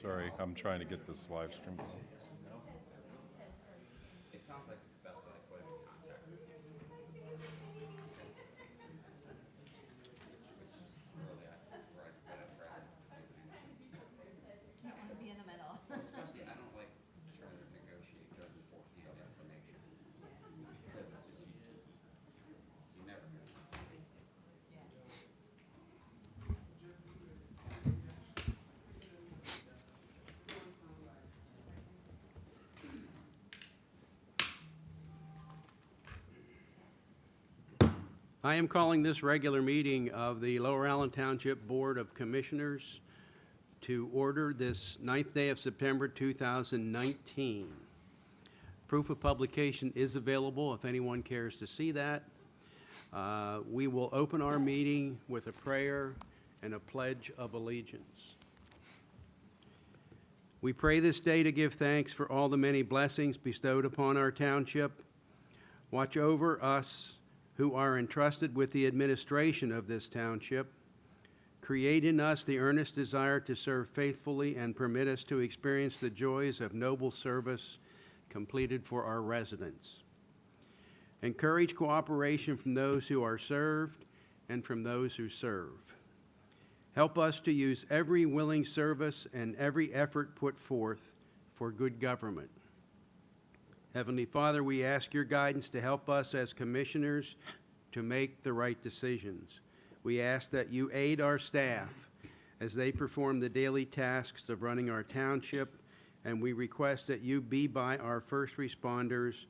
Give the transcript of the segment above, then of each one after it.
Sorry, I'm trying to get this live stream. It sounds like it's best that I put him in contact with you. Really, where I put it, Brad. You want to be in the middle. Especially, I don't like trying to negotiate good hand information. Because it's just, you never know. I am calling this regular meeting of the Lower Allen Township Board of Commissioners to order this 9th day of September 2019. Proof of publication is available if anyone cares to see that. We will open our meeting with a prayer and a pledge of allegiance. We pray this day to give thanks for all the many blessings bestowed upon our township. Watch over us who are entrusted with the administration of this township. Create in us the earnest desire to serve faithfully and permit us to experience the joys of noble service completed for our residents. Encourage cooperation from those who are served and from those who serve. Help us to use every willing service and every effort put forth for good government. Heavenly Father, we ask your guidance to help us as commissioners to make the right decisions. We ask that you aid our staff as they perform the daily tasks of running our township, and we request that you be by our first responders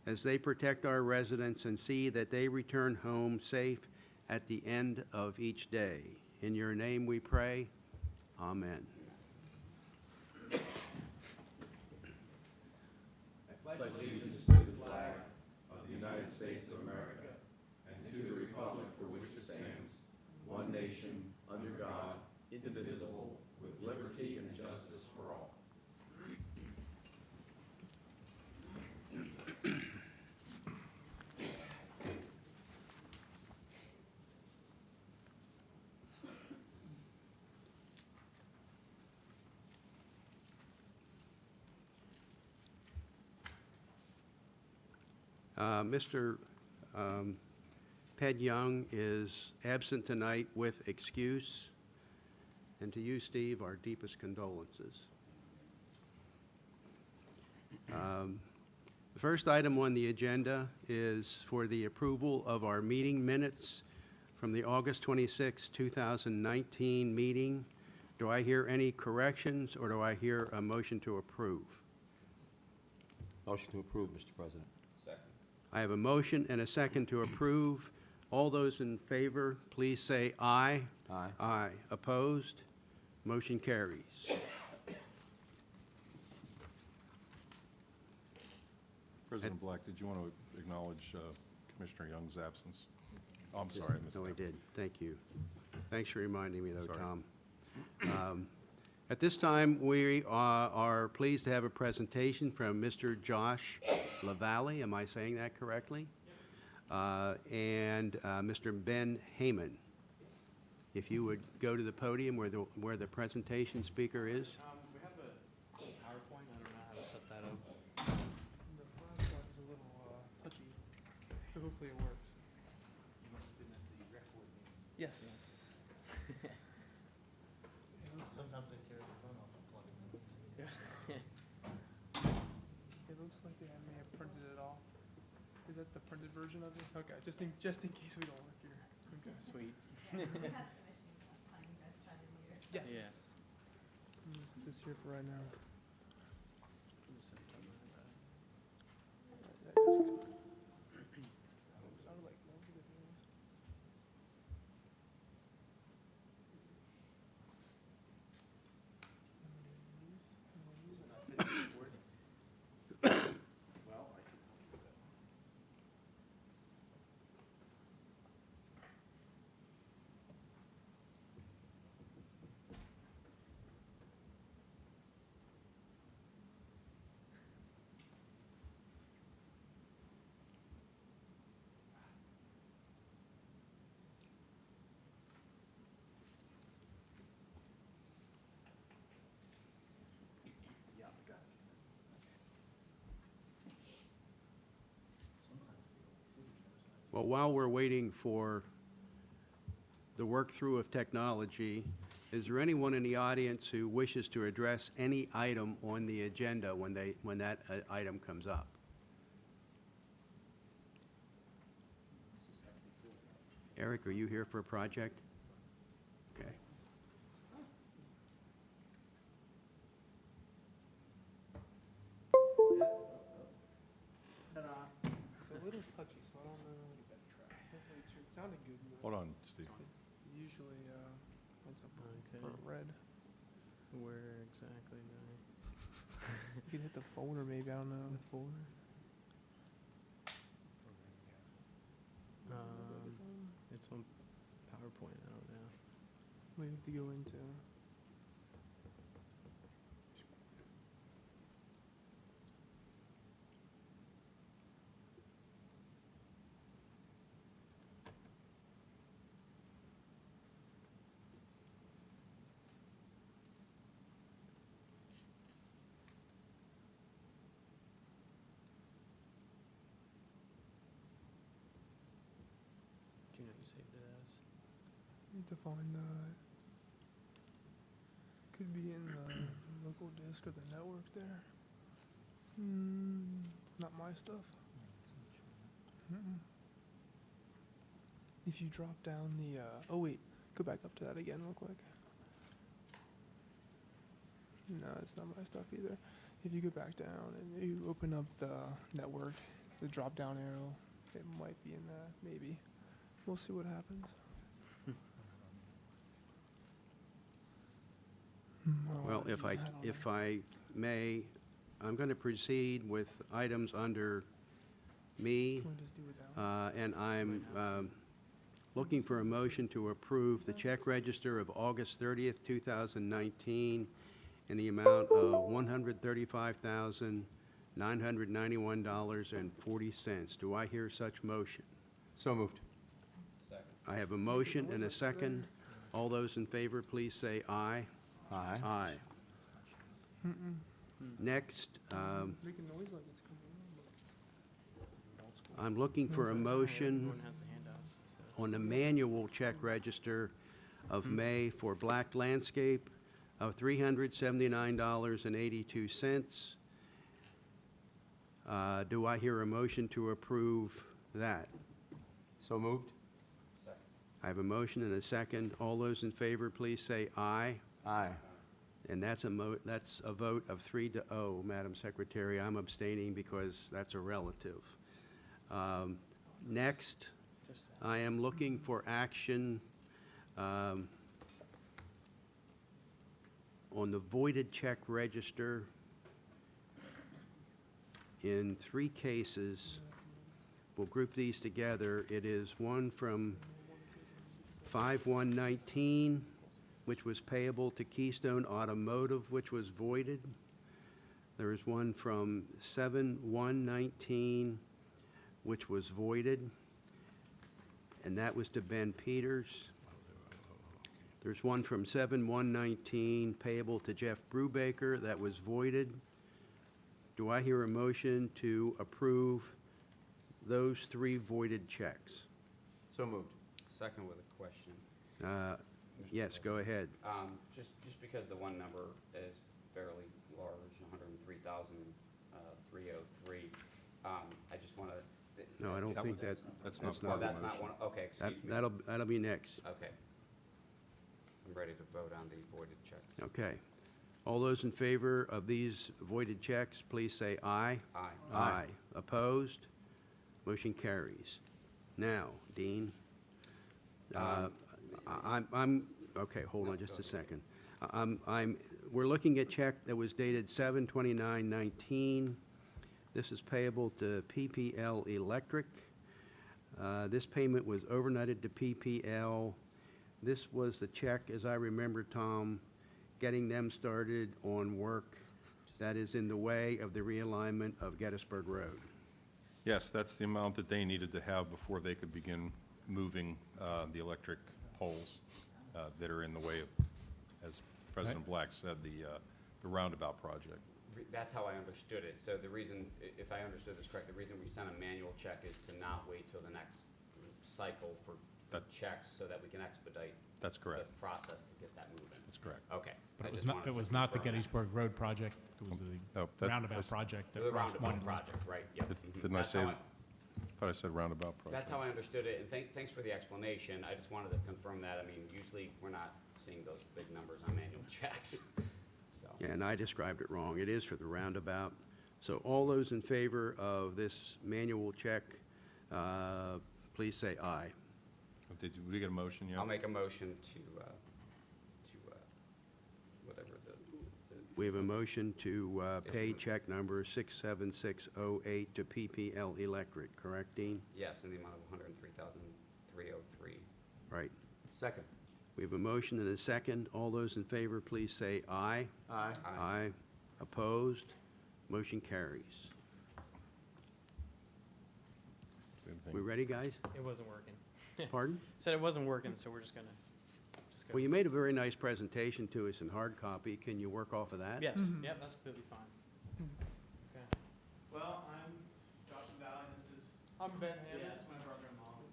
as they protect our residents and see that they return home safe at the end of each day. In your name we pray. Amen. I pledge allegiance to the flag of the United States of America and to the republic for which it stands, one nation, under God, indivisible, with liberty and justice for all. Mr. Ped Young is absent tonight with excuse. And to you, Steve, our deepest condolences. The first item on the agenda is for the approval of our meeting minutes from the August 26, 2019 meeting. Do I hear any corrections, or do I hear a motion to approve? Motion to approve, Mr. President. Second. I have a motion and a second to approve. All those in favor, please say aye. Aye. Aye. Opposed? Motion carries. President Black, did you want to acknowledge Commissioner Young's absence? Oh, I'm sorry, I missed No, I that. did. Thank you. Thanks for reminding me, though, Sorry. Tom. At this time, we are pleased to have a presentation from Mr. Josh LaValle. Am I saying that correctly? And Mr. Ben Heyman. If you would go to the podium where the presentation speaker is. We have a PowerPoint. I don't know how to set that up. The flashlight is a little touchy, so hopefully it works. You must have been at the record meeting. Yes. Sometimes I tear the phone off and plug it in. Yeah. It looks like they may have printed it off. Is that the printed version of it? Okay, just in case we don't work here. Okay. Sweet. We had some issues last time you guys tried to do it. Yes. Yeah. I'm gonna put this here for right now. That just expired. Sounded like that was a good thing. Well, while we're waiting for the work-through of technology, is there anyone in the audience who wishes to address any item on the agenda when that item comes up? Eric, are you here for a project? Okay. It's a little touchy, so I don't know. Hopefully it sounded good. But Hold on, Steve. usually, ends up Okay. burnt red. Where exactly, Johnny? You can hit the folder maybe, I don't know. The folder? It's on PowerPoint, I don't know. We have to go into. Do you know what you saved it as? Need to find could be in the local disk or the network there. It's not my stuff. Mm-mm. If you drop down the, oh wait, go back up to that again real quick. No, it's not my stuff either. If you go back down and you open up the network, the drop down arrow, it might be in that, maybe. We'll see what happens. Well, if I may, I'm going to proceed with items under me, Can we just do it down? and I'm looking for a motion to approve the check register of August 30th, 2019, in the amount of $135,991.40. Do I hear such motion? So moved. Second. I have a motion and a second. All those in favor, please say aye. Aye. Aye. Next, Making noise like it's coming on. I'm looking for a motion Everyone has the handouts, so. on the manual check register of May for Black Landscape of $379.82. Do I hear a motion to approve that? So moved. Second. I have a motion and a second. All those in favor, please say aye. Aye. And that's a vote of 3-0, Madam Secretary. I'm abstaining because that's a relative. Next, I am looking for action on the voided check register in 3 cases. We'll group these together. It is one from 5/1/19, which was payable to Keystone Automotive, which was voided. There is one from 7/1/19, which was voided, and that was to Ben Peters. There's one from 7/1/19 payable to Jeff Brubaker, that was voided. Do I hear a motion to approve those 3 voided checks? So moved. Second with a question. Yes, go ahead. Just because the one number is fairly large, 103,303, I just want to. No, I don't think that, That's not Oh, part of that's the not motion. one, okay, excuse me. that'll be next. Okay. I'm ready to vote on the voided checks. Okay. All those in favor of these voided checks, please say aye. Aye. Aye. Opposed? Motion carries. Now, Dean, okay, hold on just a second. We're looking at check that was dated 7/29/19. This is payable to PPL Electric. This payment was overnighted to PPL. This was the check, as I remember, Tom, getting them started on work that is in the way of the realignment of Gettysburg Road. Yes, that's the amount that they needed to have before they could begin moving the electric poles that are in the way of, as President Black said, the roundabout project. That's how I understood it. So the reason, if I understood this correct, the reason we sent a manual check is to not wait till the next cycle for That- checks so that we can expedite That's the correct. process to get that moving. That's correct. Okay. But I it was just not, wanted it to was not the confirm that. Gettysburg Road project, it was No, the that- roundabout that's- project The that Ross roundabout wanted. project, right, yep. mhm. Didn't I That's say, how I thought I said roundabout project. That's how I understood it, and thanks for the explanation. I just wanted to confirm that. I mean, usually, we're not seeing those big numbers on manual checks, so. Yeah, and I described it wrong. It is for the roundabout. So all those in favor of this manual check, please say aye. Did we get a motion yet? I'll make a motion to whatever the We have a motion to pay Yes, check number 67608 to PPL Electric, correct, Dean? yes, in the amount of $103,303. Right. Second. We have a motion and a second. All those in favor, please say aye. Aye. Aye. Opposed? Motion carries. We ready, guys? It wasn't working. Pardon? Said it wasn't working, so we're just gonna go. Well, you made a very nice presentation to us in hard copy. Can you work off of that? Yes, yeah, that's completely fine. Okay. Well, I'm Josh Valley, and this is, I'm Ben yeah, Hammond. it's my brother-in-law.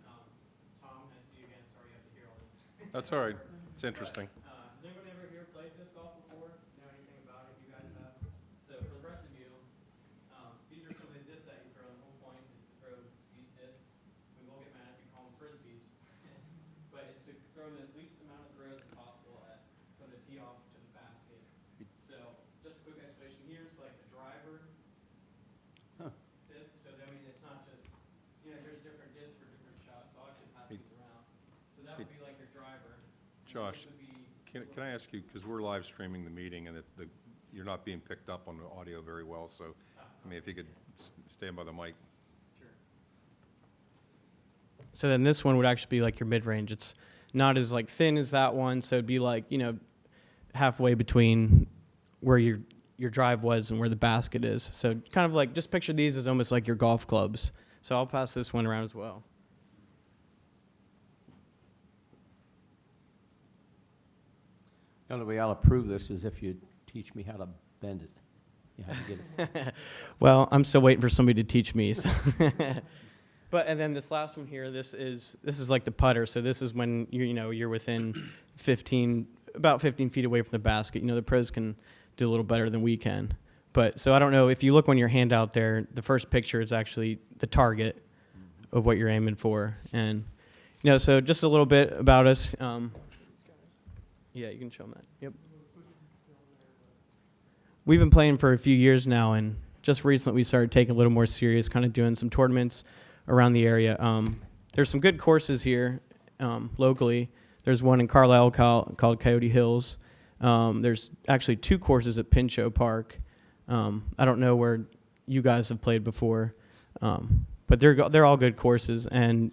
Tom, nice to see you again, sorry you have to hear all this. That's all right. It's interesting. Has anyone ever here played disc golf before? Know anything about it? You guys have? So for the rest of you, these are some of the discs that you throw. The whole point is to throw these discs. We will get mad if you call them frisbees, but it's to throw the least amount of throws as possible from the tee off to the basket. So just a quick explanation here. It's like a driver disc. So I mean, it's not just there's different discs for different shots. So I'll actually pass these around. So that would be like your driver. Josh, can I ask you, because we're live streaming the meeting and you're not being picked up on the audio very well, so, I mean, if you could stand by the mic. So then this one would actually be like your mid-range. It's not as like thin as that one, so it'd be like, halfway between where your drive was and where the basket is. So kind of like, just picture these as almost like your golf clubs. So I'll pass this one around as well. The only way I'll approve this is if you teach me how to bend it. You have to get it. Well, I'm still waiting for somebody to teach me. So. But and then this last one here, this is like the putter. So this is when you're within about 15 feet away from the basket. The pros can do a little better than we can. But so I don't know if you look on your handout there, the first picture is actually the target of what you're aiming for. And so just a little bit about us. Yeah, you can show them that. Yep. We've been playing for a few years now, and just recently we started taking a little more serious, kind of doing some tournaments around the area. There's some good courses here locally. There's one in Carlisle called Coyote Hills. There's actually 2 courses at Pinchot Park. I don't know where you guys have played before, but they're all good courses. And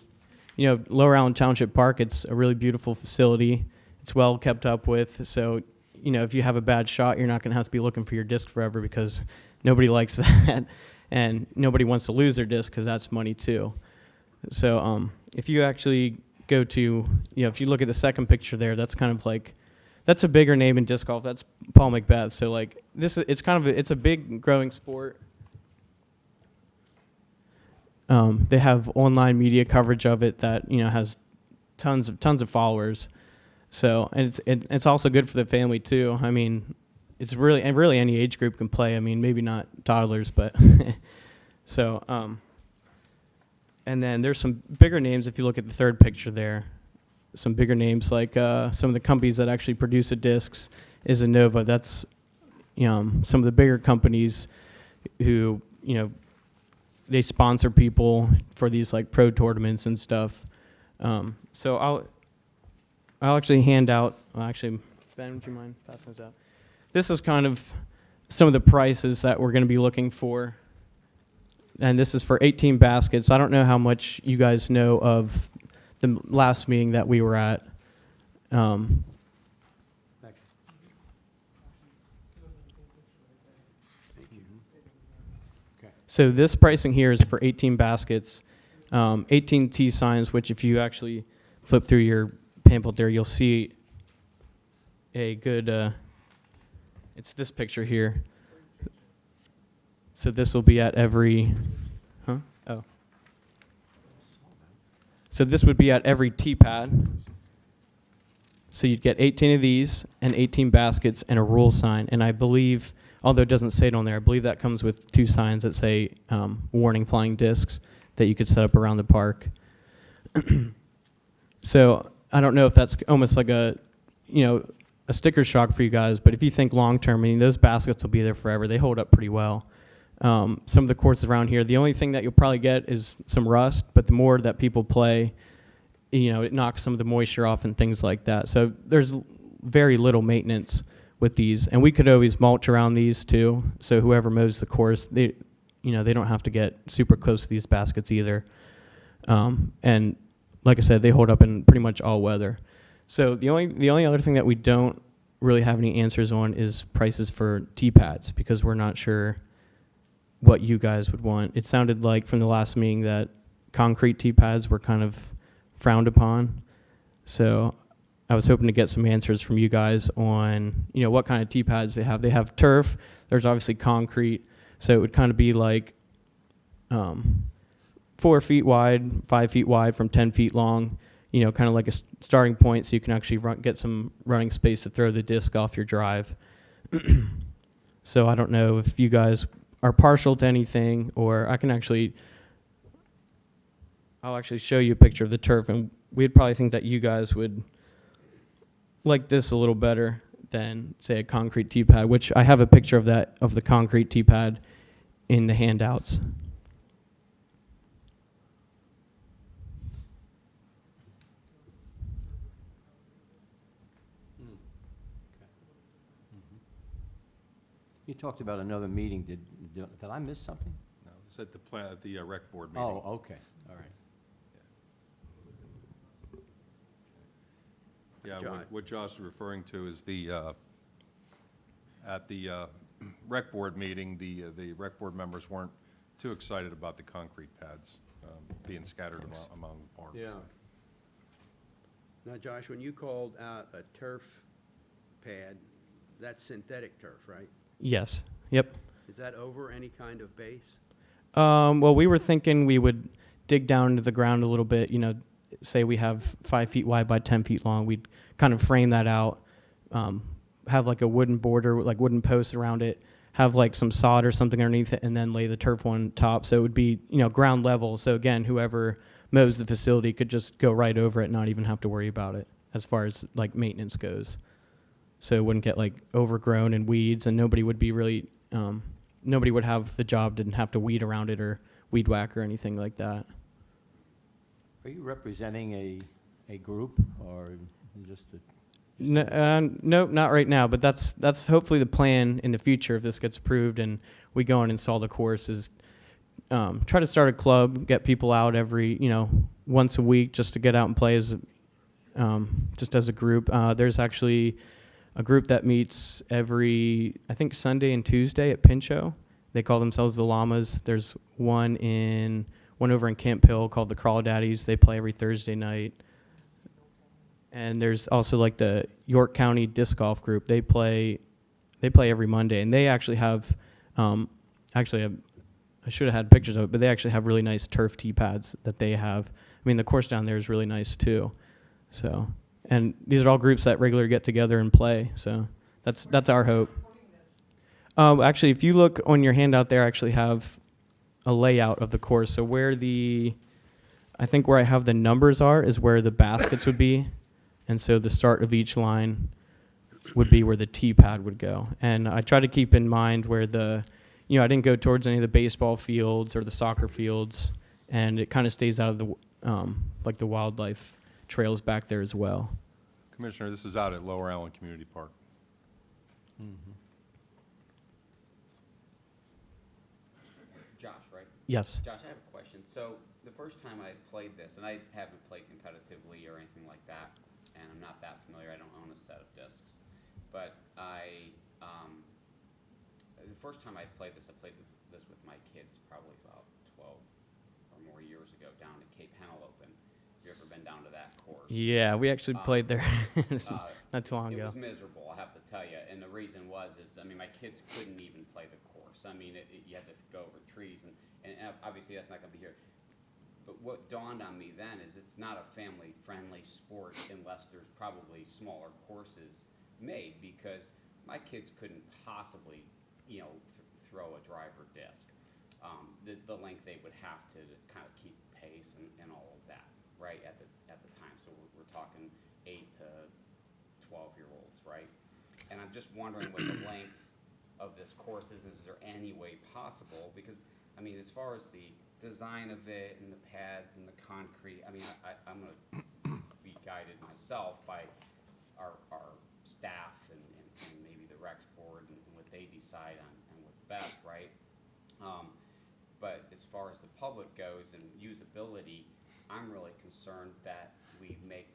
Lower Allen Township Park, it's a really beautiful facility. It's well kept up with, so if you have a bad shot, you're not going to have to be looking for your disc forever because nobody likes that, and nobody wants to lose their disc because that's money too. So if you actually go to, if you look at the second picture there, that's kind of like, that's a bigger name in disc golf. That's Paul Macbeth. So like it's a big growing sport. They have online media coverage of it that has tons of followers. So and it's also good for the family too. I mean, it's really any age group can play. I mean, maybe not toddlers, but so and then there's some bigger names if you look at the third picture there. Some bigger names like some of the companies that actually produce the discs is Innova. That's some of the bigger companies who they sponsor people for these like pro tournaments and stuff. So I'll actually hand out, Ben, would you mind passing those out? This is kind of some of the prices that we're going to be looking for. And this is for 18 baskets. I don't know how much you guys know of the last meeting that we were at. So this pricing here is for 18 baskets, 18 tee signs, which if you actually flip through your pamphlet there, you'll see a good, it's this picture here. So this will be at every, So this would be at every tee pad. So you'd get 18 of these and 18 baskets and a rule sign. And I believe, although it doesn't say it on there, I believe that comes with 2 signs that say warning flying discs that you could set up around the park. So I don't know if that's almost like a sticker shock for you guys, but if you think long term, I mean, those baskets will be there forever. They hold up pretty well. Some of the courts around here, the only thing that you'll probably get is some rust, but the more that people play, it knocks some of the moisture off and things like that. So there's very little maintenance with these, and we could always mulch around these too. So whoever mows the course, they don't have to get super close to these baskets either. And like I said, they hold up in pretty much all weather. So the only other thing that we don't really have any answers on is prices for tee pads, because we're not sure what you guys would want. It sounded like from the last meeting that concrete tee pads were kind of frowned upon. So I was hoping to get some answers from you guys on, what kind of tee pads they have. They have turf. There's obviously concrete. So it would kind of be like 4 feet wide, 5 feet wide from 10 feet long, kind of like a starting point so you can actually get some running space to throw the disc off your drive. So I don't know if you guys are partial to anything, or I'll actually show you a picture of the turf, and we'd probably think that you guys would like this a little better than, say, a concrete tee pad, which I have a picture of the concrete tee pad in the handouts. You talked about another meeting. Did I miss something? No, it's at the rec board meeting. Oh, okay, all right. Yeah, John. what Josh is referring to is at the rec board meeting, the rec board members weren't too excited about the concrete pads being scattered among the parks. Yeah. Now, Josh, when you called out a turf pad, that's synthetic turf, right? Yes. Yep. Is that over any kind of base? Well, we were thinking we would dig down into the ground a little bit, say we have 5 feet wide by 10 feet long. We'd kind of frame that out, have like a wooden border, like wooden posts around it, have like some sod or something underneath it, and then lay the turf on top. So it would be, ground level. So again, whoever mows the facility could just go right over it and not even have to worry about it as far as like maintenance goes. So it wouldn't get like overgrown and weeds, and nobody would be really, nobody would have the job, didn't have to weed around it or weed whack or anything like that. Are you representing a group or just a? Nope, not right now, but that's hopefully the plan in the future if this gets approved and we go and install the course is try to start a club, get people out every, once a week just to get out and play just as a group. There's actually a group that meets every, I think, Sunday and Tuesday at Pinchot. They call themselves the Llamas. There's one over in Camp Hill called the Crawdaddies. They play every Thursday night. And there's also like the York County Disc Golf Group. They play every Monday, and they actually have, I should have had pictures of it, but they actually have really nice turf tee pads that they have. I mean, the course down there is really nice too. So, and these are all groups that regularly get together and play. So that's our hope. Actually, if you look on your handout there, I actually have a layout of the course. So where I think where I have the numbers is where the baskets would be. And so the start of each line would be where the tee pad would go. And I try to keep in mind where I didn't go towards any of the baseball fields or the soccer fields, and it kind of stays out of the, like the wildlife trails back there as well. Commissioner, this is out at Lower Allen Community Park. Mm-hmm. Josh, right? Yes. Josh, I have a question. So the first time I played this, and I haven't played competitively or anything like that, and I'm not that familiar. I don't own a set of discs, but the first time I played this with my kids probably about 12 or more years ago down at Cape Penelope. Have you ever been down to that course? Yeah, we actually played there not too long It ago. was miserable, I have to tell you, and the reason my kids couldn't even play the course. You had to go over trees, and obviously that's not going to be here. But what dawned on me then is it's not a family-friendly sport unless there's probably smaller courses made, because my kids couldn't possibly, throw a driver disc. The length they would have to kind of keep pace and all of that, right, at the time. So we're talking 8 to 12-year-olds, right? And I'm just wondering what the length of this course is there any way possible? Because, I mean, as far as the design of it and the pads and the concrete, I mean, I'm gonna be guided myself by our staff and maybe the Rex board and what they decide on what's best, right? But as far as the public goes and usability, I'm really concerned that we make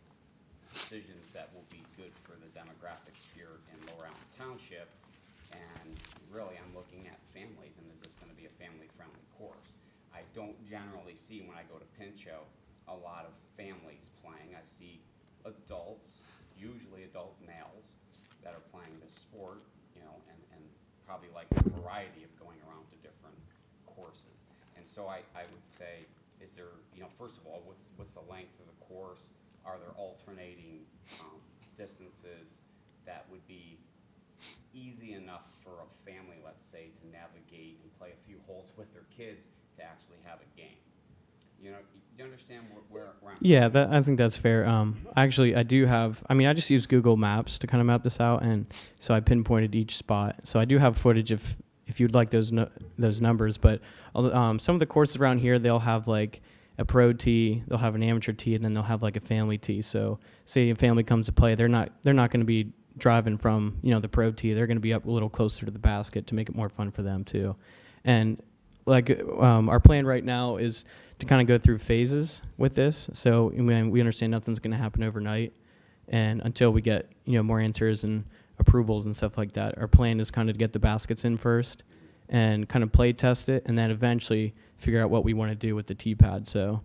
decisions that will be good for the demographics here in Lower Allen Township. And really, I'm looking at families, and is this gonna be a family-friendly course? I don't generally see, when I go to Pinchot, a lot of families playing. I see adults, usually adult males, that are playing this sport, and probably like a variety of going around to different courses. And so I would say, is there, first of all, what's the length of the course? Are there alternating distances that would be easy enough for a family, let's say, to navigate and play a few holes with their kids to actually have a game? Do you understand where I'm Yeah, I think that's fair. Actually, I do have. I mean, I just use Google Maps to kind of map this out, and so I pinpointed each spot. So I do have footage if you'd like those numbers. But some of the courses around here, they'll have like a pro tee, they'll have an amateur tee, and then they'll have like a family tee. So say a family comes to play, they're not going to be driving from the pro tee. They're going to be up a little closer to the basket to make it more fun for them too. And like our plan right now is to kind of go through phases with this. So we understand nothing's going to happen overnight, and until we get more answers and approvals and stuff like that, our plan is kind of to get the baskets in first and kind of play test it, and then eventually figure out what we want to do with the tee pad. So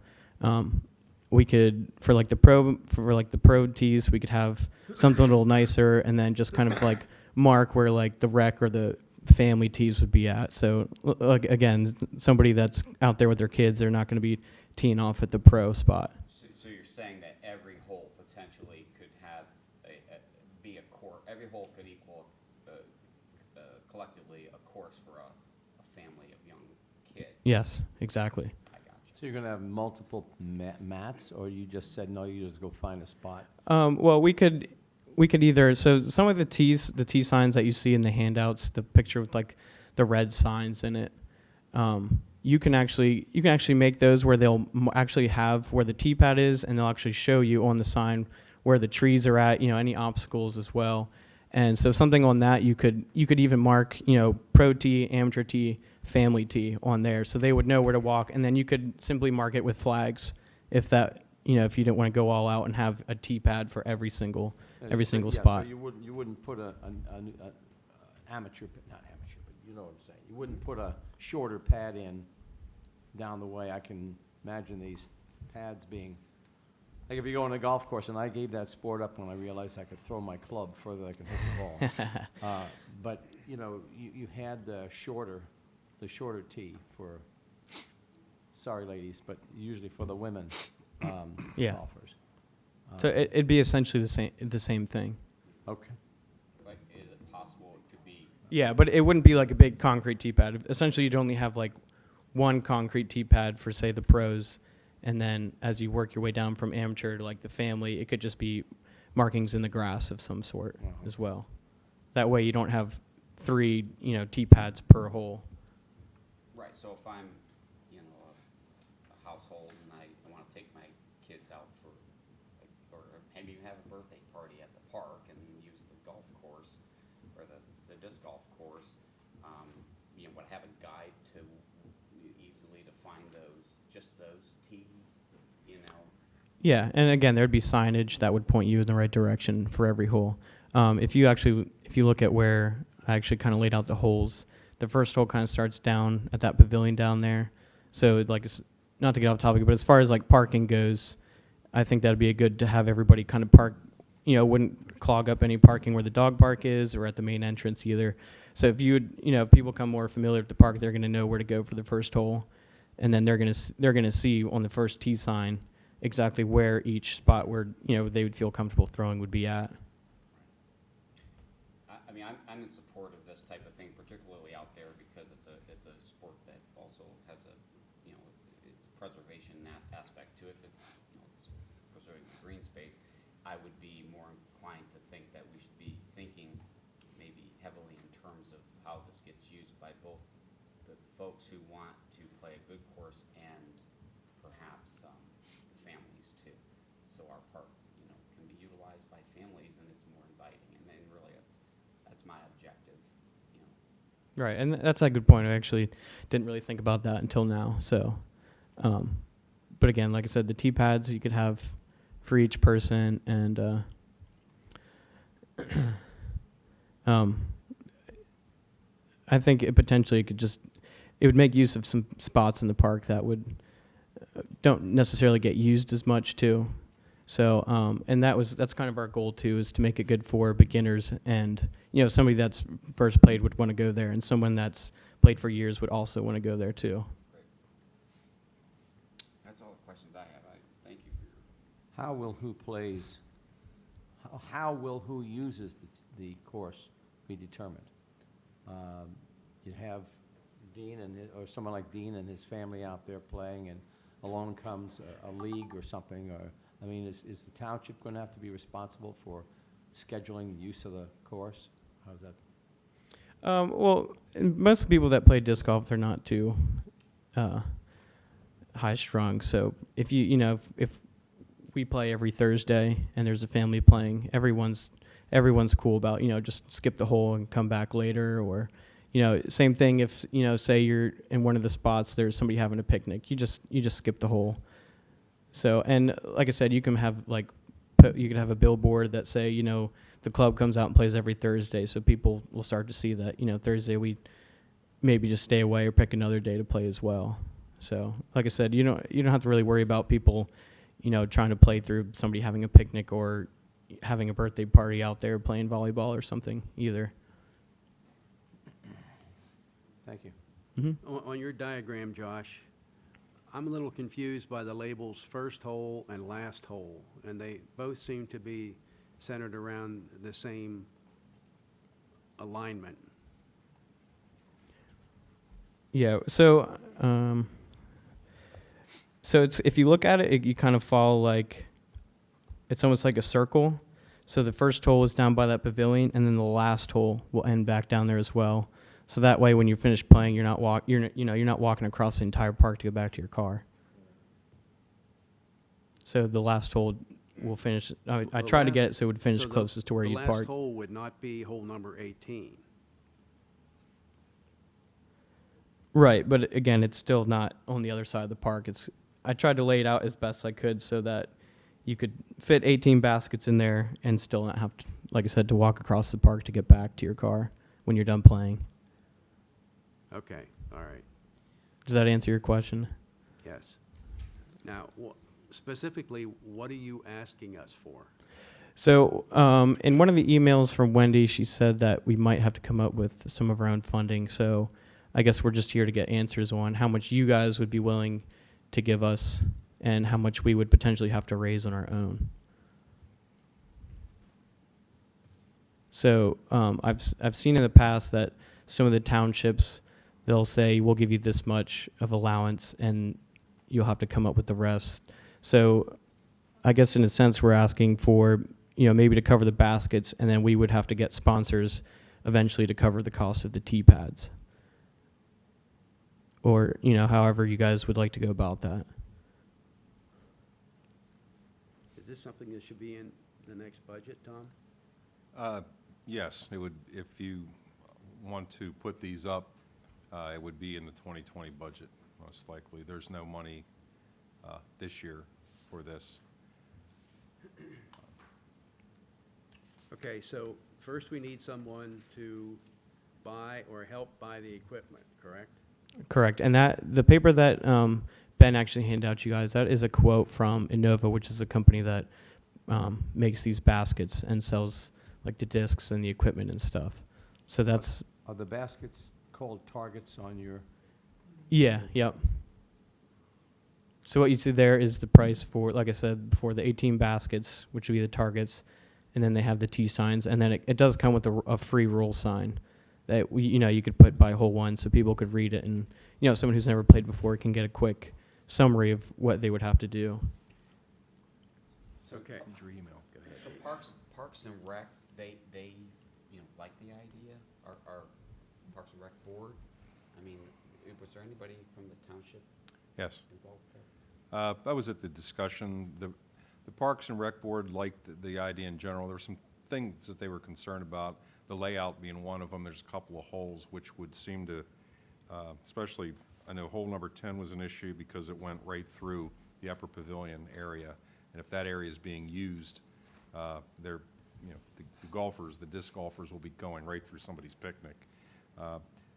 we could, for the pro tees, we could have something a little nicer, and then just kind of like mark where like the rec or the family tees would be at. So like again, somebody that's out there with their kids, they're not going to be teeing off at the pro spot. So you're saying that every hole potentially could have be a course. Every hole could equal collectively a course for a family of young kids. Yes, exactly. I got you. So you're gonna have multiple mats, or you just said, no, you just go find a spot? Well, we could either, so some of the tee signs that you see in the handouts, the picture with like the red signs in it, you can actually make those where they'll actually have where the tee pad is, and they'll actually show you on the sign where the trees are at, any obstacles as well. And so something on that, you could even mark, pro tee, amateur tee, family tee on there, so they would know where to walk. And then you could simply mark it with flags if that, if you didn't want to go all out and have a tee pad for every single spot. So you wouldn't put not amateur, but you know what I'm saying. You wouldn't put a shorter pad in down the way. I can imagine these pads being, like if you go on a golf course, and I gave that sport up when I realized I could throw my club further than I could hit the ball. But you had the shorter tee for, sorry ladies, but usually for the women Yeah. golfers. So it'd be essentially the same thing. Okay. Like, is it possible it could be? Yeah, but it wouldn't be like a big concrete tee pad. Essentially, you'd only have like one concrete tee pad for, say, the pros, and then as you work your way down from amateur to like the family, it could just be markings in the grass of some sort as well. That way, you don't have 3, tee pads per hole. Right, so if I'm, a household and I want to take my kids out for, or maybe even have a birthday party at the park and use the golf course or the disc golf course, would I have a guide to easily to find those tees, Yeah, and again, there'd be signage that would point you in the right direction for every hole. If you look at where I actually kind of laid out the holes, the first hole kind of starts down at that pavilion down there. So it's not to get off topic, but as far as like parking goes, I think that'd be good to have everybody kind of park, wouldn't clog up any parking where the dog park is or at the main entrance either. So if if people come more familiar with the park, they're going to know where to go for the first hole. and then they're gonna see on the first tee sign exactly where each spot where they would feel comfortable throwing would be at. I mean, I'm in support of this type of thing, particularly out there, because it's a sport that also has it's a preservation aspect to it. It's preserving the green space. I would be more inclined to think that we should be thinking maybe heavily in terms of how this gets used by both the folks who want to play a good course and perhaps families too. So our park, can be utilized by families and it's more inviting. And really, that's my objective. Right, and that's a good point. I actually didn't really think about that until now. So, but again, like I said, the tee pads you could have for each person, and I think it potentially it would make use of some spots in the park that don't necessarily get used as much too. So, and that's kind of our goal too, is to make it good for beginners, and somebody that's first played would want to go there, and someone that's played for years would also want to go there too. That's all the questions I have. I thank you for your. How will who uses the course be determined? You have Dean or someone like Dean and his family out there playing, and along comes a league or something, or, I mean, is the township going to have to be responsible for scheduling the use of the course? How's that? Well, most people that play disc golf, they're not too high strung. So if if we play every Thursday and there's a family playing, everyone's cool about just skip the hole and come back later, or same thing if say you're in one of the spots, there's somebody having a picnic, you just skip the hole. So, and like I said, you can have you could have a billboard that say the club comes out and plays every Thursday, so people will start to see that Thursday we maybe just stay away or pick another day to play as well. So like I said, you don't have to really worry about people trying to play through somebody having a picnic or having a birthday party out there playing volleyball or something either. Thank you. Mm-hmm. On your diagram, Josh, I'm a little confused by the labels first hole and last hole, and they both seem to be centered around the same alignment. Yeah, so it's, if you look at it, you kind of follow it's almost like a circle. So the first hole is down by that pavilion, and then the last hole will end back down there as well. So that way, when you finish playing, you're not walking across the entire park to go back to your car. So the last hole will finish. I tried to get it so it would finish closest to where you park. The last hole would not be hole number 18. Right, but again, it's still not on the other side of the park. I tried to lay it out as best I could so that you could fit 18 baskets in there and still not have to, like I said, to walk across the park to get back to your car when you're done playing. Okay, all right, Does that answer your question? yes. Now, specifically, what are you asking us for? So in one of the emails from Wendy, she said that we might have to come up with some of our own funding. So I guess we're just here to get answers on how much you guys would be willing to give us and how much we would potentially have to raise on our own. So I've seen in the past that some of the townships, they'll say, we'll give you this much of allowance and you'll have to come up with the rest. So I guess in a sense we're asking for, maybe to cover the baskets, and then we would have to get sponsors eventually to cover the cost of the tee pads. Or, however you guys would like to go about that. Is this something that should be in the next budget, Tom? Yes, it would, if you want to put these up, it would be in the 2020 budget, most likely. There's no money this year for this. Okay, so first we need someone to buy or help buy the equipment, correct? Correct. And the paper that Ben actually handed out to you guys, that is a quote from Innova, which is a company that makes these baskets and sells the discs and the equipment and stuff. So that's... Are the baskets called targets on your... Yeah, yep. So what you see there is the price for, like I said, for the 18 baskets, which would be the targets, and then they have the T signs, and then it does come with a free roll sign that you could put by hole one so people could read it, and someone who's never played before can get a quick summary of what they would have to do. Okay. Your email. Go ahead. So Parks and Rec, they like the idea, our Parks and Rec board? I mean, was there anybody from the township Yes. involved there? I was at the discussion. The Parks and Rec Board liked the idea in general. There were some things that they were concerned about, the layout being one of them. There's a couple of holes which would seem to, especially, I know hole number 10 was an issue because it went right through the upper pavilion area. And if that area is being used, the golfers, the disc golfers will be going right through somebody's picnic.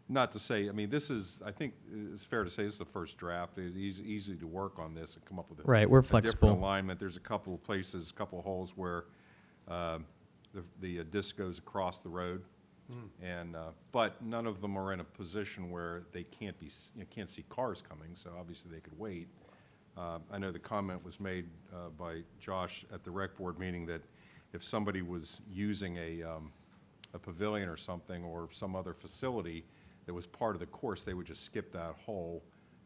Not to say, I mean, I think it's fair to say this is the first draft. It's easy to work on this and come up with Right, we're a different flexible. alignment. There's a couple of places, a couple of holes where the disc goes across the road. And, but none of them are in a position where they can't see cars coming, so obviously they could wait. I know the comment was made by Josh at the rec board meeting that if somebody was using a pavilion or something or some other facility that was part of the course, they would just skip that hole.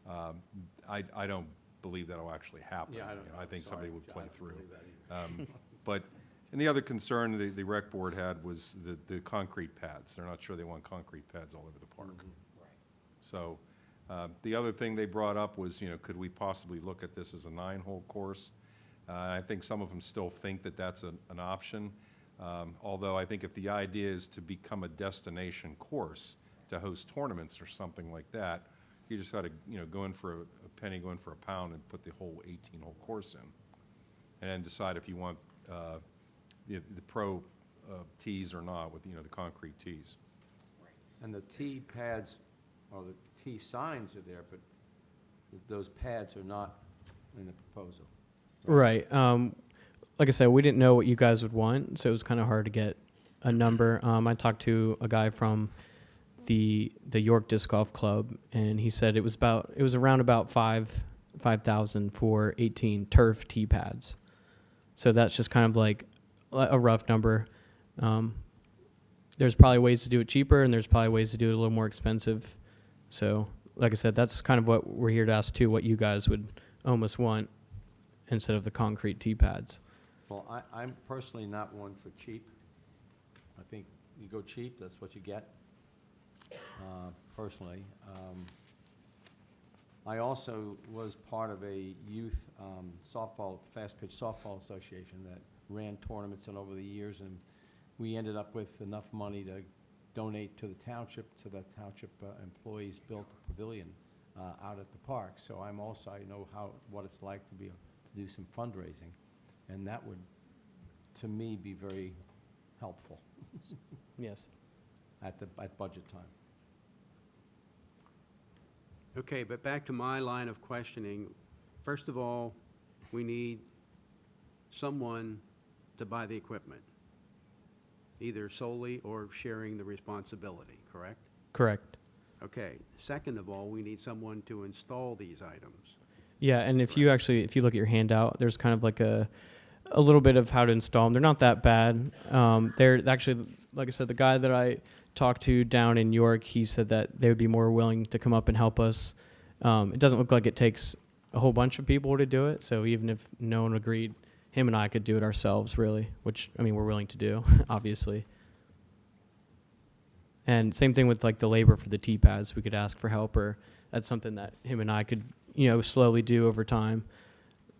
I don't believe that'll actually happen. Yeah, I don't You know. know, I think somebody would play I don't through. believe that either. But, and the other concern the rec board had was the concrete pads. They're not sure they want concrete pads all over the park. Right. So, the other thing they brought up was, could we possibly look at this as a 9-hole course? I think some of them still think that that's an option. Although I think if the idea is to become a destination course, to host tournaments or something like that, you just got to, go in for a penny, go in for a pound, and put the whole 18-hole course in. And then decide if you want the pro tees or not with, the concrete tees. And the T pads, or the T signs are there, but those pads are not in the proposal. Right. Like I said, we didn't know what you guys would want, so it was kind of hard to get a number. I talked to a guy from the York Disc Golf Club, and he said it was around about 5,000 for 18 turf tee pads. So that's just kind of like a rough number. There's probably ways to do it cheaper, and there's probably ways to do it a little more expensive. So, like I said, that's kind of what we're here to ask too, what you guys would almost want instead of the concrete tee pads. Well, I'm personally not one for cheap. I think you go cheap, that's what you get, personally. I also was part of a youth softball, fast-pitch softball association that ran tournaments and over the years, and we ended up with enough money to donate to the township, so that township employees built a pavilion out at the park. So I know what it's like to do some fundraising, and that would, to me, be very helpful Yes. at budget time. Okay, but back to my line of questioning. First of all, we need someone to buy the equipment, either solely or sharing the responsibility, correct? Correct. Okay. Second of all, we need someone to install these items. Yeah, and if you look at your handout, there's kind of like a little bit of how to install them. They're not that bad. They're actually, like I said, the guy that I talked to down in York, he said that they would be more willing to come up and help us. It doesn't look like it takes a whole bunch of people to do it, so even if no one agreed, him and I could do it ourselves, really, which, I mean, we're willing to do, obviously. And same thing with, like, the labor for the tee pads. We could ask for help, or that's something that him and I could, slowly do over time.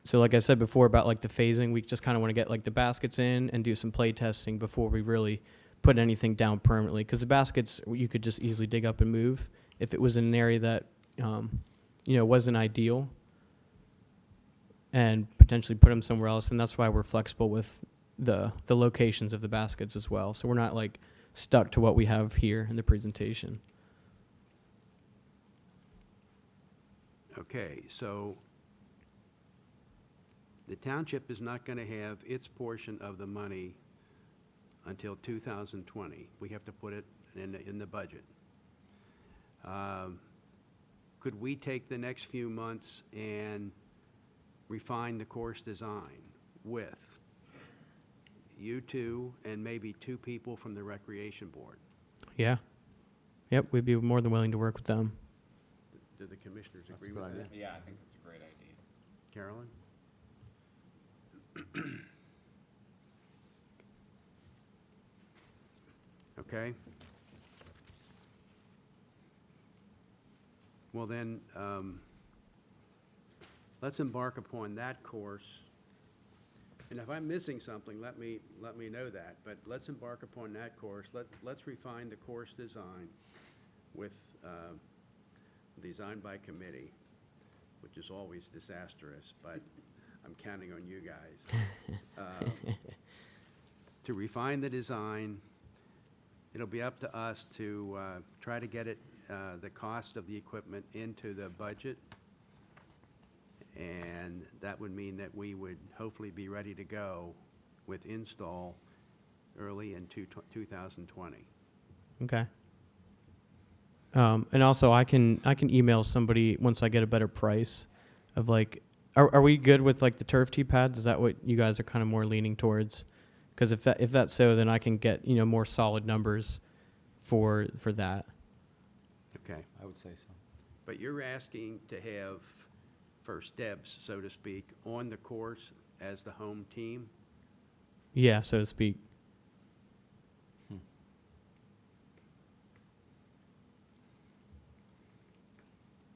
So like I said before about, like, the phasing, we just kind of want to get, like, the baskets in and do some play testing before we really put anything down permanently. Because the baskets, you could just easily dig up and move if it was in an area that, wasn't ideal, and potentially put them somewhere else. And that's why we're flexible with the locations of the baskets as well. So we're not, like, stuck to what we have here in the presentation. Okay, so the township is not going to have its portion of the money until 2020. We have to put it in the budget. Could we take the next few months and refine the course design with you two and maybe 2 people from the Recreation Board. Yeah. Yep, we'd be more than willing to work with them. Do the commissioners That's a agree good with idea. that? Yeah, I think that's a great idea. Carolyn? Okay. Well then, let's embark upon that course. And if I'm missing something, let me know that. But let's embark upon that course. Let's refine the course design with design by committee, which is always disastrous, but I'm counting on you guys. To refine the design, it'll be up to us to try to get it, the cost of the equipment into the budget. And that would mean that we would hopefully be ready to go with install early in 2020. Okay. And also, I can email somebody once I get a better price of like, are we good with like the turf tee pads? Is that what you guys are kind of more leaning towards? Because if that's so, then I can get more solid numbers for that. Okay. I would say so. But you're asking to have first dibs, so to speak, on the course as the home team? Yeah, so to speak.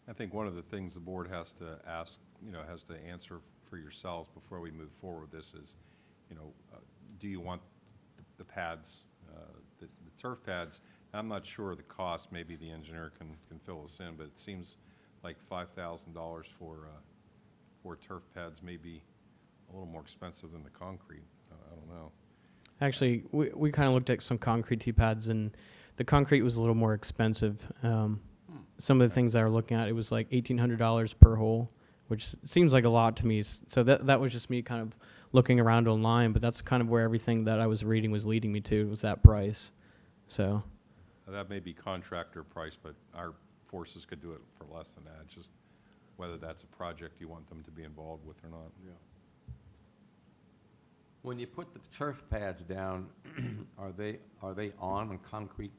I think one of the things the board has to ask, has to answer for yourselves before we move forward with this is, do you want the pads, the turf pads? I'm not sure the cost, maybe the engineer can fill us in, but it seems like $5,000 for turf pads may be a little more expensive than the concrete. I don't know. Actually, we kind of looked at some concrete tee pads, and the concrete was a little more expensive. Some of the things that I were looking at, it was like $1,800 per hole, which seems like a lot to me. So that was just me kind of looking around online, but that's kind of where everything that I was reading was leading me to, was that price. So That may be contractor price, but our forces could do it for less than that, just whether that's a project you want them to be involved with or not. Yeah. When you put the turf pads down, are they on a concrete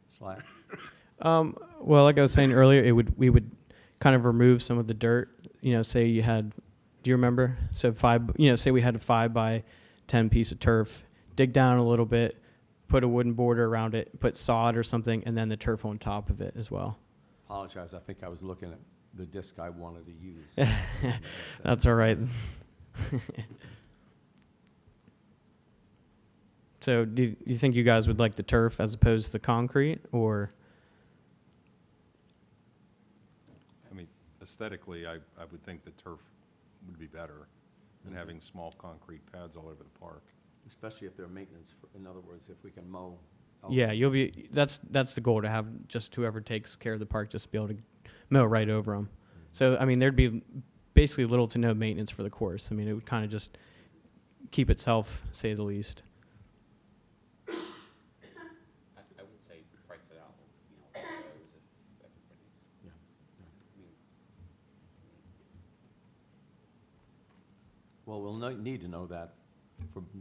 slab? well, like I was saying earlier, we would kind of remove some of the dirt. Say you had, do you remember? So say we had a 5 by 10 piece of turf, dig down a little bit, put a wooden border around it, put sod or something, and then the turf on top of it as well. Apologize, I think I was looking at the disc I wanted to use. That's all right. So do you think you guys would like the turf as opposed to the concrete, or? I mean, aesthetically, I would think the turf would be better than having small concrete pads all over the park. Especially if they're maintenance, in other words, if we can mow. Yeah, that's the goal, to have just whoever takes care of the park just be able to mow right over them. So, I mean, there'd be basically little to no maintenance for the course. I mean, it would kind of just keep itself, say the least. I would say price it out, if everybody's. Yeah. I mean, Well, we'll need to know that.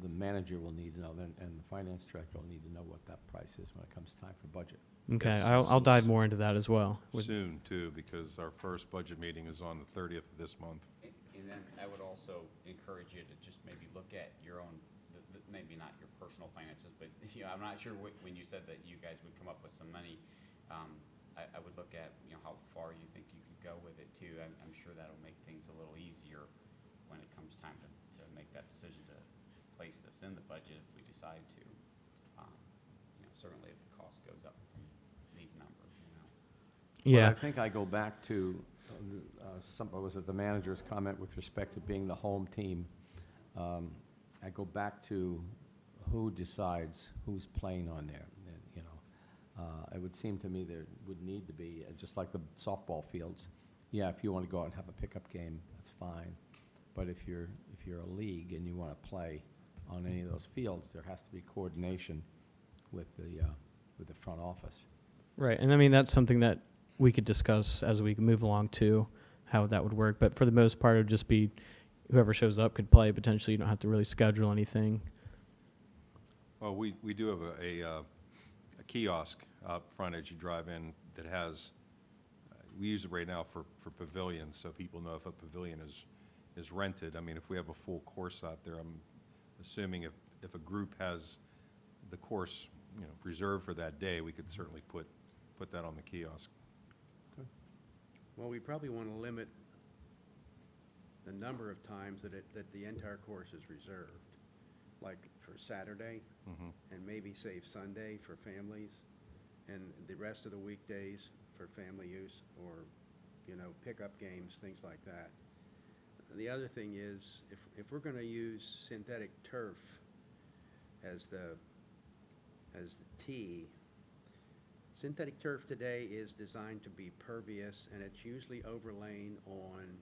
The manager will need to know, and the finance director will need to know what that price is when it comes time for budget. Okay, Yes, I'll dive more into that as well. Soon, too, because our first budget meeting is on the 30th of this month. And then I would also encourage you to just maybe look at your own, maybe not your personal finances, but I'm not sure when you said that you guys would come up with some money. I would look at how far you think you could go with it too. I'm sure that'll make things a little easier when it comes time to make that decision to place this in the budget if we decide to. Certainly if the cost goes up from these numbers. Yeah. But I think I go back to was it the manager's comment with respect to being the home team? I go back to who decides who's playing on there. It would seem to me there would need to be, just like the softball fields. Yeah, if you want to go out and have a pickup game, that's fine. But if you're a league and you want to play on any of those fields, there has to be coordination with the front office. Right, and I mean, that's something that we could discuss as we move along too. how that would work. But for the most part, it would just be whoever shows up could play. Potentially, you don't have to really schedule anything. Well, we do have a kiosk out front as you drive in that has, we use it right now for pavilions, so people know if a pavilion is rented. I mean, if we have a full course out there, I'm assuming if a group has the course, reserved for that day, we could certainly put that on the kiosk. Well, we probably want to limit the number of times that the entire course is reserved, like for Saturday, Mhm. and maybe save Sunday for families, and the rest of the weekdays for family use, or, pickup games, things like that. The other thing is, if we're going to use synthetic turf as the tee, synthetic turf today is designed to be pervious, and it's usually overlain on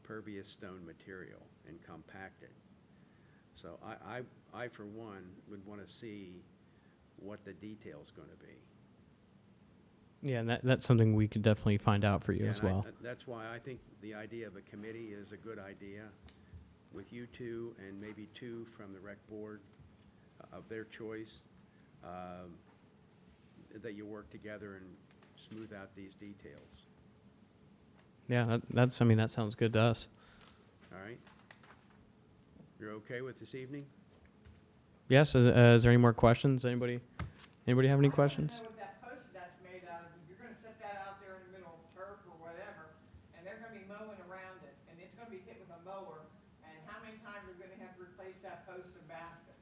pervious stone material and compacted. So I for one, would want to see what the detail's going to be. Yeah, and that's something we could definitely find out for you Yeah, as and well. that's why I think the idea of a committee is a good idea, with you two and maybe two from the rec board of their choice, that you work together and smooth out these details. Yeah, that sounds good to us. All right? You're okay with this evening? Yes, is there any more questions? Anybody have any questions? I don't know what that post that's made out of. You're gonna set that out there in the middle of turf or whatever, and they're gonna be mowing around it, and it's gonna be hit with a mower, and how many times are we gonna have to replace that post and basket?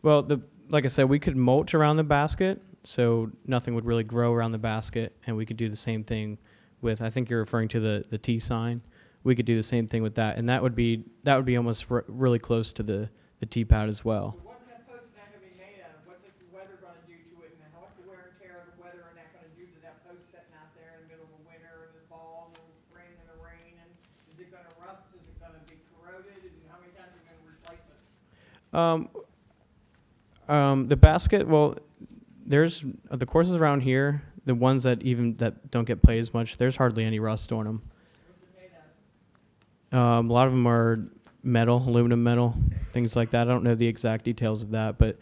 Well, like I said, we could mulch around the basket, so nothing would really grow around the basket, and we could do the same thing with, I think you're referring to the T sign. We could do the same thing with that, and that would be almost really close to the T pad as well. So what's that post not gonna be made out of? What's the weather gonna do to it, and what's the wear and tear of the weather and that gonna do to that post sitting out there in the middle of the winter and the fall and the spring and the rain, and is it gonna rust, is it gonna be corroded, and how many times are you gonna replace it? The basket, well, there's the courses around here, the ones that don't get played as much, there's hardly any rust on them. What's it made out of? A lot of them are metal, aluminum metal, things like that. I don't know the exact details of that, but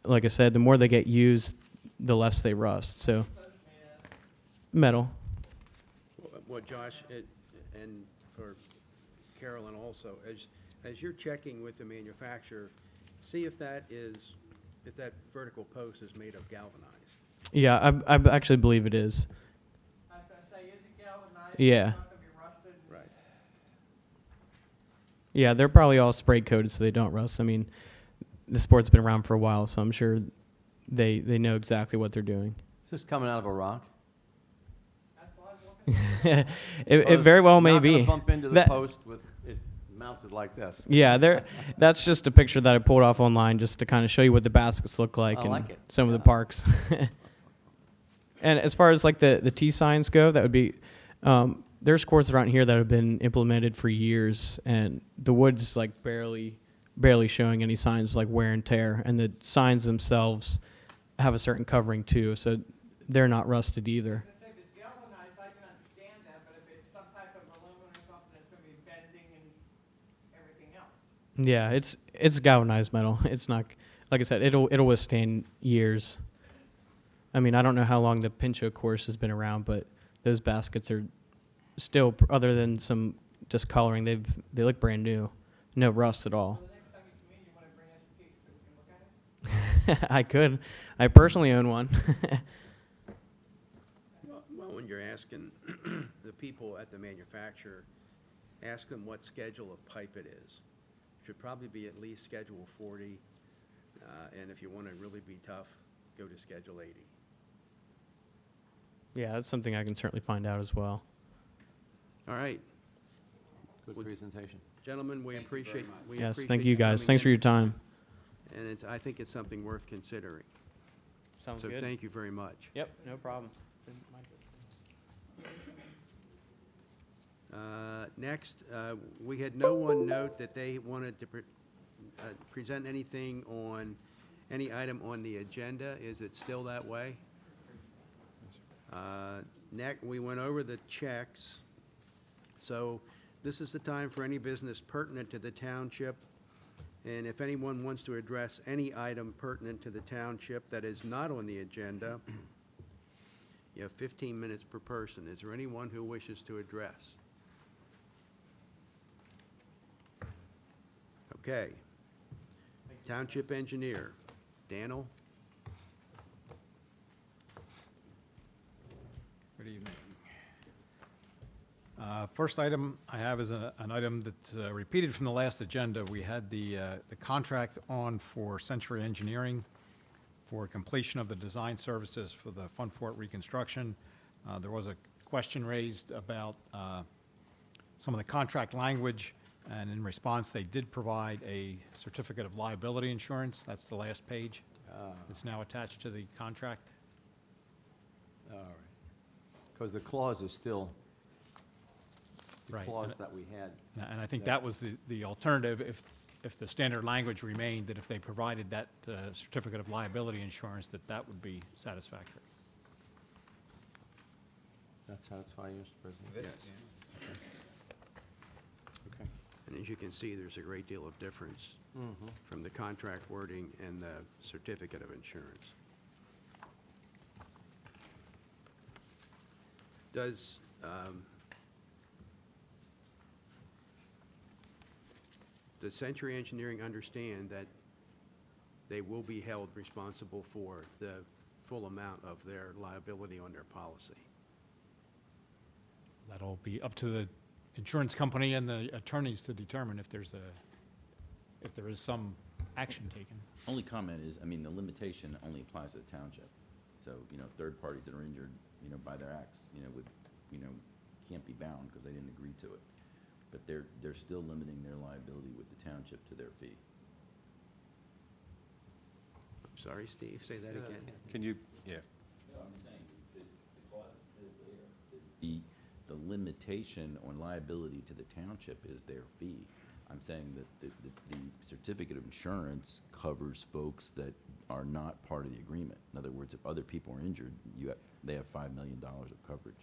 like I said, the more they get used, the less they rust. So, Post made out of? metal. Well, Josh, and for Carolyn also, as you're checking with the manufacturer, see if that vertical post is made of galvanized. Yeah, I actually believe it is. I was gonna say, is it galvanized? Yeah. It's not gonna be rusted? Right. Yeah, they're probably all spray coated so they don't rust. I mean, the sport's been around for a while, so I'm sure they know exactly what they're doing. Is this coming out of a rock? That's what I was looking at. It very well may Not gonna be. bump into the That- post with it mounted like this. Yeah, that's just a picture that I pulled off online just to kind of show you what the baskets look like I and like it. some of the Yeah. parks. And as far as like the T signs go, that would be there's courses around here that have been implemented for years, and the wood's like barely showing any signs of like wear and tear, and the signs themselves have a certain covering too, so they're not rusted either. I say if it's galvanized, I can understand that, but if it's some type of aluminum or something that's gonna be bending and everything else. Yeah, it's galvanized metal. It's not, like I said, it'll withstand years. I mean, I don't know how long the Pincho course has been around, but those baskets are still, other than some discoloring, they look brand new. No rust at all. So the next time you come in, you wanna bring us a piece so we can look at it? I could. I personally own one. Well, when you're asking the people at the manufacturer, ask them what schedule of pipe it is. Should probably be at least Schedule 40, and if you want to really be tough, go to Schedule 80. Yeah, that's something I can certainly find out as well. All right, Good presentation. gentlemen, we Thank you very appreciate. much. we Yes, appreciate thank you guys. coming Thanks for in, your time. And I think it's something worth considering. Sounds So thank you very much. Yep, no problem. Next, we had no one note that they wanted to present anything on, any item on the agenda. Is it still that way? Next, we went over the checks. So this is the time for any business pertinent to the township. And if anyone wants to address any item pertinent to the township that is not on the agenda, you have 15 minutes per person. Is there anyone who wishes to address? Okay. Township engineer, Daniel? Good evening. First item I have is an item that's repeated from the last agenda. We had the contract on for Century Engineering for completion of the design services for the Fun Fort reconstruction. There was a question raised about some of the contract language, and in response, they did provide a certificate of liability insurance. That's the last page. It's now attached to the contract. All right. Because the clause is still the Right. clause that we had. And I think that was the alternative, if the standard language remained, that if they provided that certificate of liability insurance, that would be satisfactory. That satisfy you, Mr. President? This- Okay. And as you can see, there's a great deal of difference from the contract wording and the certificate of insurance. Does Century Engineering understand that they will be held responsible for the full amount of their liability on their policy? That'll be up to the insurance company and the attorneys to determine if there is some action taken. Only comment is, I mean, the limitation only applies to the township. So, third parties that are injured, by their acts, would, can't be bound because they didn't agree to it. But they're still limiting their liability with the township to their fee. I'm sorry, Steve, say that again. Can you, yeah, No, I'm saying the clause is still there. The limitation on liability to the township is their fee. I'm saying that the certificate of insurance covers folks that are not part of the agreement. In other words, if other people are injured, they have $5 million of coverage.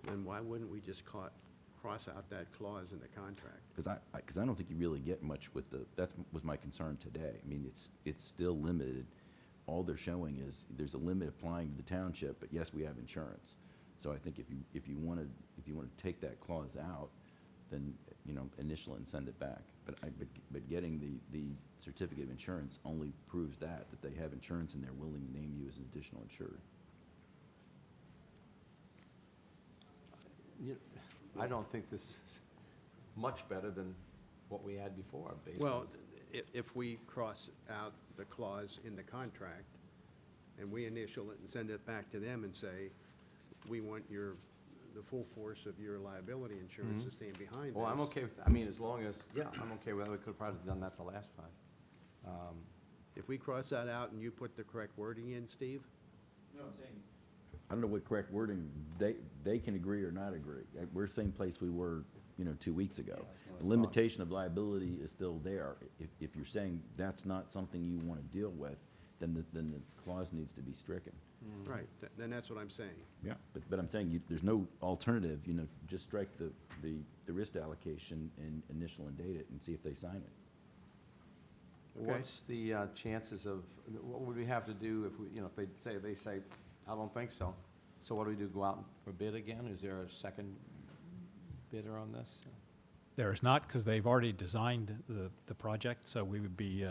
Then why wouldn't we just cross out that clause in the contract? Because I don't think you really get much with was my concern today. I mean, it's still limited. All they're showing is there's a limit applying to the township, but yes, we have insurance. So I think if you want to take that clause out, then, initial it and send it back. But getting the certificate of insurance only proves that they have insurance and they're willing to name you as an additional insured. I don't think this is much better than what we had before, based Well, on. if we cross out the clause in the contract and we initial it and send it back to them and say, we want the full force of your liability insurance to stand behind this. Well, I'm okay with, as long as, I'm okay with that. We could have probably done that the last time. If we cross that out and you put the correct wording in, Steve? No, I'm saying. I don't know what correct wording, they can agree or not agree. We're same place we were, 2 weeks ago. The limitation of liability is still there. If you're saying that's not something you want to deal with, then the clause needs to be stricken. Right, then that's what I'm saying. Yeah. But I'm saying there's no alternative, just strike the risk allocation and initial and date it and see if they sign it. Okay. What's the chances of, what would we have to do if we, if they say, I don't think so. So what do we do, go out for bid again? Is there a second bidder on this? There is not, because they've already designed the project, so we would be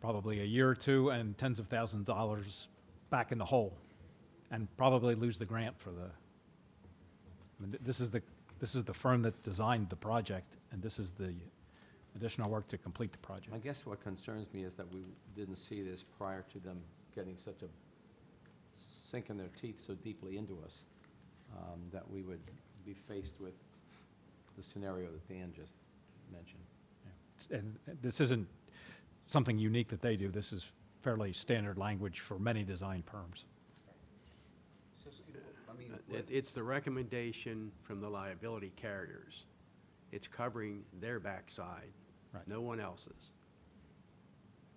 probably a year or two and tens of thousands of dollars back in the hole, and probably lose the grant for this is the firm that designed the project, and this is the additional work to complete the project. I guess what concerns me is that we didn't see this prior to them getting such a sinking their teeth so deeply into us, that we would be faced with the scenario that Dan just mentioned. And this isn't something unique that they do. This is fairly standard language for many design firms. So, Steve, I mean, It's the recommendation from the liability carriers. It's covering their backside, Right. no one else's.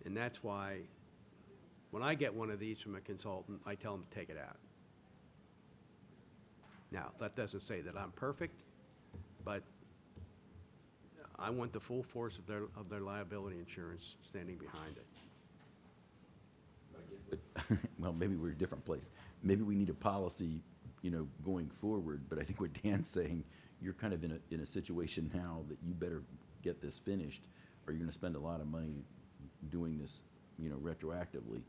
And that's why, when I get one of these from a consultant, I tell them to take it out. Now, that doesn't say that I'm perfect, but I want the full force of their liability insurance standing behind it. Well, maybe we're a different place. Maybe we need a policy, going forward, but I think what Dan's saying, you're kind of in a situation now that you better get this finished, or you're gonna spend a lot of money doing this, retroactively.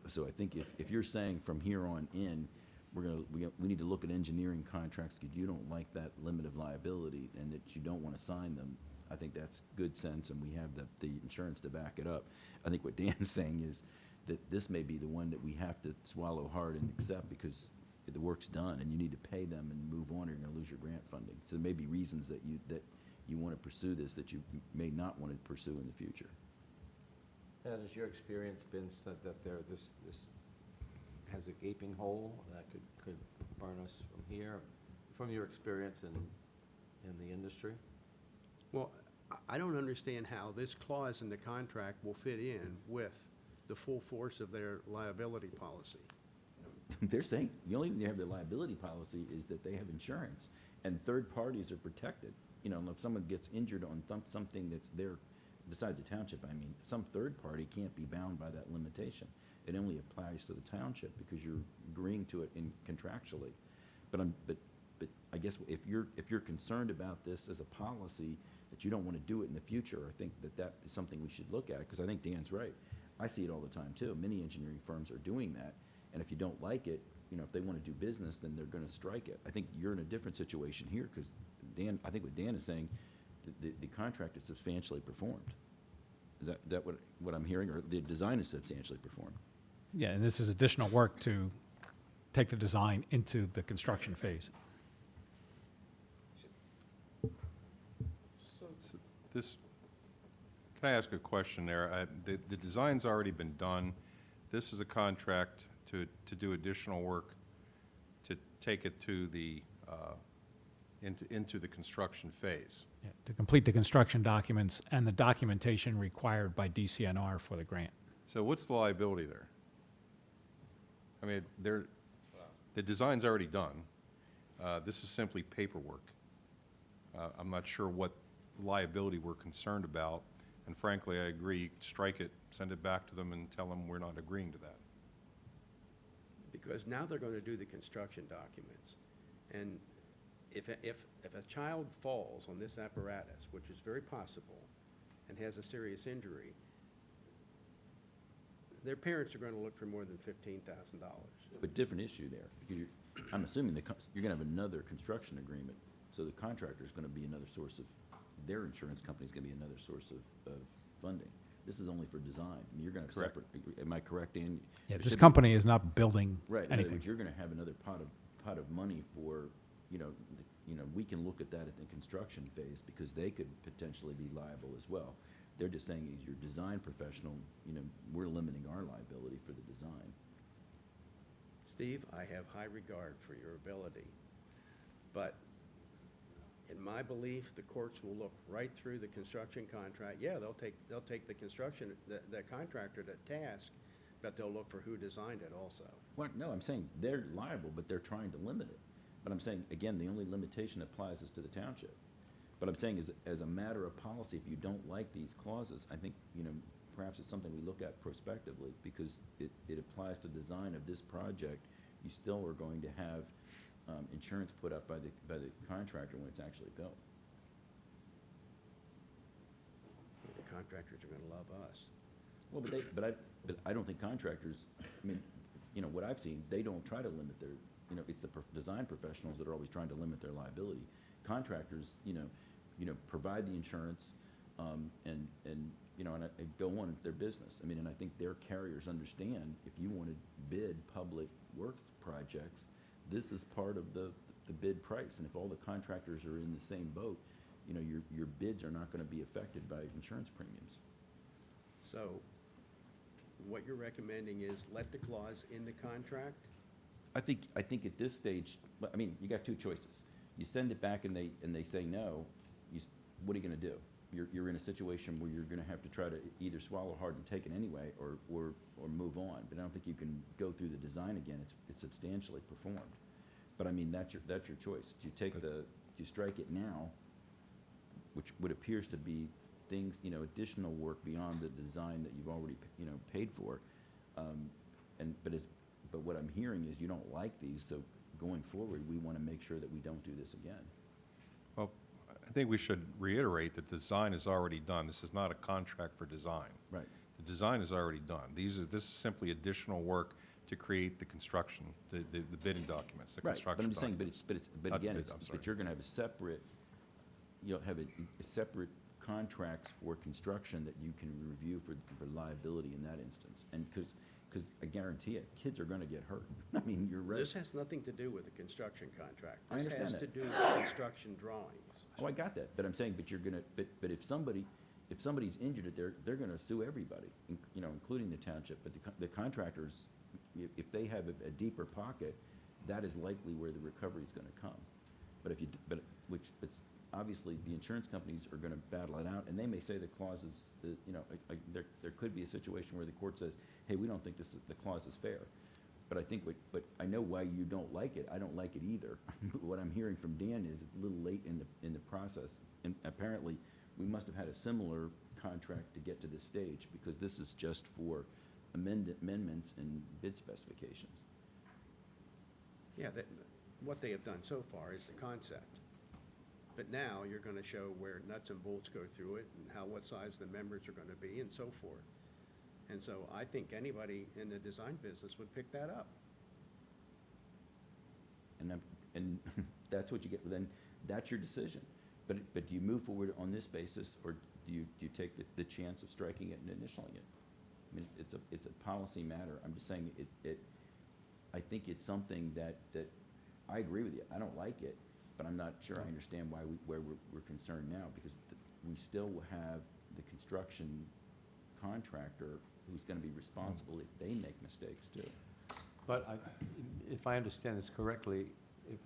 So I think if you're saying from here on in, we need to look at engineering contracts, because you don't like that limit of liability, and that you don't wanna sign them, I think that's good sense, and we have the insurance to back it up. I think what Dan's saying is that this may be the one that we have to swallow hard and accept, because the work's done, and you need to pay them and move on, or you're gonna lose your grant funding. So there may be reasons that you wanna pursue this that you may not wanna pursue in the future. And has your experience been that this has a gaping hole that could burn us from here, from your experience in the industry? Well, I don't understand how this clause in the contract will fit in with the full force of their liability policy. They're saying, the only thing they have their liability policy is that they have insurance, and third parties are protected. And if someone gets injured on something that's there, besides the township, some third party can't be bound by that limitation. It only applies to the township because you're agreeing to it contractually. But I guess if you're concerned about this as a policy, that you don't want to do it in the future, I think that is something we should look at, because I think Dan's right. I see it all the time too. Many engineering firms are doing that, and if you don't like it, if they want to do business, then they're going to strike it. I think you're in a different situation here, because I think what Dan is saying, the contract is substantially performed. Is that what I'm hearing, or the design is substantially performed? Yeah, and this is additional work to take the design into the construction phase. Can I ask a question there? The design's already been done. This is a contract to do additional work, to take it to into the construction phase. Yeah, to complete the construction documents and the documentation required by DCNR for the grant. So what's the liability there? The design's already done. This is simply paperwork. I'm not sure what liability we're concerned about, and frankly, I agree, strike it, send it back to them, and tell them we're not agreeing to that. Because now they're going to do the construction documents. And if a child falls on this apparatus, which is very possible, and has a serious injury, their parents are going to look for more than $15,000. But different issue there, because I'm assuming you're going to have another construction agreement, so the contractor's going to be another source of, their insurance company's going to be another source of funding. This is only for design. You're going to have Correct. separate, am I correct, Dan? Yeah, There this should be- company is not building Right, in other anything. words, you're gonna have another pot of money for, we can look at that at the construction phase, because they could potentially be liable as well. They're just saying, as your design professional, we're limiting our liability for the design. Steve, I have high regard for your ability, but in my belief, the courts will look right through the construction contract. Yeah, they'll take the contractor to task, but they'll look for who designed it also. Well, no, I'm saying they're liable, but they're trying to limit it. But I'm saying, again, the only limitation that applies is to the township. But I'm saying, as a matter of policy, if you don't like these clauses, I think, perhaps it's something we look at prospectively, because it applies to design of this project. You still are going to have insurance put up by the contractor when it's actually built. The contractors are going to love us. Well, but I don't think contractors, what I've seen, they don't try to limit their, it's the design professionals that are always trying to limit their liability. Contractors, provide the insurance, and go on with their business. And I think their carriers understand, if you want to bid public works projects, this is part of the bid price. And if all the contractors are in the same boat, your bids are not going to be affected by insurance premiums. So what you're recommending is let the clause in the contract? I think at this stage, you got two choices. You send it back and they say no, what are you going to do? You're in a situation where you're going to have to try to either swallow hard and take it anyway, or move on. But I don't think you can go through the design again. It's substantially performed. But I mean, that's your choice. Do you take do you strike it now, which would appears to be things, additional work beyond the design that you've already, paid for? But what I'm hearing is you don't like these, so going forward, we want to make sure that we don't do this again. Well, I think we should reiterate that design is already done. This is not a contract for design. Right. The design is already done. This is simply additional work to create the construction, the bidding documents, the Right, construction but I'm just saying, documents. but Not the again, bids, I'm sorry. but you're gonna have a separate, you'll have a separate contracts for construction that you can review for liability in that instance. And because I guarantee it, kids are gonna get hurt. I mean, you're right. This has nothing to do with the construction contract. I understand This has that. to do with construction drawings. Oh, I got that, but I'm saying, but you're gonna, but if somebody's injured, they're gonna sue everybody, including the township. But the contractors, if they have a deeper pocket, that is likely where the recovery's gonna come. But obviously, the insurance companies are gonna battle it out, and they may say the clause is, there could be a situation where the court says, hey, we don't think the clause is fair. But I think, but I know why you don't like it. I don't like it either. What I'm hearing from Dan is it's a little late in the process. And apparently, we must have had a similar contract to get to this stage, because this is just for amendments and bid specifications. Yeah, what they have done so far is the concept. But now you're going to show where nuts and bolts go through it and what size the members are going to be and so forth. And so I think anybody in the design business would pick that up. And that's what you get, then that's your decision. But do you move forward on this basis, or do you take the chance of striking it and initialing it? I mean, it's a policy matter. I'm just saying I think it's something that I agree with you. I don't like it, but I'm not sure I understand why we're concerned now, because we still will have the construction contractor who's gonna be responsible if they make mistakes too. But if I understand this correctly, if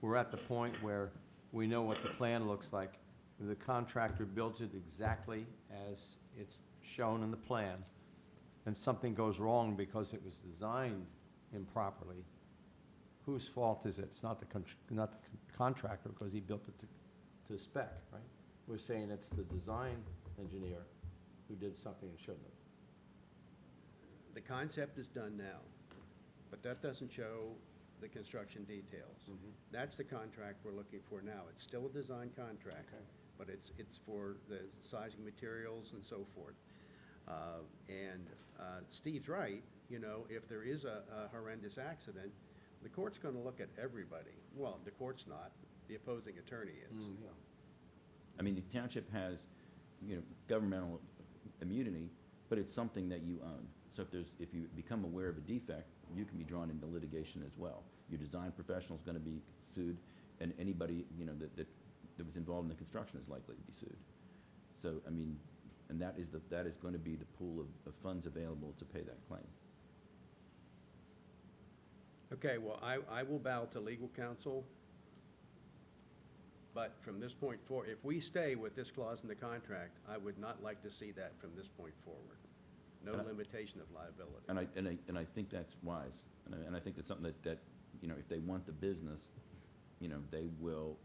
we're at the point where we know what the plan looks like, if the contractor builds it exactly as it's shown in the plan, and something goes wrong because it was designed improperly, whose fault is it? It's not the contractor, because he built it to spec, right? We're saying it's the design engineer who did something and shouldn't have. The concept is done now, but that doesn't show the construction details. That's the contract we're looking for now. It's still a design contract, Okay. but it's for the sizing materials and so forth. Steve's right, if there is a horrendous accident, the court's going to look at everybody. Well, the court's not, the opposing attorney is. I mean, the township has, governmental immunity, but it's something that you own. So if you become aware of a defect, you can be drawn into litigation as well. Your design professional's gonna be sued, and anybody, that was involved in the construction is likely to be sued. So, I mean, and that is going to be the pool of funds available to pay that claim. Okay, well, I will bow to legal counsel, but from this point forward, if we stay with this clause in the contract, I would not like to see that from this point forward. No limitation of liability. And I think that's wise, and I think that's something that if they want the business, they will,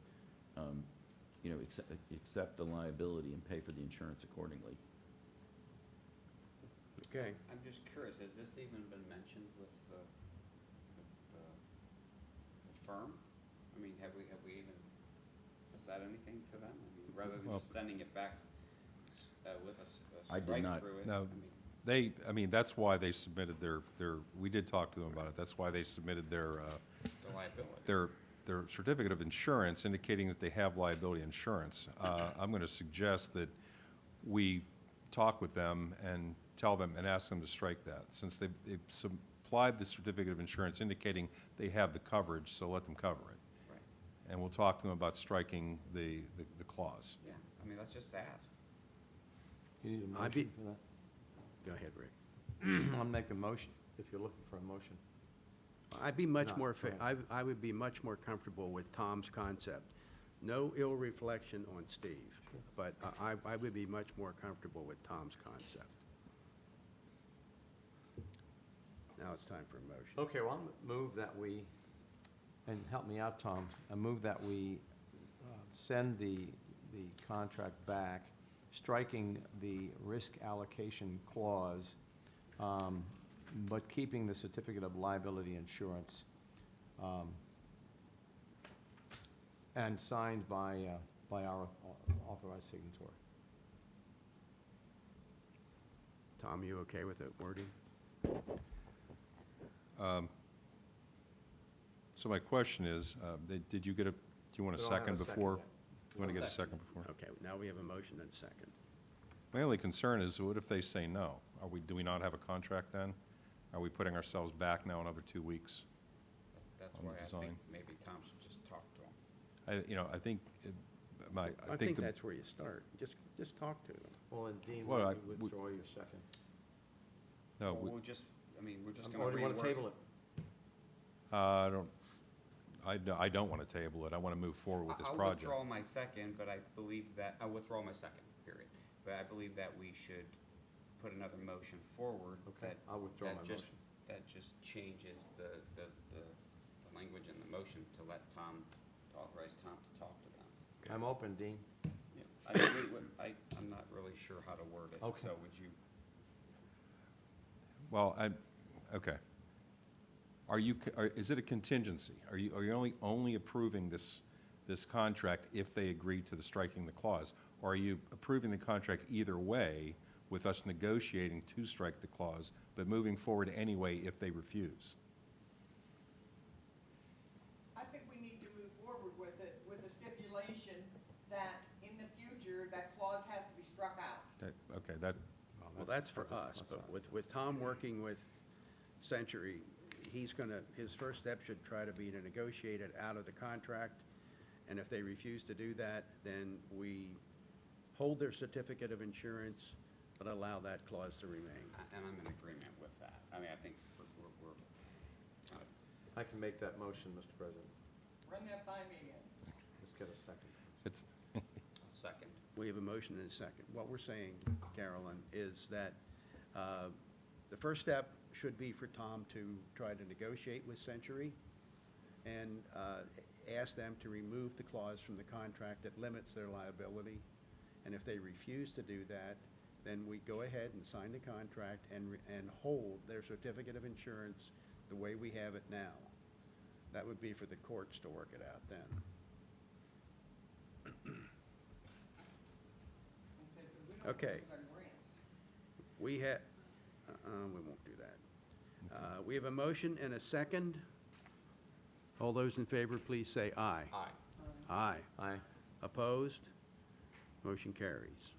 accept the liability and pay for the insurance accordingly. Okay. I'm just curious, has this even been mentioned with the firm? I mean, have we even said anything to them? I mean, rather than just sending it back with a I did strike not. through it? No. That's why they submitted we did talk to them about it. That's why they submitted The liability. their certificate of insurance indicating that they have liability insurance. I'm going to suggest that we talk with them and tell them and ask them to strike that, since they've supplied the certificate of insurance indicating they have the coverage, so let them cover it. Right. And we'll talk to them about striking the clause. Yeah, I mean, let's just ask. You need a I'd be- motion for that? Go ahead, Rick. I'll make a motion, if you're looking for a motion. I'd be much No, more, go ahead. I would be much more comfortable with Tom's concept. No ill reflection on Steve, but I would be much more comfortable with Tom's concept. Now it's time for a motion. Okay, well, I'll move that we and help me out, Tom, I move that we send the contract back, striking the risk allocation clause, but keeping the certificate of liability insurance, and signed by our authorized signatory. Tom, you okay with that wording? So my question is, did you get do you want a We don't have second a second before? yet. You want to get a second before? Okay, now we have a motion and a second. My only concern is, what if they say no? Do we not have a contract then? Are we putting ourselves back now another 2 weeks? That's On why the I think design. maybe Tom should just talk to him. I think, I think that's where you start. Just talk to them. Well, and Dean, Well, why I- don't you withdraw your second? no, Well, we're just Or gonna do you want to rework. table it? I don't want to table it. I want to move forward with this I'll project. withdraw my second, but I believe that, I'll withdraw my second, period. But I believe that we should put another motion forward. Okay, that- I'll withdraw that my just- motion. That just changes the language in the motion to let Tom, to authorize Tom to talk to them. I'm open, Dean. Yeah, I'm not really sure how to word it. Okay. So would you, Well, okay. Is it a contingency? Are you only approving this contract if they agree to the striking the clause? Or are you approving the contract either way with us negotiating to strike the clause, but moving forward anyway if they refuse? I think we need to move forward with it, with a stipulation that in the future, that clause has to be struck out. Okay, that, Well, that's for a us, plus but size. with Tom working with Century, his first step should try to be to negotiate it out of the contract. And if they refuse to do that, then we hold their certificate of insurance, but allow that clause to remain. and I'm in agreement with that. I mean, I think we're kind of, I can make that motion, Mr. President. Run that by me again. Let's get a second. it's, a second. We have a motion and a second. What we're saying, Carolyn, is that the first step should be for Tom to try to negotiate with Century and ask them to remove the clause from the contract that limits their liability. And if they refuse to do that, then we go ahead and sign the contract and hold their certificate of insurance the way we have it now. That would be for the courts to work it out then. I said, 'cause we don't Okay. lose our grants. We won't do that. We have a motion and a second. All those in favor, please say aye. Aye. Aye. Aye. Opposed? Motion carries.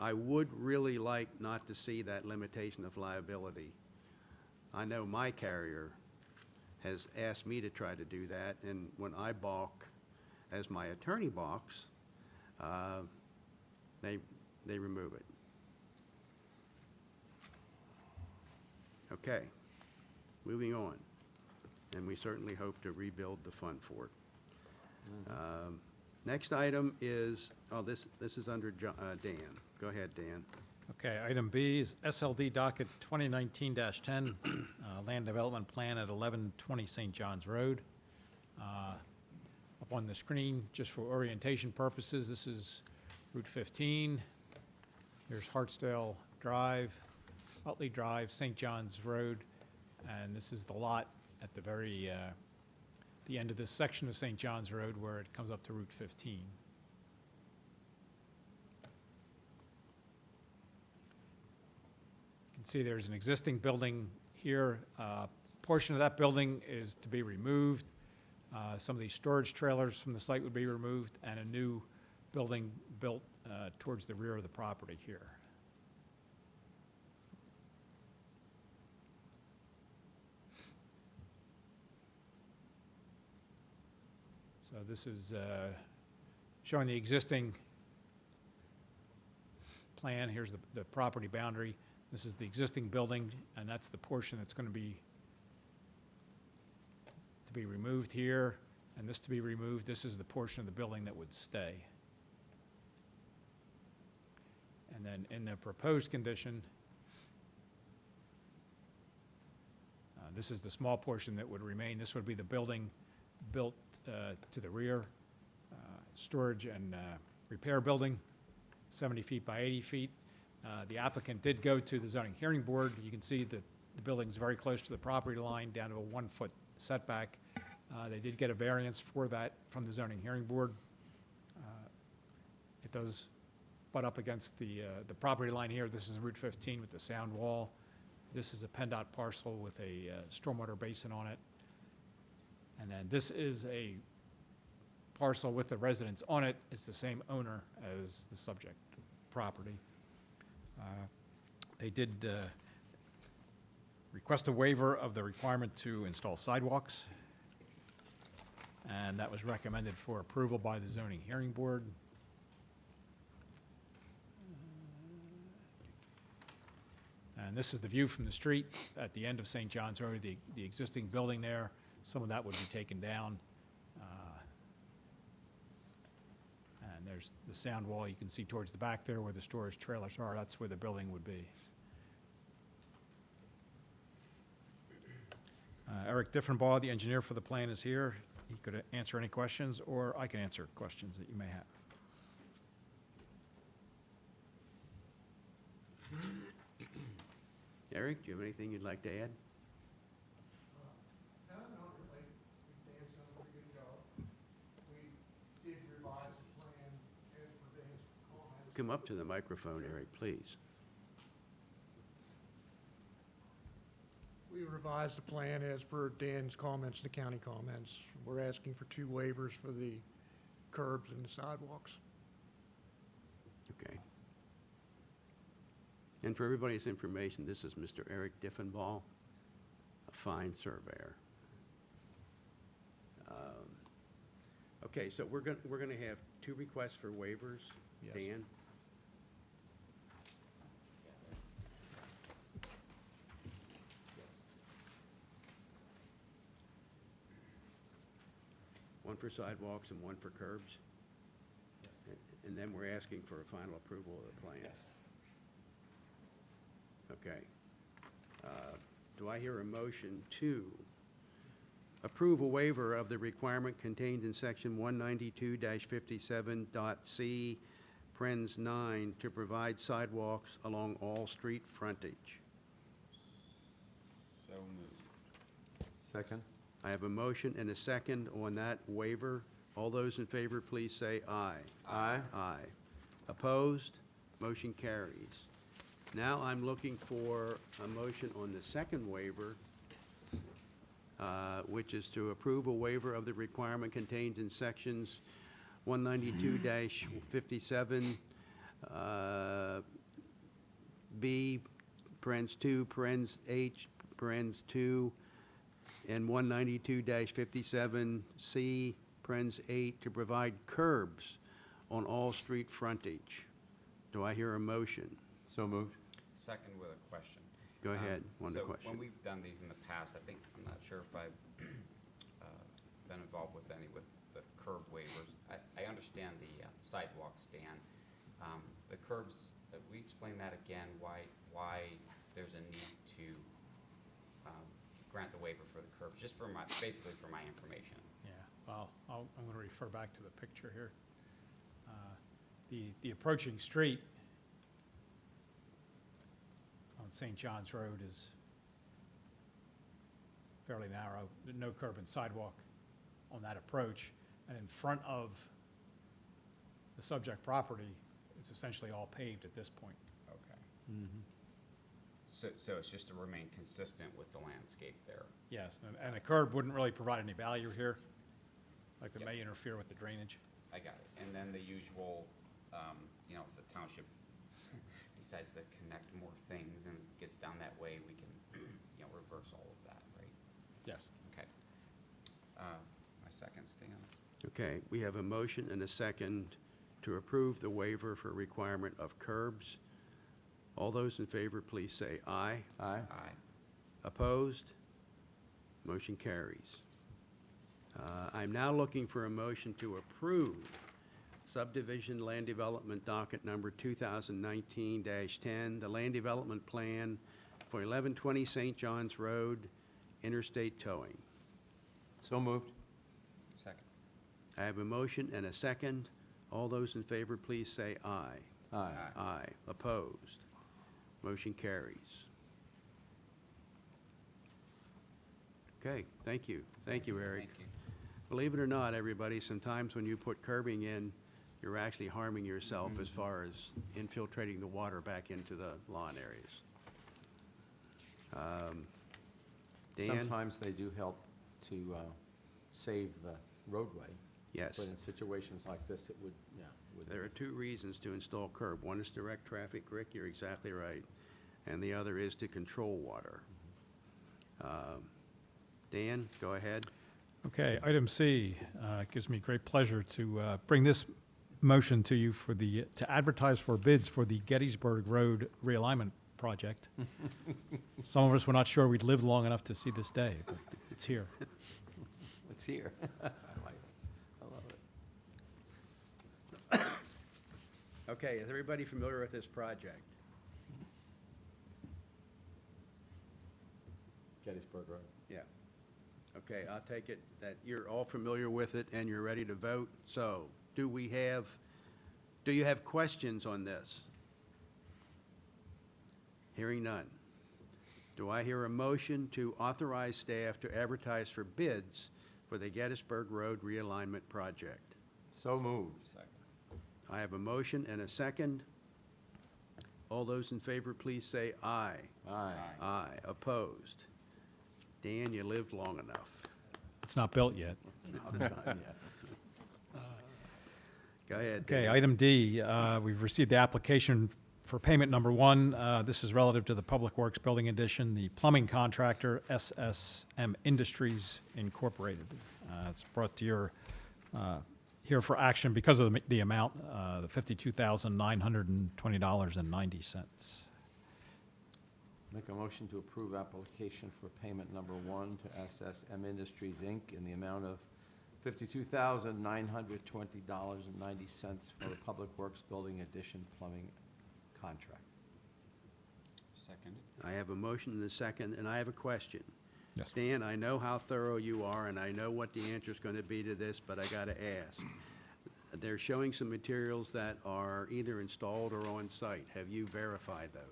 I would really like not to see that limitation of liability. I know my carrier has asked me to try to do that, and when I balk, as my attorney balks, they remove it. Okay, moving on. And we certainly hope to rebuild the fund for it. Next item is, this is under Dan. Go ahead, Dan. Okay, item B is SLD docket 2019-10, land development plan at 1120 St. John's Road. Up on the screen, just for orientation purposes, this is Route 15. Here's Hartsdale Drive, Utley Drive, St. John's Road, and this is the lot at the very, the end of this section of St. John's Road where it comes up to Route 15. You can see there's an existing building here. Portion of that building is to be removed. Some of these storage trailers from the site would be removed, and a new building built towards the rear of the property here. So this is showing the existing plan. Here's the property boundary. This is the existing building, and that's the portion that's going to be removed here, and this to be removed. This is the portion of the building that would stay. And then in the proposed condition, This is the small portion that would remain. This would be the building built to the rear, storage and repair building, 70 feet by 80 feet. The applicant did go to the zoning hearing board. You can see that the building's very close to the property line, down to a 1-foot setback. They did get a variance for that from the zoning hearing board. It does butt up against the property line here. This is Route 15 with the sound wall. This is a PennDOT parcel with a stormwater basin on it. And then this is a parcel with the residents on it. It's the same owner as the subject property. They did request a waiver of the requirement to install sidewalks, and that was recommended for approval by the zoning hearing board. And this is the view from the street at the end of St. John's Road, the existing building there. Some of that would be taken down. And there's the sound wall you can see towards the back there where the storage trailers are. That's where the building would be. Eric Diffenbaugh, the engineer for the plan, is here. He could answer any questions, or I can answer questions that you may have. Eric, do you have anything you'd like to add? No, not really. Dan's done a pretty good job. We did revise the plan as per Dan's comments. Come up to the microphone, Eric, please. We revised the plan as per Dan's comments, the county comments. We're asking for 2 waivers for the curbs and the sidewalks. Okay. And for everybody's information, this is Mr. Eric Diffenbaugh, a fine surveyor. Okay, so we're gonna have 2 requests for waivers. Yes. Dan? One for sidewalks and one for curbs? And then we're asking for a final approval of the plan? Okay. Do I hear a motion to approve a waiver of the requirement contained in section 192-57.c, Pren's 9, to provide sidewalks along all street frontage? So moved. Second? I have a motion and a second on that waiver. All those in favor, please say aye. Aye. Aye. Opposed? Motion carries. Now I'm looking for a motion on the second waiver, which is to approve a waiver of the requirement contained in sections 192-57, B, Pren's 2, Pren's H, Pren's 2, and 192-57C, Pren's 8, to provide curbs on all street frontage. Do I hear a motion? So moved. Second with a question. Go ahead, on the So question. when we've done these in the past, I'm not sure if I've been involved with any with the curb waivers. I understand the sidewalks, Dan. The curbs, we explain that again, why there's a need to grant the waiver for the curbs, just for basically for my information. Yeah, well, I'm going to refer back to the picture here. The approaching street on St. John's Road is fairly narrow, no curb and sidewalk on that approach. And in front of the subject property, it's essentially all paved at this point. Okay. So it's just to remain consistent with the landscape there. Yes, and a curb wouldn't really provide any value here, like it Yep. may interfere with the drainage. I got it. And then the usual, if the township decides to connect more things and gets down that way, we can, reverse all of that, right? Yes. Okay. My second stand. Okay, we have a motion and a second to approve the waiver for requirement of curbs. All those in favor, please say aye. Aye. Aye. Opposed? Motion carries. I'm now looking for a motion to approve subdivision land development docket number 2019-10, the land development plan for 1120 St. John's Road, interstate towing. So moved. Second. I have a motion and a second. All those in favor, please say aye. Aye. Aye. Opposed? Motion carries. Okay, thank you. Thank you, Eric. Thank you. Believe it or not, everybody, sometimes when you put curbing in, you're actually harming yourself as far as infiltrating the water back into the lawn areas. Dan? Sometimes they do help to save the roadway. Yes. But in situations like this, it would, yeah. would- There are two reasons to install curb. One is direct traffic, Rick, you're exactly right. And the other is to control water. Dan, go ahead. Okay, item C, it gives me great pleasure to bring this motion to you for to advertise for bids for the Gettysburg Road realignment project. Some of us were not sure we'd live long enough to see this day, but it's here. It's here. I like it. I love it. Okay, is everybody familiar with this project? Gettysburg Road. Yeah. Okay, I'll take it that you're all familiar with it and you're ready to vote. So, do you have questions on this? Hearing none. Do I hear a motion to authorize staff to advertise for bids for the Gettysburg Road realignment project? So moved. Second. I have a motion and a second. All those in favor, please say aye. Aye. Aye. Opposed? Dan, you lived long enough. It's not built yet. Go ahead. Okay, Dan. item D, we've received the application for payment number 1. This is relative to the Public Works Building Addition, the plumbing contractor, SSM Industries Incorporated. It's brought to your, here for action because of the amount, the $52,920.90. Make a motion to approve application for payment number 1 to SSM Industries, Inc. in the amount of $52,920.90 for the Public Works Building Addition plumbing contract. Second. I have a motion and a second, and I have a question. Yes. Dan, I know how thorough you are, and I know what the answer is going to be to this, but I got to ask. They're showing some materials that are either installed or on site. Have you verified those?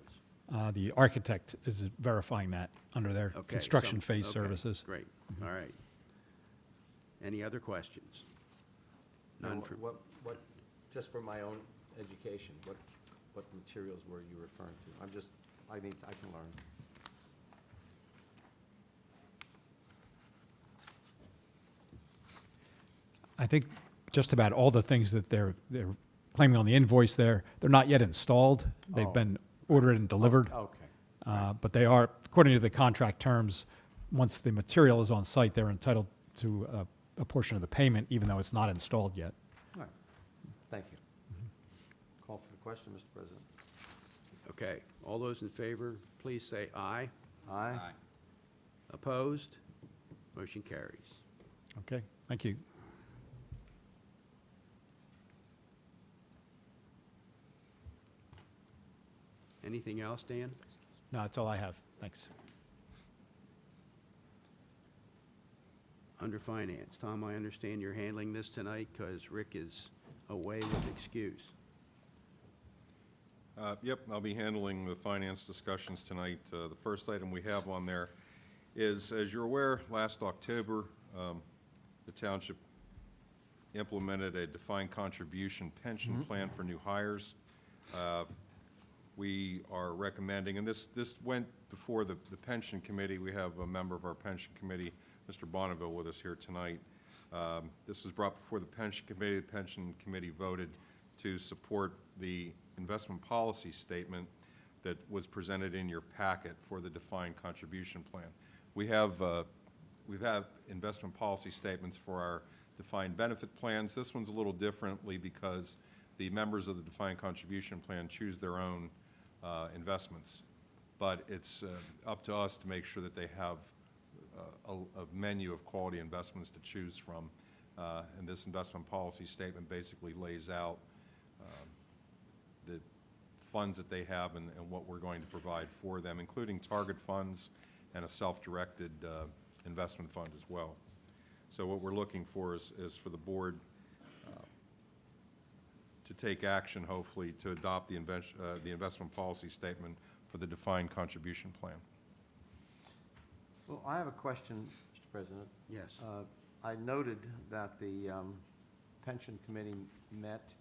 The architect is verifying that under their Okay, construction phase okay, services. Great, all right. Any other questions? Now, None for, what, just for my own education, what materials were you referring to? I can learn. I think just about all the things that they're claiming on the invoice there, they're not yet installed. They've Oh. been ordered and delivered. Okay. But they are, according to the contract terms, once the material is on site, they're entitled to a portion of the payment, even though it's not installed yet. All right. Thank you. Call for the question, Mr. President. okay. All those in favor, please say aye. Aye. Opposed? Motion carries. Okay, thank you. Anything else, Dan? No, that's all I have. Thanks. Under finance, Tom, I understand you're handling this tonight because Rick is away with excuse. Yep, I'll be handling the finance discussions tonight. The first item we have on there is, as you're aware, last October, the township implemented a defined contribution pension plan for new hires. We are recommending, and this went before the pension committee. We have a member of our pension committee, Mr. Bonneville, with us here tonight. This was brought before the pension committee. The pension committee voted to support the investment policy statement that was presented in your packet for the defined contribution plan. We've had investment policy statements for our defined benefit plans. This one's a little differently because the members of the defined contribution plan choose their own investments. But it's up to us to make sure that they have a menu of quality investments to choose from. And this investment policy statement basically lays out the funds that they have and what we're going to provide for them, including target funds and a self-directed investment fund as well. So what we're looking for is for the board to take action, hopefully, to adopt the investment policy statement for the defined contribution plan. Well, I have a question, Mr. President. Yes. I noted that the pension committee met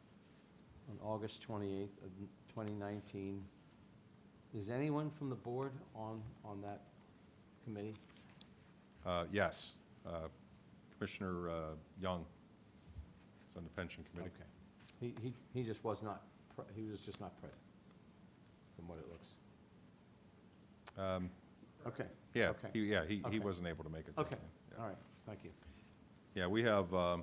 on August 28th of 2019. Is anyone from the board on that committee? Yes. Commissioner Young is on the pension committee. Okay. He just was not, he was just not present, from what it looks. Okay. Yeah, Okay. he Okay. wasn't able to make it. Okay, Yeah. all right, thank you. Yeah, we have a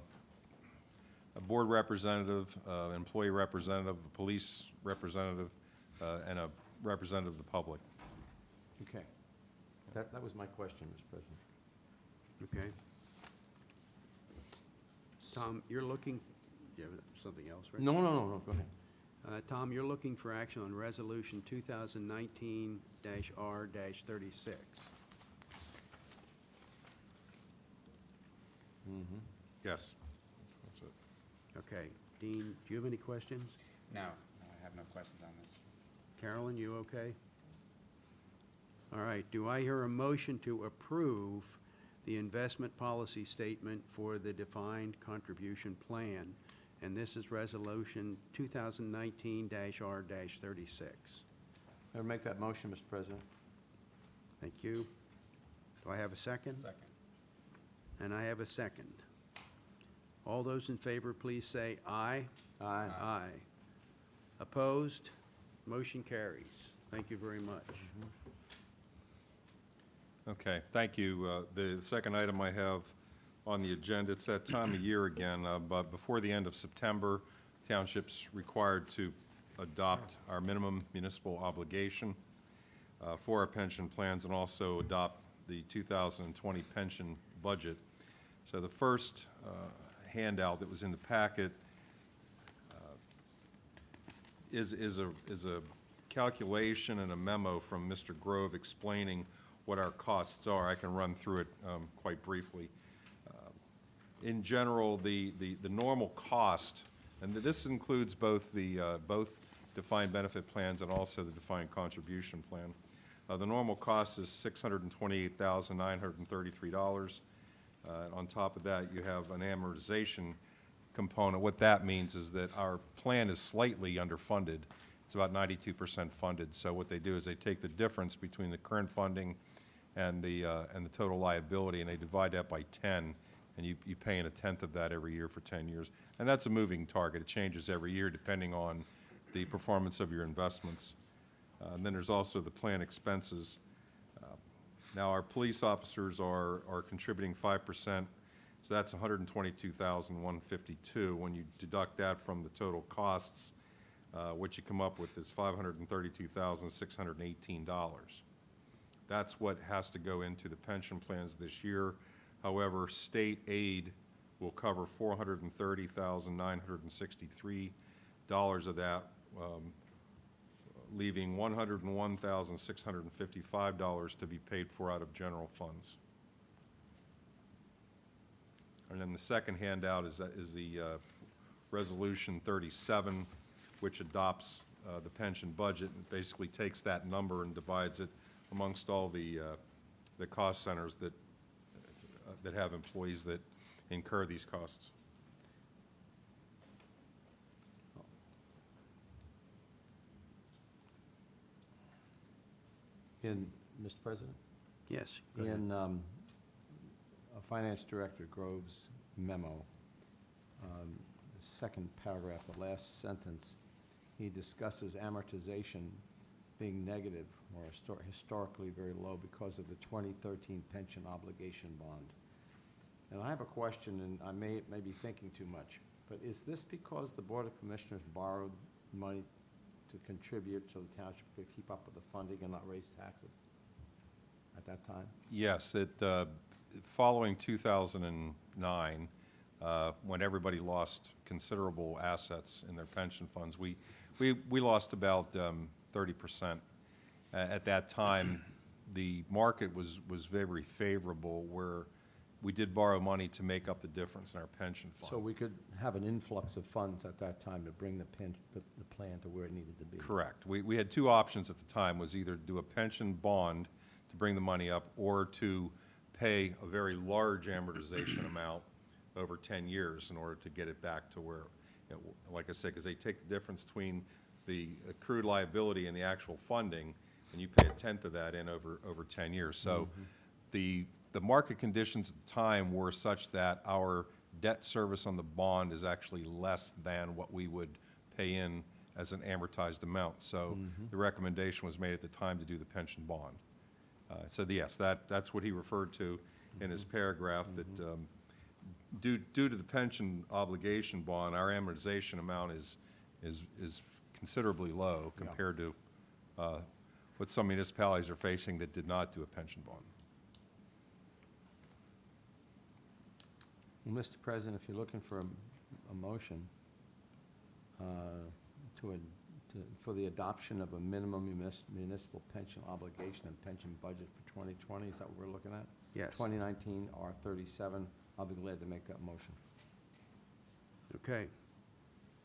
board representative, employee representative, a police representative, and a representative of the public. Okay. That was my question, Mr. President. Okay. Tom, you're looking, you have something else, right? No, go ahead. Tom, you're looking for action on Resolution 2019-R-36. Yes. That's it. Okay. Dean, do you have any questions? No, I have no questions on this. Carolyn, you okay? All right. Do I hear a motion to approve the investment policy statement for the defined contribution plan? And this is Resolution 2019-R-36. I'll make that motion, Mr. President. Thank you. Do I have a second? Second. And I have a second. All those in favor, please say aye. Aye. Aye. Opposed? Motion carries. Thank you very much. Okay, thank you. The second item I have on the agenda, it's that time of year again, but before the end of September, Township's required to adopt our minimum municipal obligation for our pension plans and also adopt the 2020 pension budget. So the first handout that was in the packet is a calculation and a memo from Mr. Grove explaining what our costs are. I can run through it quite briefly. In general, the normal cost, and this includes both both defined benefit plans and also the defined contribution plan. The normal cost is $628,933. On top of that, you have an amortization component. What that means is that our plan is slightly underfunded. It's about 92% funded. So what they do is they take the difference between the current funding and the total liability, and they divide that by 10, and you pay in 1/10 of that every year for 10 years. And that's a moving target. It changes every year depending on the performance of your investments. And then there's also the plan expenses. Now, our police officers are contributing 5%, so that's $122,152. When you deduct that from the total costs, what you come up with is $532,618. That's what has to go into the pension plans this year. However, state aid will cover $430,963 of that, leaving $101,655 to be paid for out of general funds. And then the second handout is the Resolution 37, which adopts the pension budget and basically takes that number and divides it amongst all the cost centers that have employees that incur these costs. Mr. President? Yes. go ahead. In Finance Director Grove's memo, the second paragraph, the last sentence, he discusses amortization being negative or historically very low because of the 2013 pension obligation bond. And I have a question, and I may be thinking too much, but is this because the Board of Commissioners borrowed money to contribute so the township could keep up with the funding and not raise taxes at that time? Yes, following 2009, when everybody lost considerable assets in their pension funds, we lost about 30%. At that time, the market was very favorable, where we did borrow money to make up the difference in our pension fund. So we could have an influx of funds at that time to bring the plan to where it needed to be. Correct. We had two options at the time, was either do a pension bond to bring the money up, or to pay a very large amortization amount over 10 years in order to get it back to where, you know, like I said, because they take the difference between the accrued liability and the actual funding, and you pay a tenth of that in over 10 years. So the market conditions at the time were such that our debt service on the bond is actually less than what we would pay in as an amortized amount. So the recommendation was made at the time to do the pension bond. So yes, that's what he referred to in his paragraph, that due to the pension obligation bond, our amortization amount is considerably low compared to what some municipalities are facing that did not do a pension bond. Well, Mr. President, if you're looking for a motion for the adoption of a minimum municipal pension obligation and pension budget for 2020, is that what we're looking at? Yes. 2019 R37, I'll be glad to make that motion. Okay.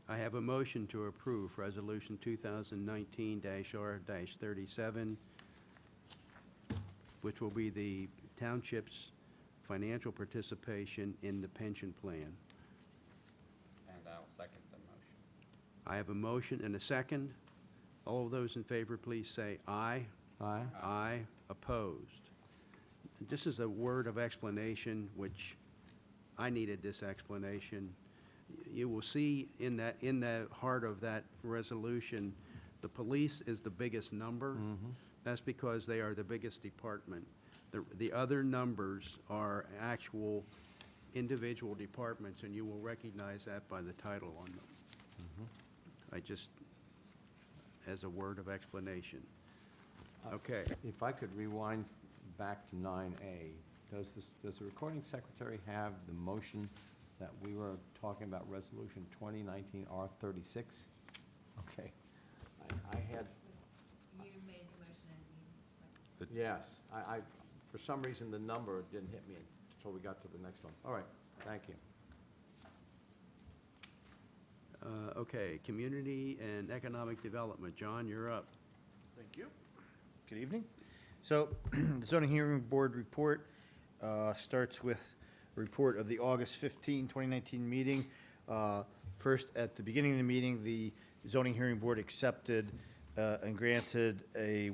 I have a motion to approve Resolution 2019-R-37, which will be the township's financial participation in the pension plan. And I'll second the motion. I have a motion and a second. All of those in favor, please say aye. Aye? Aye. Opposed. This is a word of explanation, which I needed this explanation. You will see in the heart of that resolution, the police is the biggest number. That's because they are the biggest department. The other numbers are actual individual departments, and you will recognize that by the title on them. I just, as a word of explanation. Okay. If I could rewind back to 9A, does the recording secretary have the motion that we were talking about, Resolution 2019 R36? Okay. I had, You made the motion and you, yes, I, for some reason, the number didn't hit me until we got to the next one. All right, thank you. Okay, Community and Economic Development. John, you're up. Thank you. Good evening. So, the zoning hearing board report starts with a report of the August 15, 2019 meeting. First, at the beginning of the meeting, the zoning hearing board accepted and granted a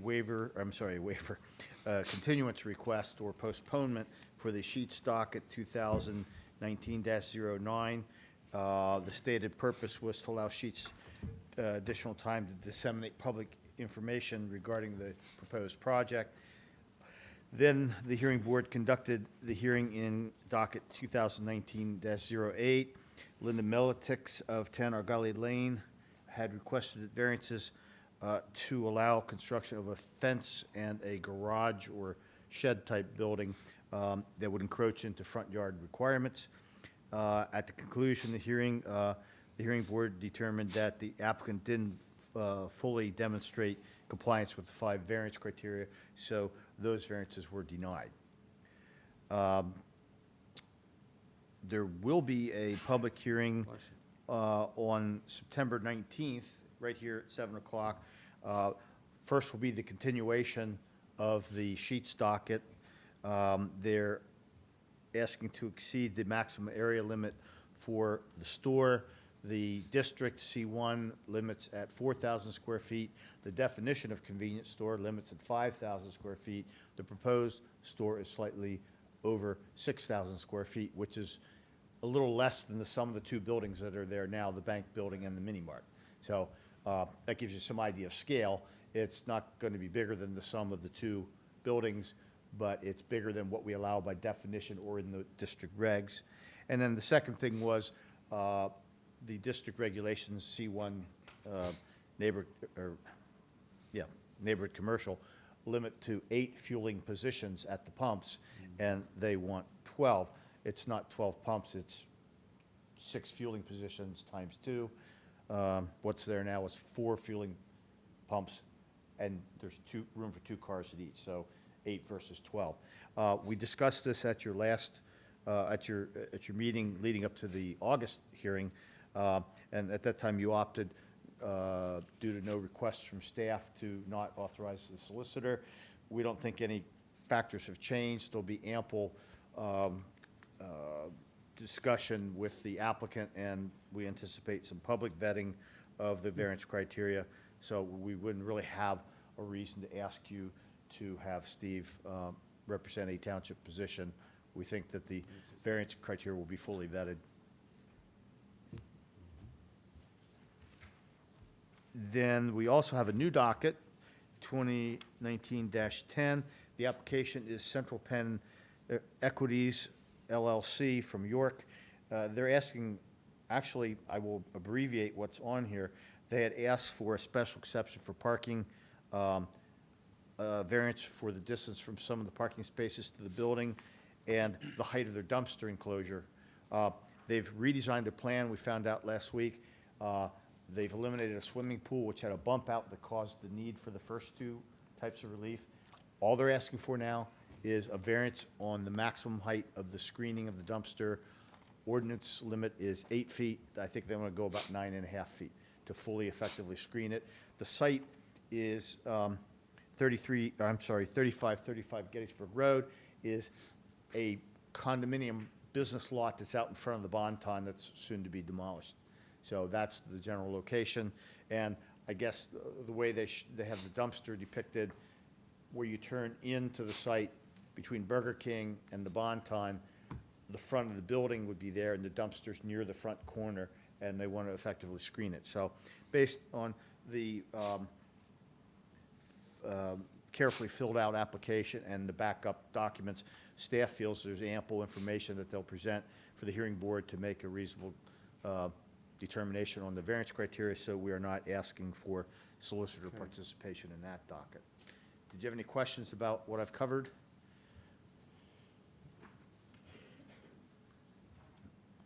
continuance request or postponement for the Sheets docket 2019-09. The stated purpose was to allow Sheets additional time to disseminate public information regarding the proposed project. Then the hearing board conducted the hearing in docket 2019-08. Linda Militix of 10 Argali Lane had requested variances to allow construction of a fence and a garage or shed-type building that would encroach into front yard requirements. At the conclusion of the hearing board determined that the applicant didn't fully demonstrate compliance with the 5 variance criteria, so those variances were denied. There will be a public hearing on September 19th, right here at 7 o'clock. First will be the continuation of the Sheets docket. They're asking to exceed the maximum area limit for the store. The district C1 limits at 4,000 square feet. The definition of convenience store limits at 5,000 square feet. The proposed store is slightly over 6,000 square feet, which is a little less than the sum of the 2 buildings that are there now, the bank building and the mini mart. So that gives you some idea of scale. It's not going to be bigger than the sum of the 2 buildings, but it's bigger than what we allow by definition or in the district regs. And then the second thing was the district regulations C1 neighborhood commercial limit to 8 fueling positions at the pumps, and they want 12. It's not 12 pumps, it's 6 fueling positions times 2. What's there now is 4 fueling pumps, and there's room for 2 cars at each. So 8 versus 12. We discussed this at your last, at your meeting leading up to the August hearing, and at that time you opted, due to no requests from staff, to not authorize the solicitor. We don't think any factors have changed. There'll be ample discussion with the applicant, and we anticipate some public vetting of the variance criteria. So we wouldn't really have a reason to ask you to have Steve represent a township position. We think that the variance criteria will be fully vetted. Then we also have a new docket, 2019-10. The application is Central Penn Equities LLC from York. They're asking, actually, I will abbreviate what's on here. They had asked for a special exception for parking, variance for the distance from some of the parking spaces to the building, and the height of their dumpster enclosure. They've redesigned their plan, we found out last week. They've eliminated a swimming pool, which had a bump out that caused the need for the first two types of relief. All they're asking for now is a variance on the maximum height of the screening of the dumpster. Ordinance limit is 8 feet. I think they want to go about 9.5 feet to fully effectively screen it. The site is 3535 Gettysburg Road, is a condominium business lot that's out in front of the Bonton that's soon to be demolished. So that's the general location. And I guess the way they have the dumpster depicted, where you turn into the site between Burger King and the Bonton, the front of the building would be there, and the dumpster's near the front corner, and they want to effectively screen it. So based on the carefully filled out application and the backup documents, staff feels there's ample information that they'll present for the hearing board to make a reasonable determination on the variance criteria, so we are not asking for solicitor participation in that docket. Did you have any questions about what I've covered?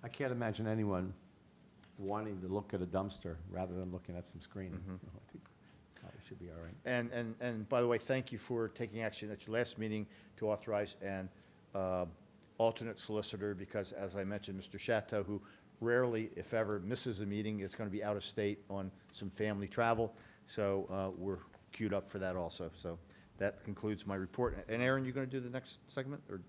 I can't imagine anyone wanting to look at a dumpster rather than looking at some screening. I think probably should be all right. And by the way, thank you for taking action at your last meeting to authorize an alternate solicitor, because as I mentioned, Mr. Chateau, who rarely, if ever, misses a meeting, is going to be out of state on some family travel. So we're queued up for that also. So that concludes my report. And Aaron, you going to do the next segment, or?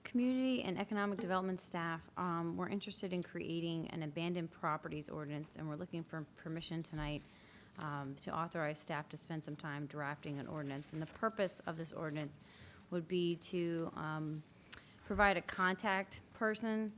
Community and Economic Development staff, we're interested in creating an abandoned properties ordinance, and we're looking for permission tonight to authorize staff to spend some time drafting an ordinance. And the purpose of this ordinance would be to provide a contact person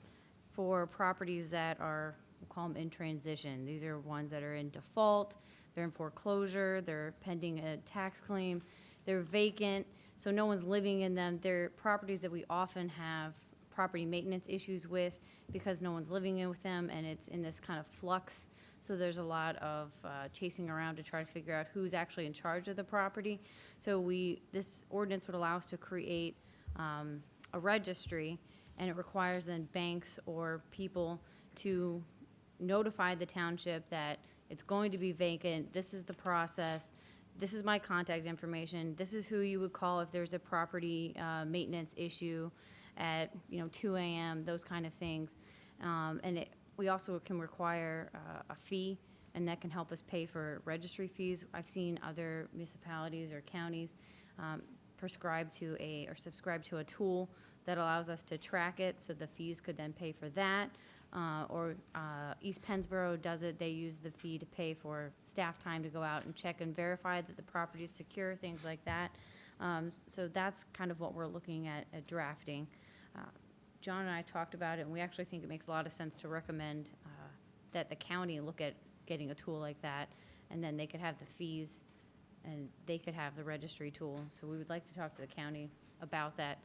for properties that are, we'll call them in transition. These are ones that are in default, they're in foreclosure, they're pending a tax claim, they're vacant, so no one's living in them. They're properties that we often have property maintenance issues with because no one's living in with them, and it's in this kind of flux. So there's a lot of chasing around to try to figure out who's actually in charge of the property. So this ordinance would allow us to create a registry, and it requires then banks or people to notify the township that it's going to be vacant, this is the process, this is my contact information, this is who you would call if there's a property maintenance issue at 2 a.m., those kind of things. And we also can require a fee, and that can help us pay for registry fees. I've seen other municipalities or counties subscribe to a tool that allows us to track it, so the fees could then pay for that. Or East Pennsboro does it. They use the fee to pay for staff time to go out and check and verify that the property is secure, things like that. So that's kind of what we're looking at drafting. John and I talked about it, and we actually think it makes a lot of sense to recommend that the county look at getting a tool like that, and then they could have the fees, and they could have the registry tool. So we would like to talk to the county about that.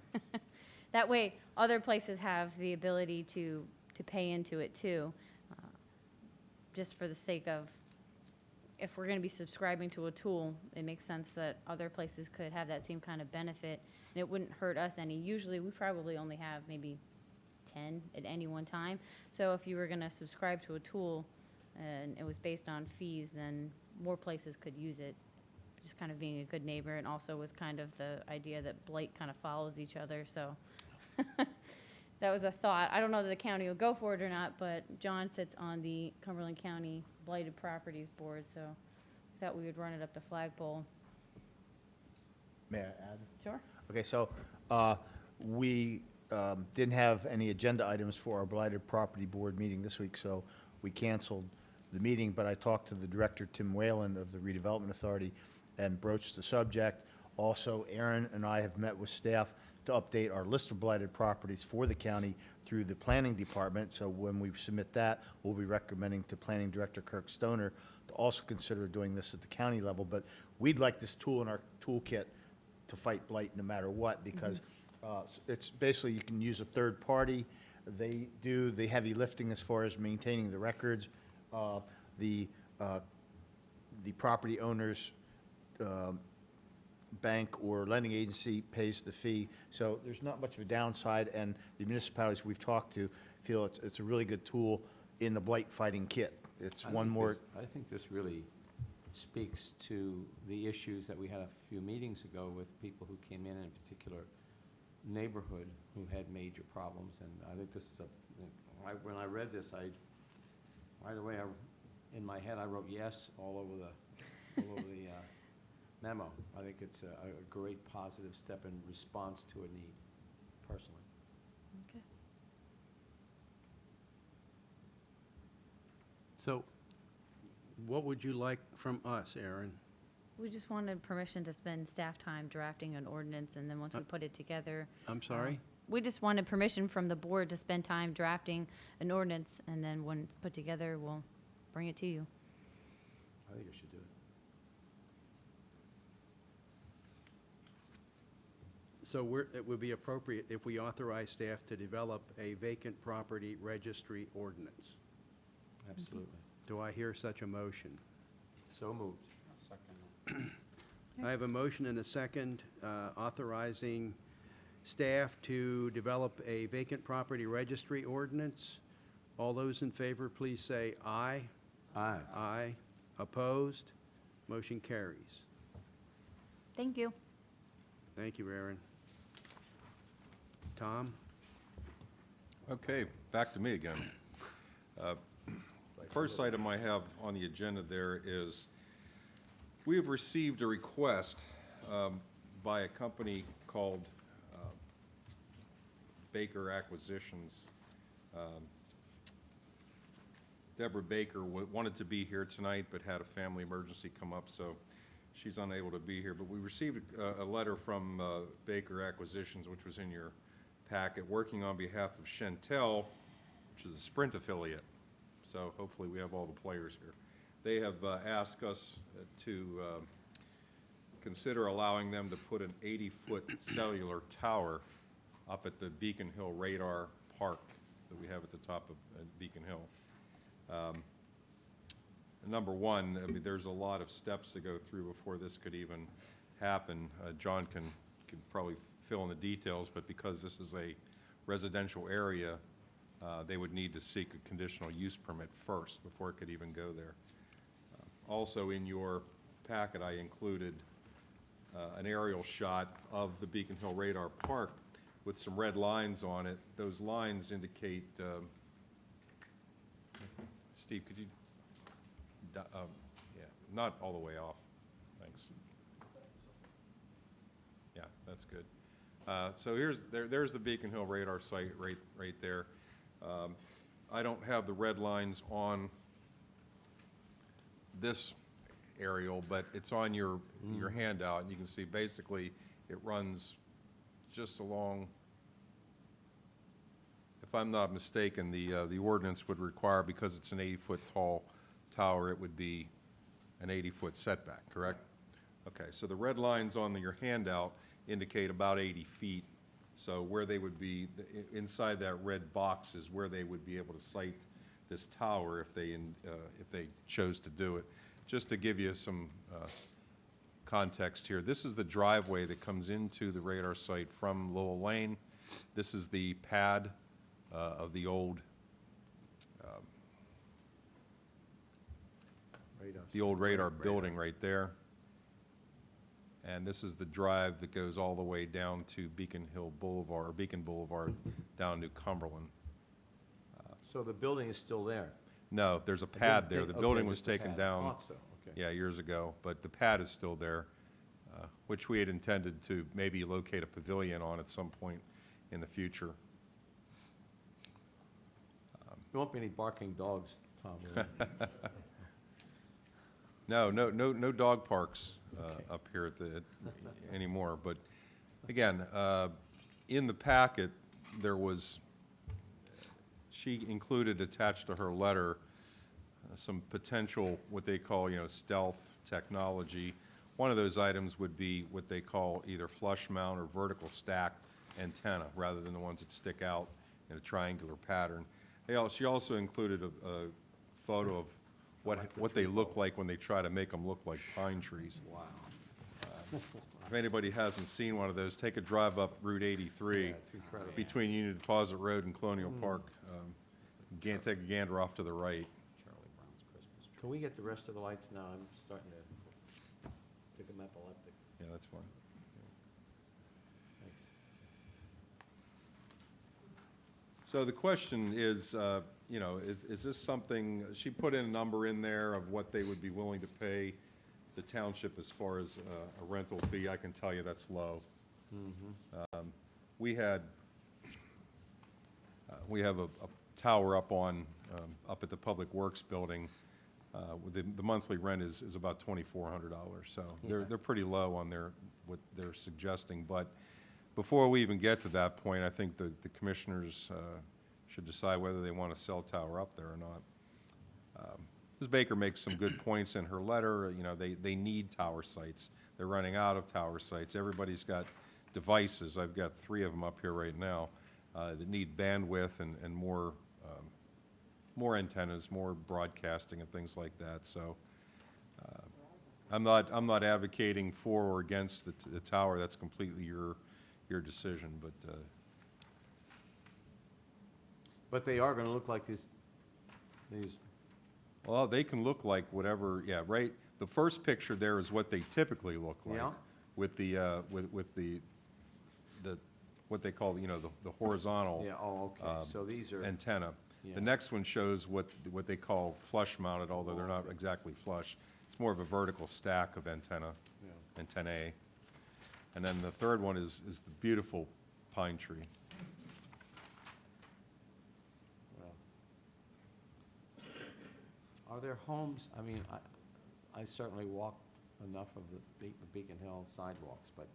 That way, other places have the ability to pay into it too, just for the sake of, if we're going to be subscribing to a tool, it makes sense that other places could have that same kind of benefit and it wouldn't hurt us any. Usually, we probably only have maybe 10 at any one time. So if you were going to subscribe to a tool and it was based on fees, then more places could use it. Just kind of being a good neighbor, and also with kind of the idea that blight kind of follows each other. So that was a thought. I don't know that the county will go for it or not, but John sits on the Cumberland County Blighted Properties Board, so I thought we would run it up the flagpole. May I add? Sure. Okay, so we didn't have any agenda items for our Blighted Property Board meeting this week, so we canceled the meeting, but I talked to the director, Tim Whalen, of the Redevelopment Authority, and broached the subject. Also, Aaron and I have met with staff to update our list of blighted properties for the county through the planning department. So when we submit that, we'll be recommending to Planning Director Kirk Stoner to also consider doing this at the county level. But we'd like this tool in our toolkit to fight blight no matter what, because it's basically, you can use a third party. They do the heavy lifting as far as maintaining the records. The property owner's bank or lending agency pays the fee. So there's not much of a downside, and the municipalities we've talked to feel it's a really good tool in the blight fighting kit. It's one more. I think this really speaks to the issues that we had a few meetings ago with people who came in a particular neighborhood who had major problems, and I think this is when I read this, right away, in my head, I wrote yes all over the memo. I think it's a great positive step in response to a need, personally. Okay. So what would you like from us, Aaron? We just wanted permission to spend staff time drafting an ordinance, and then once we put it together. I'm sorry? We just wanted permission from the board to spend time drafting an ordinance, and then when it's put together, we'll bring it to you. I think we should do it. So it would be appropriate if we authorize staff to develop a vacant property registry ordinance. Absolutely. Do I hear such a motion? So moved. I have a motion and a second authorizing staff to develop a vacant property registry ordinance. All those in favor, please say aye. Aye. Aye. Opposed? Motion carries. Thank you. Thank you, Aaron. Tom? Okay, back to me again. First item I have on the agenda there is, we have received a request by a company called Baker Acquisitions. Deborah Baker wanted to be here tonight, but had a family emergency come up, so she's unable to be here. But we received a letter from Baker Acquisitions, which was in your packet, working on behalf of Chantel, which is a Sprint affiliate. So hopefully we have all the players here. They have asked us to consider allowing them to put an 80-foot cellular tower up at the Beacon Hill Radar Park that we have at the top of Beacon Hill. Number one, I mean, there's a lot of steps to go through before this could even happen. John can probably fill in the details, but because this is a residential area, they would need to seek a conditional use permit first before it could even go there. Also in your packet, I included an aerial shot of the Beacon Hill Radar Park with some red lines on it. Those lines indicate, Steve, could you, yeah, not all the way off, thanks. Yeah, that's good. So there's the Beacon Hill Radar site right there. I don't have the red lines on this aerial, but it's on your handout, and you can see basically it runs just along. If I'm not mistaken, the ordinance would require, because it's an 80-foot tall tower, it would be an 80-foot setback, correct? Okay, so the red lines on your handout indicate about 80 feet. So where they would be, inside that red box is where they would be able to site this tower if they chose to do it. Just to give you some context here. This is the driveway that comes into the radar site from Lowell Lane. This is the pad of the old radar building right there. And this is the drive that goes all the way down to Beacon Hill Boulevard, or Beacon Boulevard, down to Cumberland. So the building is still there? No, there's a I didn't pad there. think- The okay, building was just the taken pad. down, Thought so, okay. yeah, years ago, but the pad is still there, which we had intended to maybe locate a pavilion on at some point in the future. There won't be any barking dogs, Tom, will there? No dog parks Okay. up here anymore. But again, in the packet, she included attached to her letter some potential, what they call, stealth technology. One of those items would be what they call either flush mount or vertical stack antenna, rather than the ones that stick out in a triangular pattern. She also included a photo of what they look like when they try to make them look like pine trees. Wow. If anybody hasn't seen one of those, take a drive up Route 83 Yeah, it's incredible. between Union Deposit Road and Colonial Park. Take a gander off to the right. Charlie Brown's Christmas tree. Can we get the rest of the lights now? I'm starting to pick them epileptic. Yeah, that's fine. Thanks. So the question is, is this something, she put in a number in there of what they would be willing to pay the township as far as a rental fee. I can tell you that's low. We have a tower up up at the Public Works Building. The monthly rent is about $2,400, so they're pretty low on what they're suggesting. But before we even get to that point, I think the commissioners should decide whether they want to sell tower up there or not. Ms. Baker makes some good points in her letter. They need tower sites. They're running out of tower sites. Everybody's got devices. I've got 3 of them up here right now that need bandwidth and more antennas, more broadcasting and things like that. So I'm not advocating for or against the tower. That's completely your decision. But they are gonna look like these, Well, they can look like whatever, yeah, right? The first picture there is what they typically look like. Yeah. With the what they call, the horizontal yeah, oh, okay, so these are. antenna. Yeah. The next one shows what they call flush mounted, although they're not exactly flush. It's more of a vertical stack of antennae. And then the third one is the beautiful pine tree. Well, are there homes, I mean, I certainly walk enough of the Beacon Hill sidewalks, but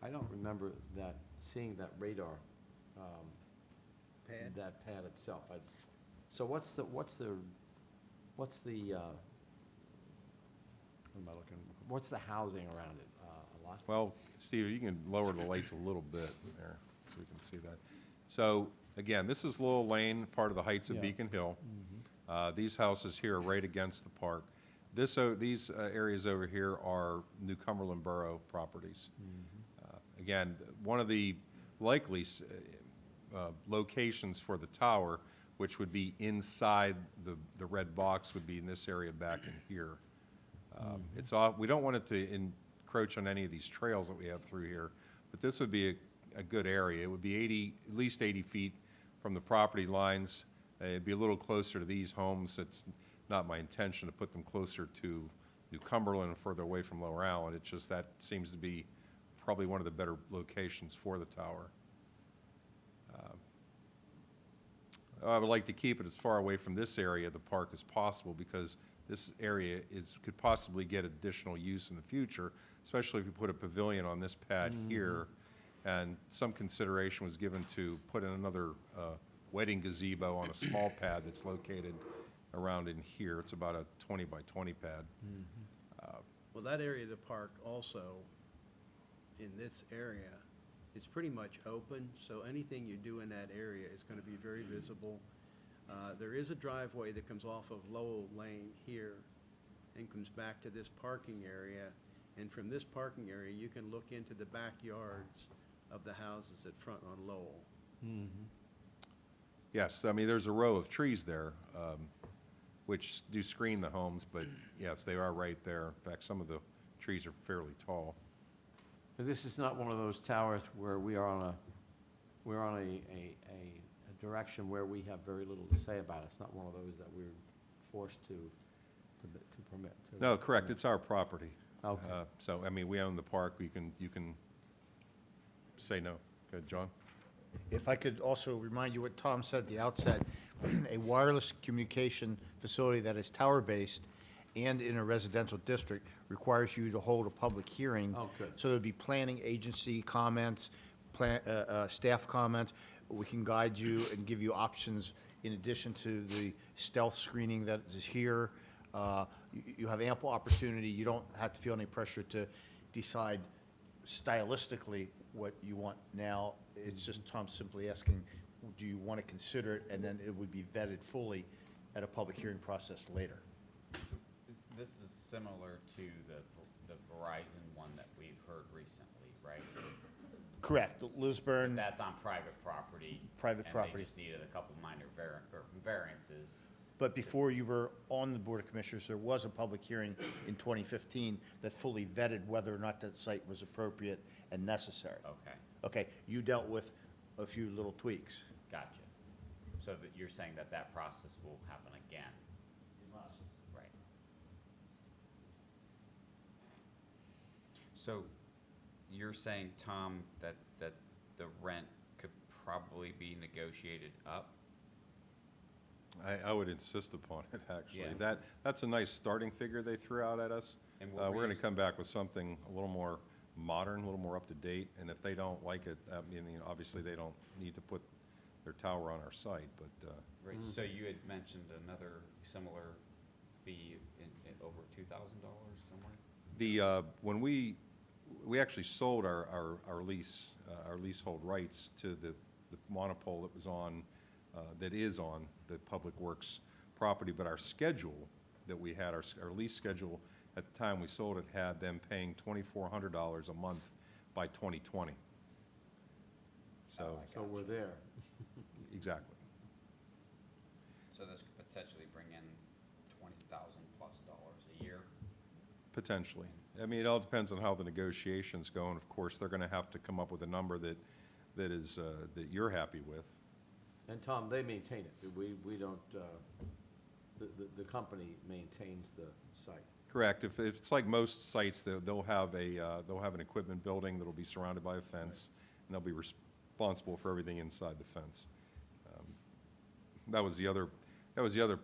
I don't remember seeing that radar, Pad? that pad itself. So what's the, what am I looking, what's the housing around it? A lot? Well, Steve, you can lower the lights a little bit there so we can see that. So again, this is Lowell Lane, part of the Heights of Yeah. Beacon Hill. These houses here are right against the park. These areas over here are New Cumberland Borough properties. Again, one of the likely locations for the tower, which would be inside the red box, would be in this area back in here. We don't want it to encroach on any of these trails that we have through here, but this would be a good area. It would be at least 80 feet from the property lines. It'd be a little closer to these homes. It's not my intention to put them closer to New Cumberland and further away from Lower Allen. It's just that seems to be probably one of the better locations for the tower. I would like to keep it as far away from this area of the park as possible, because this area could possibly get additional use in the future, especially if you put a pavilion on this pad here. And some consideration was given to put in another wedding gazebo on a small pad that's located around in here. It's about a 20 by 20 pad. Well, that area of the park also, in this area, is pretty much open, so anything you do in that area is going to be very visible. There is a driveway that comes off of Lowell Lane here and comes back to this parking area, And from this parking area, you can look into the backyards of the houses at front on Lowell. Yes, I mean, there's a row of trees there, which do screen the homes, but yes, they are right there. In fact, some of the trees are fairly tall. But this is not one of those towers where we're on a direction where we have very little to say about it. It's not one of those that we're forced to permit. No, correct, it's our property. Okay. So, I mean, we own the park, you can say no. Good, John? If I could also remind you what Tom said at the outset, a wireless communication facility that is tower-based and in a residential district requires you to hold a public hearing. Oh, good. So there'd be planning agency comments, staff comments. We can guide you and give you options in addition to the stealth screening that is here. You have ample opportunity. You don't have to feel any pressure to decide stylistically what you want now. It's just Tom simply asking, do you want to consider it? And then it would be vetted fully at a public hearing process later. This is similar to the Verizon one that we've heard recently, right? Correct. Lisburn, That's on private property. Private And property. they just needed a couple minor variances. but before you were on the Board of Commissioners, there was a public hearing in 2015 that fully vetted whether or not that site was appropriate and necessary. Okay, Okay, you dealt with a few little tweaks. gotcha. So that you're saying that that process will happen again? Right. So you're saying, Tom, that the rent could probably be negotiated up? I would insist upon it, actually. Yeah. That's a nice starting figure they threw out at us. And We're going to come back with something a little more modern, a little more up-to-date, and if they don't like it, I mean, obviously, they don't need to put their tower on our site, but, Right, so you had mentioned another similar fee in over $2,000 somewhere? when we actually sold our leasehold rights to the monopole that was on, that is on the Public Works property, but our schedule that we had, our lease schedule at the time we sold it, had them paying $2,400 a month by 2020. So, So we're there. exactly. So this could potentially bring in $20,000+ a year? Potentially. I mean, it all depends on how the negotiations go, and of course, they're going to have to come up with a number that is, that you're happy with. And Tom, they maintain it. We don't, the company maintains the site. Correct. If it's like most sites, they'll have an equipment building that'll be surrounded by a fence, and they'll be responsible for everything inside the fence. That was the other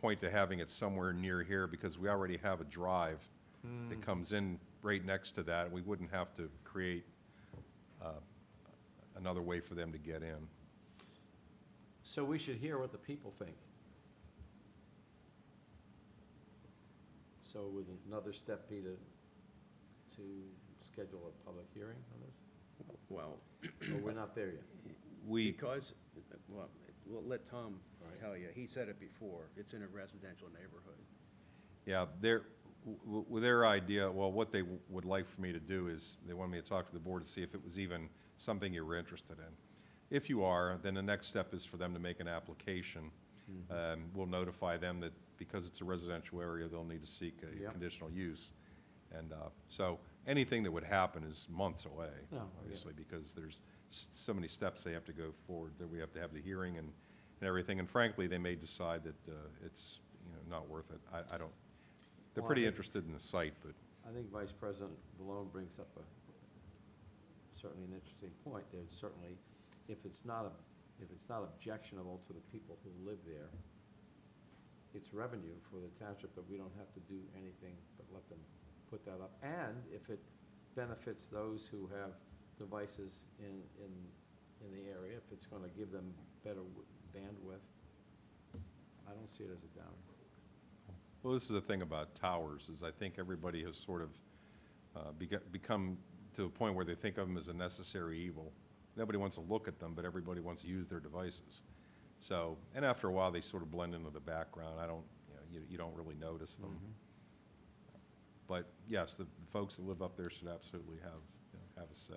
point to having it somewhere near here, because we already have a drive that comes in right next to that. We wouldn't have to create another way for them to get in. So we should hear what the people think. So would another step be to schedule a public hearing on this? Well, Or we're not there yet? because, well, we'll let Tom Right. tell you. He said it before. It's in a residential neighborhood. Yeah, with their idea, well, what they would like for me to do is, they wanted me to talk to the board to see if it was even something you were interested in. If you are, then the next step is for them to make an application. We'll notify them that because it's a residential area, they'll need to seek a Yep. conditional use. And so anything that would happen is months away, No, I get obviously, because there's so many steps they have to go forward, that we have to have the hearing and everything. And frankly, they may decide that it's, not worth it. I don't, they're Well, I pretty think- interested in the site, but I think Vice President Malone brings up certainly an interesting point. There's certainly, if it's not objectionable to the people who live there, it's revenue for the township that we don't have to do anything but let them put that up. And if it benefits those who have devices in the area, if it's gonna give them better bandwidth, I don't see it as a downer. well, this is the thing about towers, is I think everybody has sort of become to a point where they think of them as a necessary evil. Nobody wants to look at them, but everybody wants to use their devices. So, and after a while, they sort of blend into the background. You don't really notice them. But yes, the folks that live up there should absolutely have, have a say.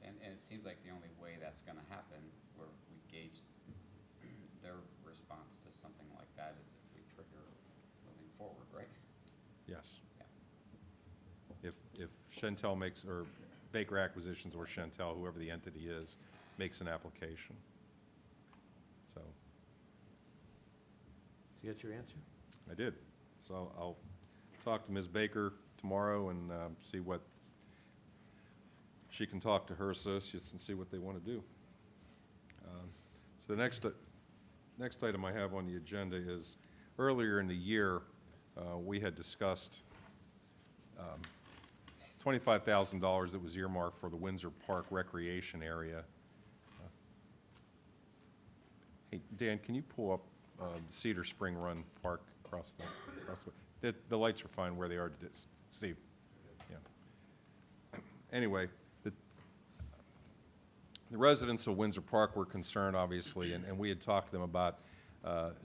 And it seems like the only way that's gonna happen, where we gauge their response to something like that, is if we trigger moving forward, right? Yes. Yeah. If Chantel makes, or Baker Acquisitions or Chantel, whoever the entity is, makes an application. So, Did you get your answer? I did. So I'll talk to Ms. Baker tomorrow and see what, she can talk to her associates and see what they want to do. So the next item I have on the agenda is, earlier in the year, we had discussed $25,000 that was earmarked for the Windsor Park recreation area. Hey, Dan, can you pull up Cedar Spring Run Park across the lights are fine where they are, Steve. Yeah. Anyway, the residents of Windsor Park were concerned, obviously, and we had talked to them about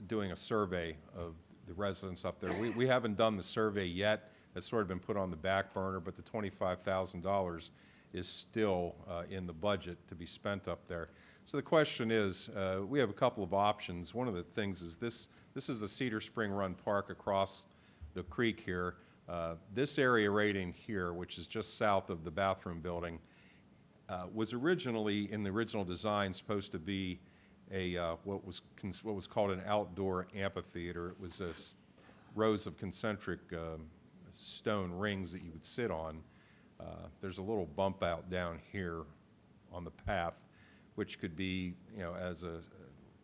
doing a survey of the residents up there. We haven't done the survey yet. It's sort of been put on the back burner, but the $25,000 is still in the budget to be spent up there. So the question is, we have a couple of options. One of the things is this is the Cedar Spring Run Park across the creek here. This area right in here, which is just south of the bathroom building, was originally, in the original design, supposed to be a what was called an outdoor amphitheater. It was rows of concentric stone rings that you would sit on. There's a little bump out down here on the path, which could be, as a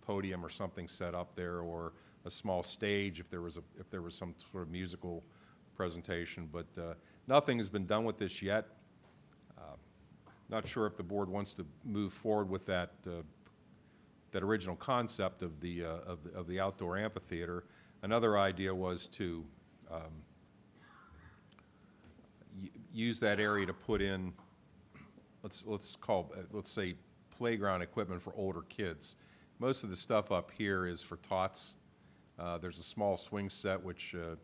podium or something set up there, or a small stage if there was some sort of musical presentation. But nothing has been done with this yet. Not sure if the board wants to move forward with that original concept of the outdoor amphitheater. Another idea was to use that area to put in, let's say, playground equipment for older kids. Most of the stuff up here is for tots. There's a small swing set which is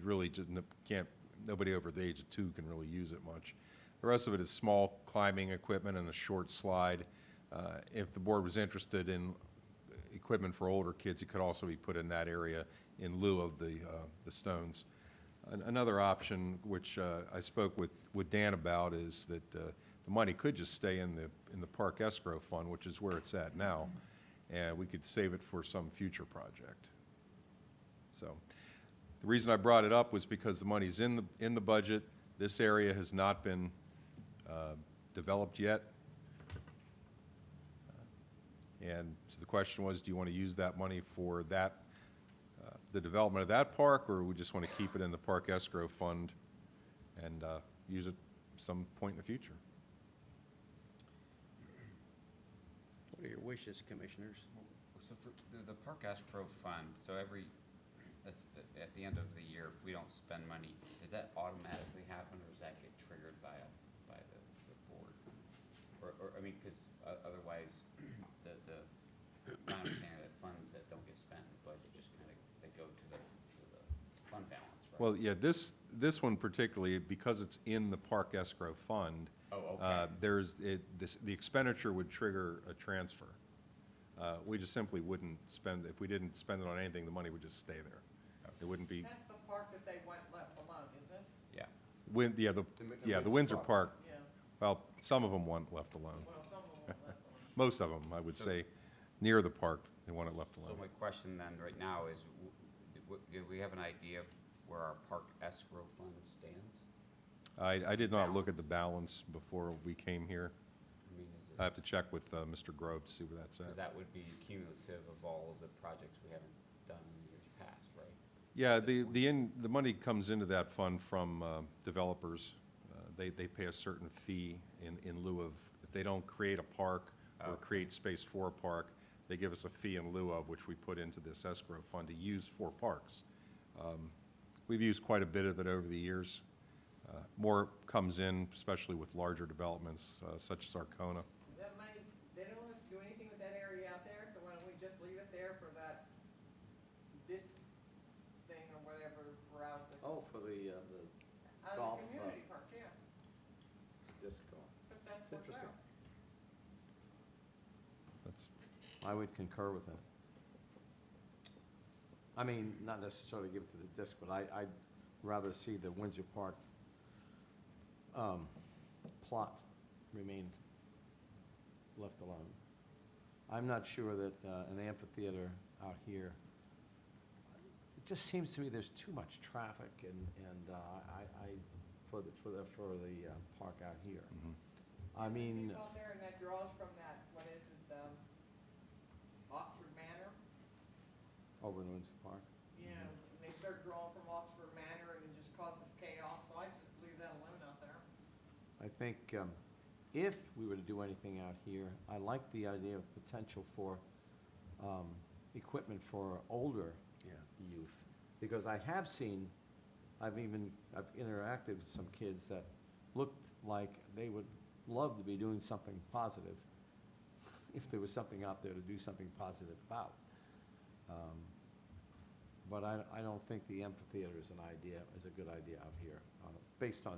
really just nobody over the age of 2 can really use it much. The rest of it is small climbing equipment and a short slide. If the board was interested in equipment for older kids, it could also be put in that area in lieu of the stones. Another option, which I spoke with Dan about, is that the money could just stay in the park escrow fund, which is where it's at now, and we could save it for some future project. So the reason I brought it up was because the money's in the budget. This area has not been developed yet. And so the question was, do you want to use that money for that, the development of that park, or we just want to keep it in the park escrow fund and use it some point in the future? What are your wishes, commissioners? So for the park escrow fund, so at the end of the year, if we don't spend money, does that automatically happen, or does that get triggered by the board? Or I mean, because otherwise, my understanding that funds that don't get spent in the budget just kind of, they go to the fund balance, right? Well, yeah, this one particularly, because it's in the park escrow fund, Oh, okay. The expenditure would trigger a transfer. We just simply wouldn't spend, if we didn't spend it on anything, the money would just stay there. It wouldn't be, That's the park that they went left alone, isn't it? Yeah. the Windsor Park, Yeah, well, some of them want left alone. well, some of them went left alone. Most of them, I would say, near the park, they want it left So alone. my question then, right now, is do we have an idea of where our park escrow fund stands? I did not look at the balance before we came here. I mean, is I it, have to check with Mr. Grove to see where that's because at. that would be cumulative of all of the projects we haven't done in years past, right? Yeah, the money comes into that fund from developers. They pay a certain fee in lieu of, if they don't create a park or Okay. create space for a park, they give us a fee in lieu of, which we put into this escrow fund to use for parks. We've used quite a bit of it over the years. More comes in, especially with larger developments such as Arcona. That money, they don't want us to do anything with that area out there, so why don't we just leave it there for that disc thing or whatever for out the. Oh, for the Out Golf, of the community park, yeah, disc golf. but that's It's what's interesting. there. That's, I would concur with that. I mean, not necessarily give it to the disc, but I'd rather see the Windsor Park plot remain left alone. I'm not sure that an amphitheater out here, it just seems to me there's too much traffic and for the park out here. I mean, People out there and that draws from that, what is it, Oxford Manor? over in Windsor Park. Yeah, and they start drawing from Oxford Manor and it just causes chaos, so I just leave that alone out there. I think if we were to do anything out here, I like the idea of potential for equipment for older youth. Because I have seen, I've interacted with some kids that looked like they would love to be doing something positive if there was something out there to do something positive about. But I don't think the amphitheater is a good idea out here, based on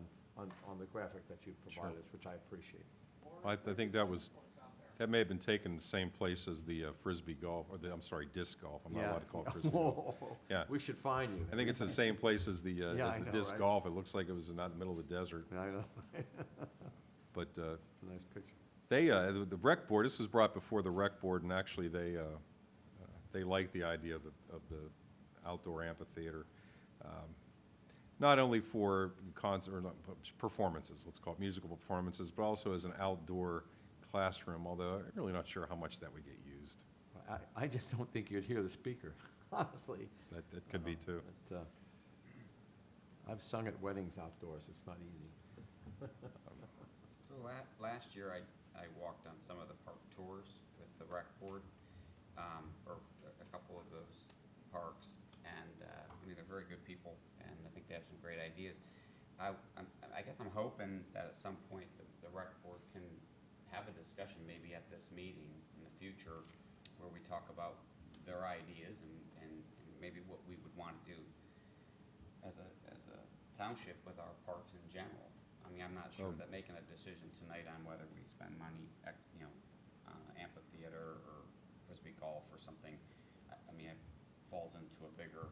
the graphic that you've provided us, which I appreciate. I think that may have been taken in the same place as the frisbee golf, or I'm sorry, disc golf. I'm not allowed to call it frisbee golf. Yeah. We should find you. I think it's the same place as the Yeah, I know, disc right? golf. It looks like it was not in the middle of the desert. I know. But It's a nice picture. the rec board, this was brought before the rec board, and actually they like the idea of the outdoor amphitheater. Not only for performances, let's call it musical performances, but also as an outdoor classroom, although I'm really not sure how much that would get used. I just don't think you'd hear the speaker, honestly. That could be too. But, I've sung at weddings outdoors, it's not easy. So last year, I walked on some of the park tours with the rec board, or a couple of those parks, and, I mean, they're very good people, and I think they have some great ideas. I guess I'm hoping that at some point, the rec board can have a discussion, maybe at this meeting in the future, where we talk about their ideas and maybe what we would want to do as a township with our parks in general. I mean, I'm not sure that making a decision tonight on whether we spend money, on an amphitheater or frisbee golf or something, I mean, it falls into a bigger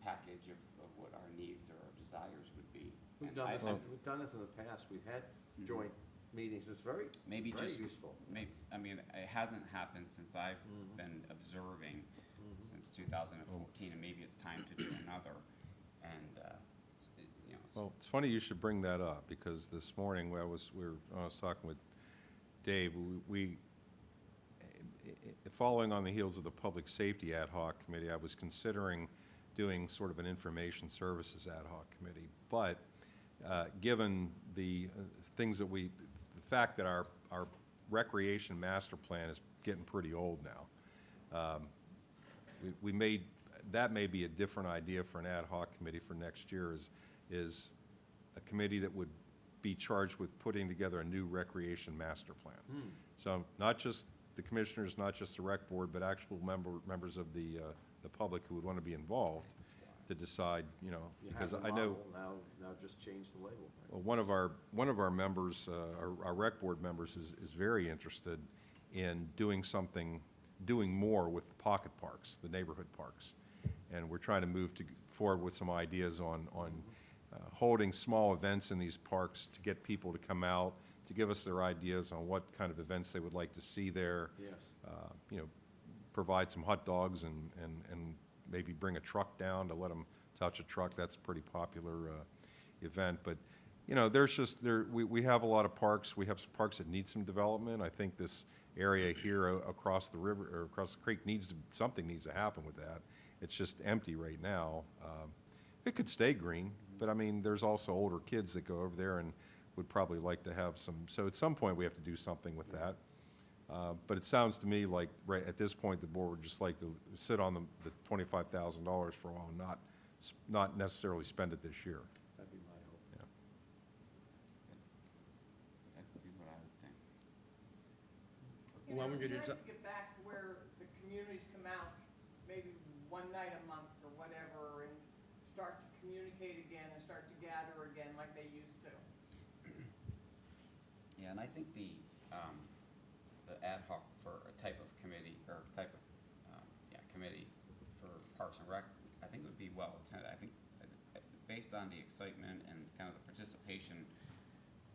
package of what our needs or our desires would be. We've And done I- this, we've done this in the past, we've had joint meetings, it's very, Maybe very just, useful. I mean, it hasn't happened since I've Mhm. been observing since 2014, and maybe it's time to do another. And, Well, it's funny you should bring that up, because this morning, when I was talking with Dave, following on the heels of the Public Safety Ad Hoc Committee, I was considering doing sort of an Information Services Ad Hoc Committee. But given the things that the fact that our recreation master plan is getting pretty old now, that may be a different idea for an ad hoc committee for next year, is a committee that would be charged with putting together a new recreation master plan. So not just the commissioners, not just the rec board, but actual members of the public who would want to be involved to decide, You because have a I know. model, now just change the label. Well, one of our members, our rec board members, is very interested in doing more with the pocket parks, the neighborhood parks. And we're trying to move forward with some ideas on holding small events in these parks to get people to come out, to give us their ideas on what kind of events they would like to see there. Yes. Provide some hot dogs and maybe bring a truck down to let them touch a truck. That's a pretty popular event. But, we have a lot of parks. We have some parks that need some development. I think this area here across the river, or across the creek, something needs to happen with that. It's just empty right now. It could stay green, but I mean, there's also older kids that go over there and would probably like to have some, so at some point we have to do something with that. But it sounds to me like, right at this point, the board would just like to sit on the $25,000 for a while, and not necessarily spend it this year. That'd be my hope. Yeah. that would be what I would think. Well, we could It's do nice to get back to where the communities come out, maybe one night a month or whatever, and start to communicate again and start to gather again like they used to. Yeah, and I think the ad hoc for a type of committee, or type of, committee for Parks and Rec, I think would be well attended. I think, based on the excitement and kind of the participation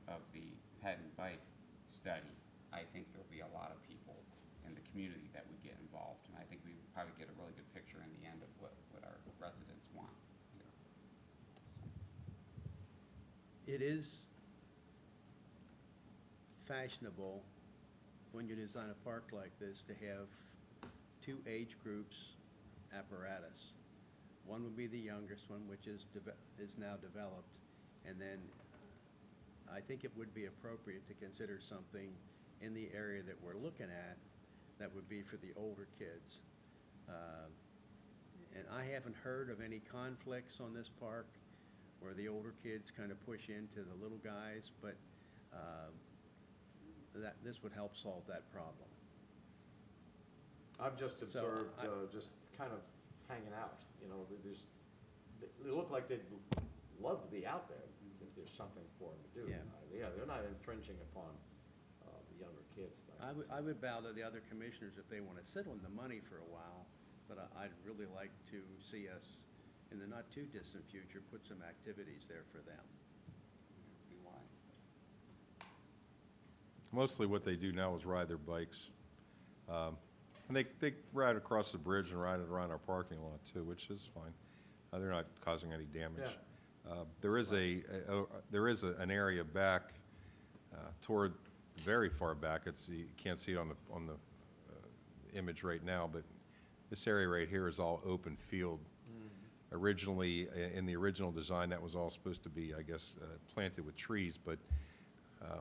of the pet and bike study, I think there'll be a lot of people in the community that would get involved, and I think we would probably get a really good picture in the end of what our residents want here. It is fashionable when you design a park like this to have two age groups apparatus. One would be the youngest one, which is now developed, and then I think it would be appropriate to consider something in the area that we're looking at that would be for the older kids. And I haven't heard of any conflicts on this park where the older kids kind of push into the little guys, but this would help solve that problem. I've just So, observed, just kind of hanging out, you know, they look like they'd love to be out there if there's something for them to do. Yeah. Yeah, they're not infringing upon the younger kids. I would bow to the other commissioners if they want to sit on the money for a while, but I'd really like to see us, in the not-too-distant future, put some activities there for them. Be wise. Mostly what they do now is ride their bikes. And they ride across the bridge and ride it around our parking lot too, which is fine. They're not causing any damage. There is an area back toward, very far back. You can't see it on the image right now, but this area right here is all open field. Originally, in the original design, that was all supposed to be, I guess, planted with trees, but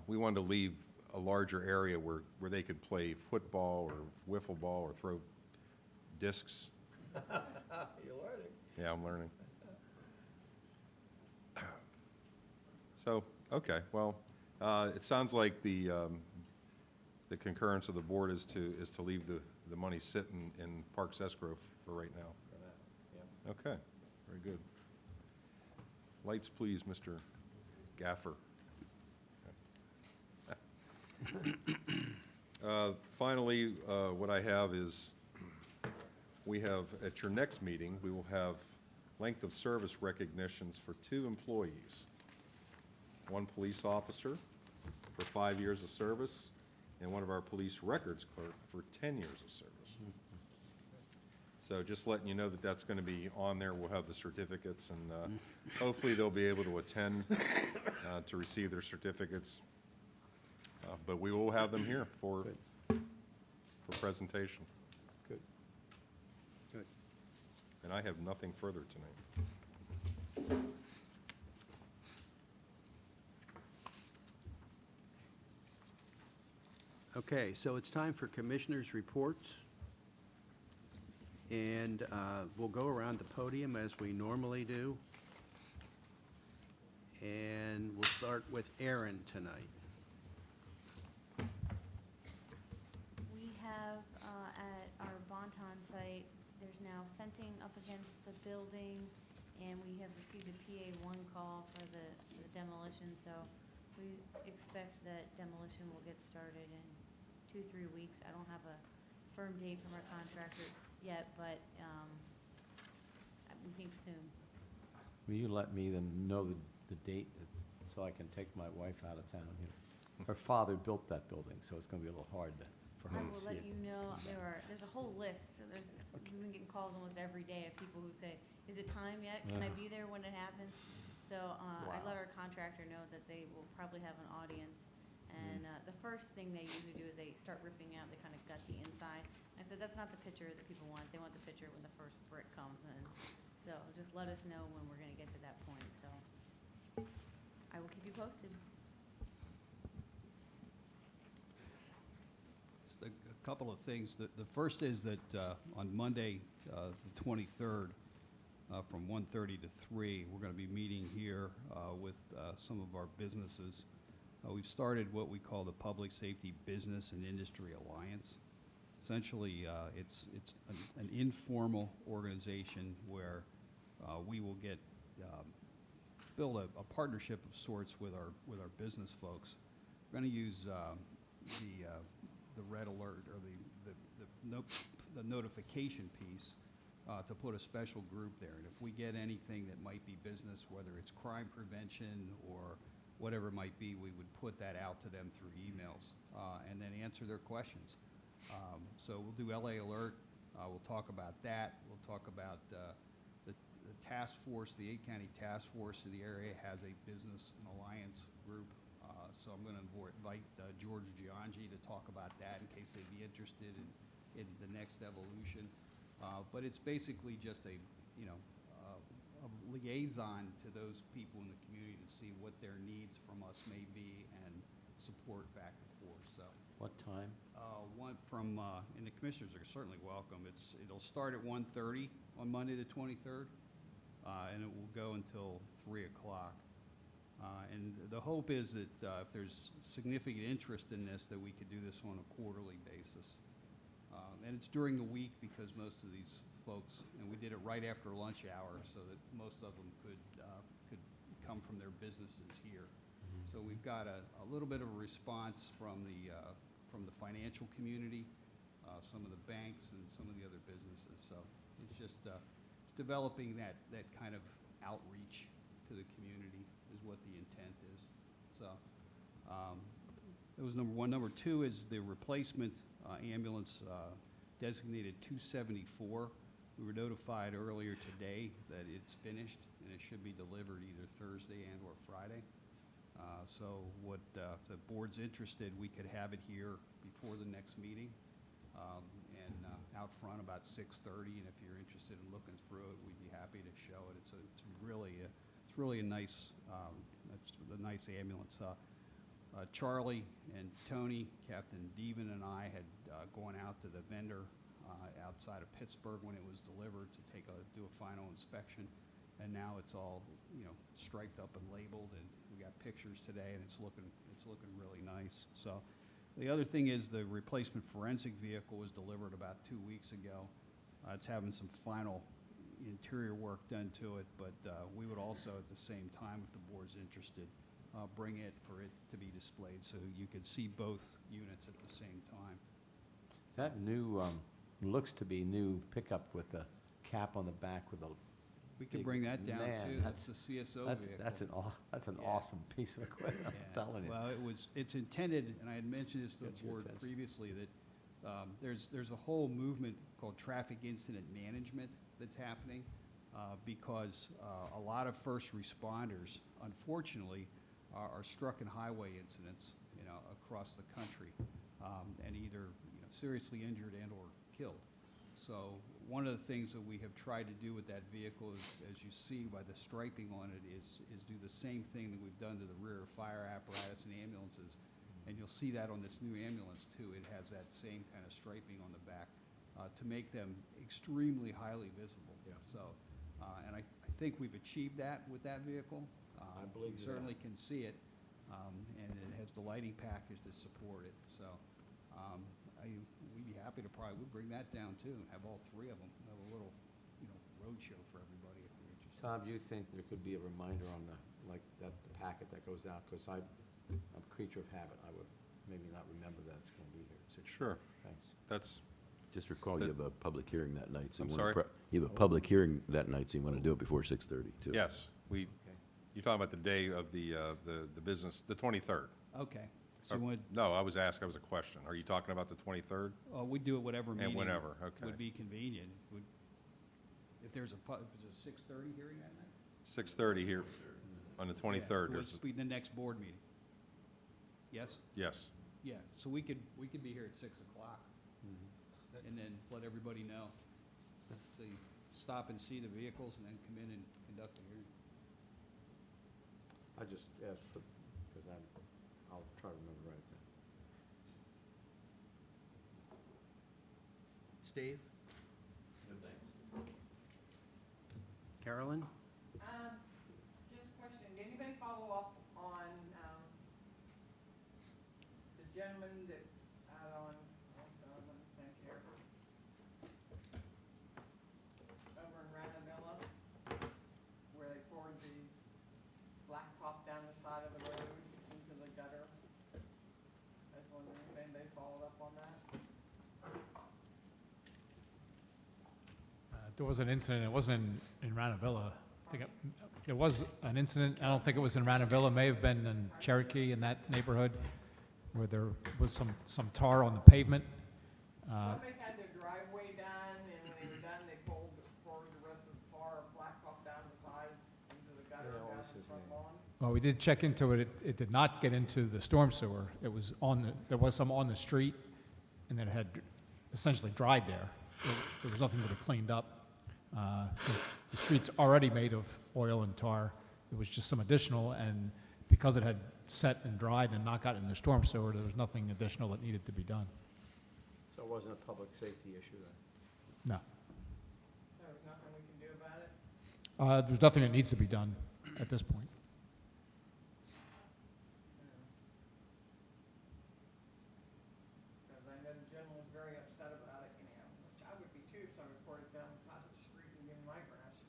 we wanted to leave a larger area where they could play football or wiffle ball or throw discs. You're learning. Yeah, I'm learning. So, okay, well, it sounds like the concurrence of the board is to leave the money sit in Parks escrow for right now. For that, yeah. Okay, very good. Lights, please, Mr. Gaffer. Finally, what I have is, we have, at your next meeting, we will have length of service recognitions for 2 employees. 1 police officer for 5 years of service, and one of our police records clerk for 10 years of service. So just letting you know that that's going to be on there. We'll have the certificates, and hopefully they'll be able to attend to receive their certificates. But we will have them here for presentation. Good. Good. And I have nothing further tonight. Okay, so it's time for commissioners' reports. And we'll go around the podium as we normally do. And we'll start with Aaron tonight. We have at our Bonton site, there's now fencing up against the building, and we have received a PA1 call for the demolition, so we expect that demolition will get started in 2-3 weeks. I don't have a firm date from our contractor yet, but we think soon. Will you let me then know the date so I can take my wife out of town here? Her father built that building, so it's going to be a little hard for her I to will see let it. you know, there's a whole list, so we've been getting calls almost every day of people who say, is it time yet? Can I be there when it happens? So I let our contractor know that they will probably have an audience. And the first thing they usually do is they start ripping out, they kind of gut the inside. I said, that's not the picture that people want. They want the picture when the first brick comes in. So just let us know when we're gonna get to that point, so I will keep you posted. Just a couple of things. The first is that on Monday, the 23rd, from 1:30 to 3, we're going to be meeting here with some of our businesses. We've started what we call the Public Safety Business and Industry Alliance. Essentially, it's an informal organization where we will get build a partnership of sorts with our business folks. We're going to use the red alert or the notification piece to put a special group there. And if we get anything that might be business, whether it's crime prevention or whatever it might be, we would put that out to them through emails and then answer their questions. So we'll do LA Alert. We'll talk about that. We'll talk about the task force, the 8-county task force in the area has a business and alliance group. So I'm going to invite George Giangi to talk about that in case they'd be interested in the next evolution. But it's basically just a liaison to those people in the community to see what their needs from us may be and support back and forth. So What time? one from, and the commissioners are certainly welcome. It'll start at 1:30 on Monday the 23rd, and it will go until 3 o'clock. And the hope is that if there's significant interest in this, that we could do this on a quarterly basis. And it's during the week because most of these folks, and we did it right after lunch hour so that most of them could come from their businesses here. So we've got a little bit of a response from the financial community, some of the banks and some of the other businesses. So it's just it's developing that kind of outreach to the community is what the intent is. So that was number one. Number two is the replacement ambulance designated 274. We were notified earlier today that it's finished and it should be delivered either Thursday and or Friday. So what, if the board's interested, we could have it here before the next meeting and out front about 6:30. And if you're interested in looking through it, we'd be happy to show it. It's really a nice, it's a nice ambulance. Charlie and Tony, Captain Deven and I had gone out to the vendor outside of Pittsburgh when it was delivered to do a final inspection. And now it's all, striped up and labeled, and we got pictures today, and it's looking really nice. So the other thing is the replacement forensic vehicle was delivered about 2 weeks ago. It's having some final interior work done to it, but we would also, at the same time, if the board's interested, bring it for it to be displayed so you could see both units at the same time. That new, looks to be new pickup with the cap on the back with a We could big- bring that down man, too. That's the CSO vehicle. That's an Yeah. awesome piece of equipment, I'm Yeah. telling you. Well, it's intended, and I had mentioned this to Gets the your board attention. previously, that there's a whole movement called traffic incident management that's happening because a lot of first responders, unfortunately, are struck in highway incidents, across the country, and either seriously injured and or killed. So one of the things that we have tried to do with that vehicle is, as you see by the striping on it, is do the same thing that we've done to the rear fire apparatus and ambulances. And you'll see that on this new ambulance too. It has that same kind of striping on the back to make them extremely highly visible. Yeah. So, and I think we've achieved that with that vehicle. I believe You you certainly have. can see it, and it has the lighting package to support it. So we'd be happy to we'd bring that down too, and have all three of them, have a little, road show for everybody if you're interested. Tom, do you think there could be a reminder on the packet that goes out? Because I'm a creature of habit. I would maybe not remember that it's going to be here at 6:00. Sure. Thanks. That's, Just recall you have a public hearing that night, so I'm you want sorry? You have a public hearing that night, so you want to do it before 6:30, too. yes, Okay. you're talking about the day of the business, the 23rd. Okay, so when, No, I was a question. Are you talking about the 23rd? we do it whatever And meeting whenever, okay. would be convenient. If there's a 6:30 hearing that night? 6:30 here on the 23rd. Yeah, There's Which would be the next board meeting. Yes? Yes, Yeah, so we could be here at 6 o'clock and then let everybody know. So you stop and see the vehicles and then come in and conduct the hearing. I just asked for, because I'll try to remember right then. Steve? Carolyn? Just a question, did anybody follow up on, the gentleman that out on, let me think here. Over in Ranamilla, where they poured There was an incident, it wasn't in Ranavilla. I think there was an incident, I don't think it was in Ranavilla, it may have been in Cherokee, in that neighborhood, where there was some tar on the pavement. Somebody had their driveway done, and when they were done, they poured the rest of the tar or blacktop down the side into the gutter Yeah, down what was the his front name? lawn. Well, we did check into it. It did not get into the storm sewer. It was there was some on the street, and then it had essentially dried there. There was nothing really cleaned up. The street's already made of oil and tar. It was just some additional, and because it had set and dried and not gotten in the storm sewer, there was nothing additional that needed to be done. So it wasn't a public safety issue then? No. There was nothing we can do about it. There's nothing that needs to be done at this point. Because I know the gentleman was very upset about it, which I would be too, if somebody poured it down the side of the street and in my grass.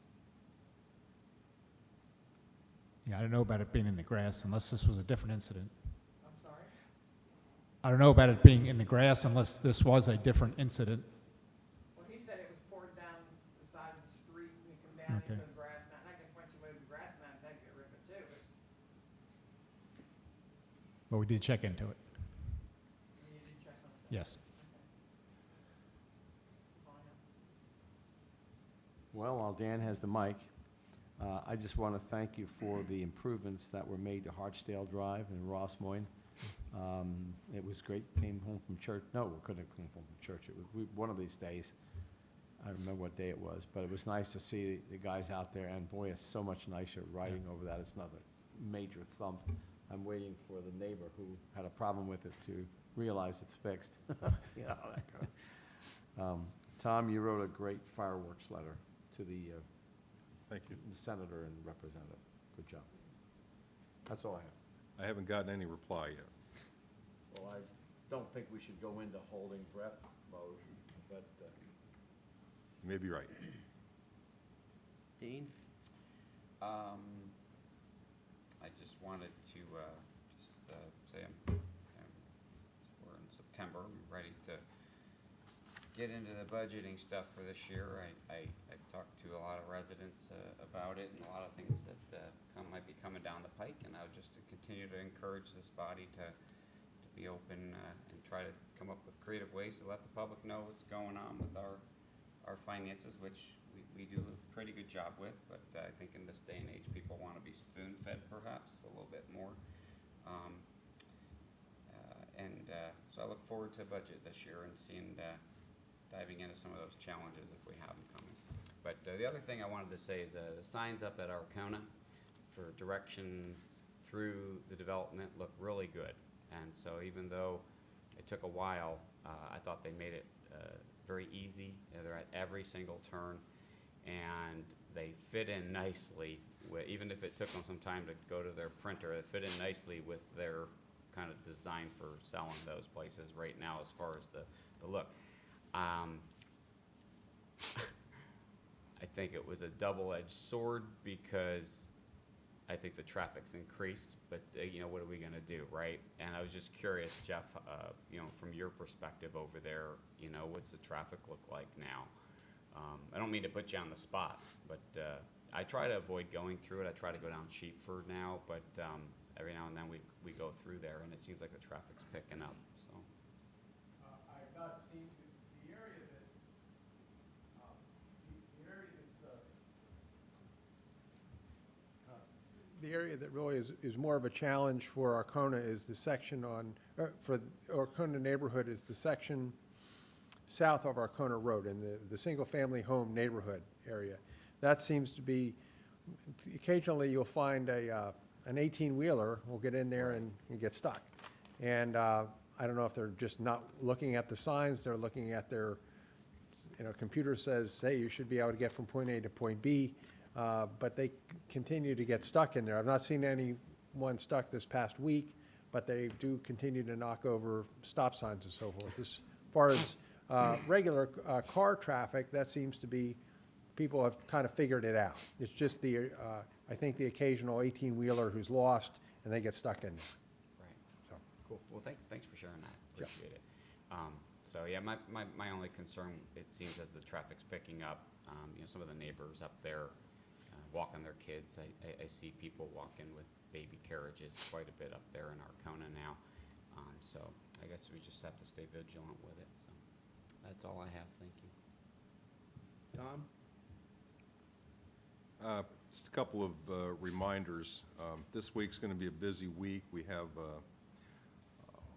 Yeah, I don't know about it being in the grass unless this was a different incident. I'm sorry? I don't know about it being in the grass unless this was a different incident. Well, he said it was poured down the side of the street and you come down Okay. into the grass. Now, I guess once you move the grass down, then get rid of it too, but But we did check into it. you did check on it. Yes. That's all I have. Well, while Dan has the mic, I just want to thank you for the improvements that were made to Hartsdale Drive and Ross Moyne. It was great, came home from church, no, we couldn't have come home from church, it was, one of these days, I don't remember what day it was, but it was nice to see the guys out there, and boy, it's so much nicer riding over that, it's another major thump. I'm waiting for the neighbor who had a problem with it to realize it's fixed. You know how that goes. Tom, you wrote a great fireworks letter to the Thank you. senator and representative. Good job. That's all I have. I haven't gotten any reply yet. Well, I don't think we should go into holding breath mode, but You may be right. Dean? I just wanted to say we're in September, I'm ready to get into the budgeting stuff for this year. I've talked to a lot of residents about it and a lot of things that might be coming down the pike, and I would just to continue to encourage this body to be open and try to come up with creative ways to let the public know what's going on with our finances, which we do a pretty good job with, but I think in this day and age, people want to be spoon-fed perhaps a little bit more. So I look forward to budget this year and seeing, diving into some of those challenges if we have them coming. But the other thing I wanted to say is the signs up at Arcona for direction through the development look really good. And so even though it took a while, I thought they made it very easy. They're at every single turn, and they fit in nicely. Even if it took them some time to go to their printer, they fit in nicely with their kind of design for selling those places right now as far as the look. I think it was a double-edged sword because I think the traffic's increased, but what are we gonna do, right? And I was just curious, Jeff, from your perspective over there, what's the traffic look like now? I don't mean to put you on the spot, but I try to avoid going through it. I try to go down Sheepford now, but every now and then we go through there, and it seems like the traffic's picking up, so. I've not seen the area that's, the area that really is more of a challenge for Arcona is the section on, for the Arcona neighborhood is the section south of Arcona Road in the single-family home neighborhood area. That seems to be, occasionally you'll find an 18-wheeler will get in there and get stuck. And I don't know if they're just not looking at the signs, they're looking at their, computer says, hey, you should be able to get from point A to point B, but they continue to get stuck in there. I've not seen anyone stuck this past week, but they do continue to knock over stop signs and so forth. As far as regular car traffic, that seems to be, people have kind of figured it out. It's just I think the occasional 18-wheeler who's lost and they get stuck in there. Right. So. Cool. Well, thanks for sharing that. Yeah. Appreciate it. so. Yeah, my only concern, it seems as the traffic's picking up, some of the neighbors up there walking their kids. I see people walking with baby carriages quite a bit up there in Arcona now. So I guess we just have to stay vigilant with it. So that's all I have. Thank you. Tom? Just a couple of reminders. This week's going to be a busy week. We have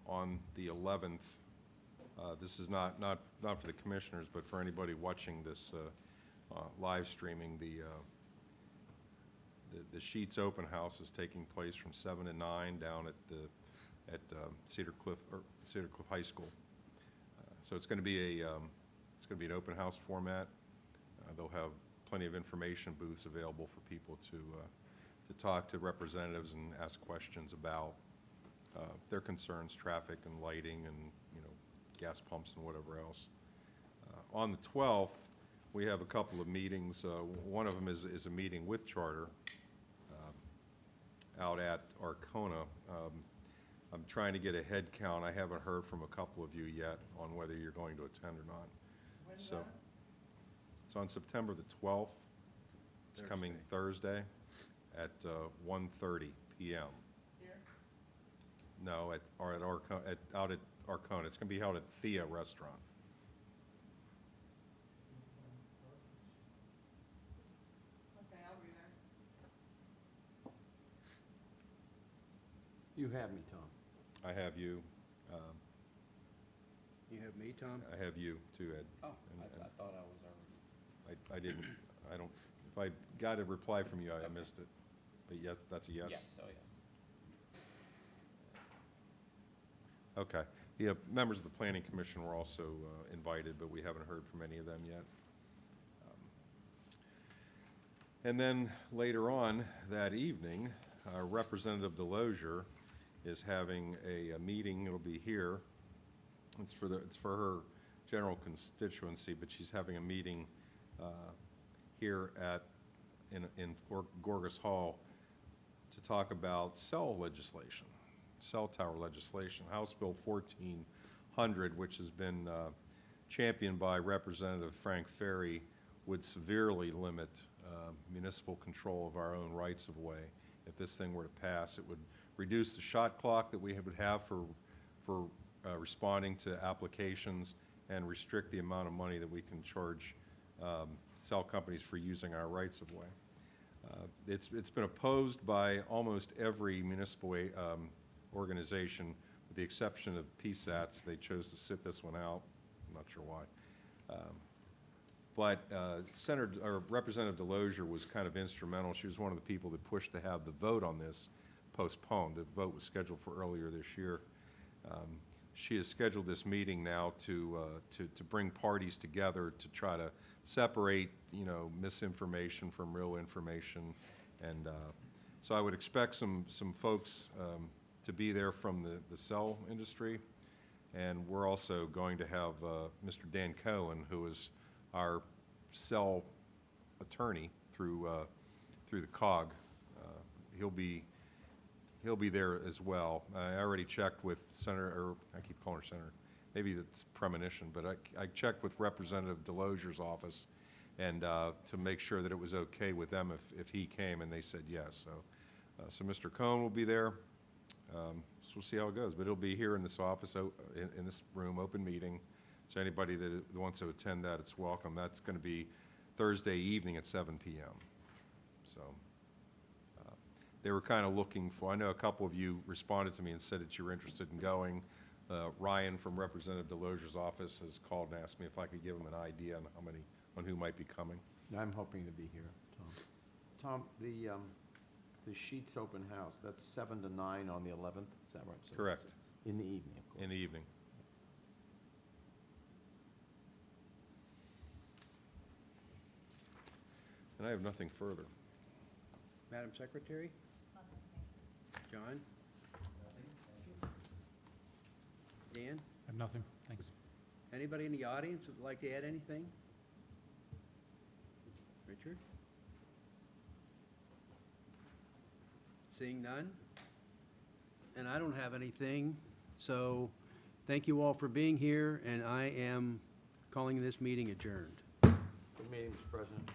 on the 11th, this is not for the commissioners, but for anybody watching this live streaming, the Sheets Open House is taking place from 7 to 9 down at Cedar Cliff High School. So it's going to be an open house format. They'll have plenty of information booths available for people to talk to representatives and ask questions about their concerns, traffic and lighting and, gas pumps and whatever else. On the 12th, we have a couple of meetings. One of them is a meeting with Charter out at Arcona. I'm trying to get a head count. I haven't heard from a couple of you yet on whether you're going to attend or not. When's So that? it's on September the 12th. It's coming Thursday at 1:30 p.m. Here? No, out at Arcona. It's going to be held at Thea Restaurant. Okay, I'll be there. You have me, Tom. I have you. You have me, Tom? I have you too, Ed. Oh, And- I and thought I was already. I didn't. I don't. If I got a reply from you, I missed it. But yes, that's a yes. Yes, so yes. Okay. The members of the Planning Commission were also invited, but we haven't heard from any of them yet. And then later on that evening, Representative Delosier is having a meeting. It'll be here. It's for her general constituency, but she's having a meeting here in Gorgas Hall to talk about cell legislation, cell tower legislation. House Bill 1400, which has been championed by Representative Frank Ferry, would severely limit municipal control of our own rights of way. If this thing were to pass, it would reduce the shot clock that we would have for responding to applications and restrict the amount of money that we can charge cell companies for using our rights of way. It's been opposed by almost every municipal organization, with the exception of PSATs. They chose to sit this one out. I'm not sure why. But Representative Delosier was kind of instrumental. She was one of the people that pushed to have the vote on this postponed. The vote was scheduled for earlier this year. She has scheduled this meeting now to bring parties together to try to separate, misinformation from real information. And so I would expect some folks to be there from the cell industry. And we're also going to have Mr. Dan Cohen, who is our cell attorney through the COG. He'll be there as well. I already checked with I keep calling her Senator, maybe it's premonition, but I checked with Representative Delosier's office and to make sure that it was okay with them if he came, and they said yes. So Mr. Cohen will be there. So we'll see how it goes, but it'll be here in this office, in this room, open meeting. So anybody that wants to attend that, it's welcome. That's going to be Thursday evening at 7 p.m. So they were kind of looking for, I know a couple of you responded to me and said that you were interested in going. Ryan from Representative Delosier's office has called and asked me if I could give him an idea on who might be coming. I'm hoping to be here, Tom. Tom, the Sheets Open House, that's 7 to 9 on the 11th, is that right? So Correct. in the evening, of course. In the evening. And I have nothing further. Madam Secretary? John? Dan? I have nothing, thanks. Anybody in the audience would like to add anything? Richard? Seeing none? And I don't have anything, so Thank you all for being here, and I am calling this meeting adjourned. Good meeting, Mr. President.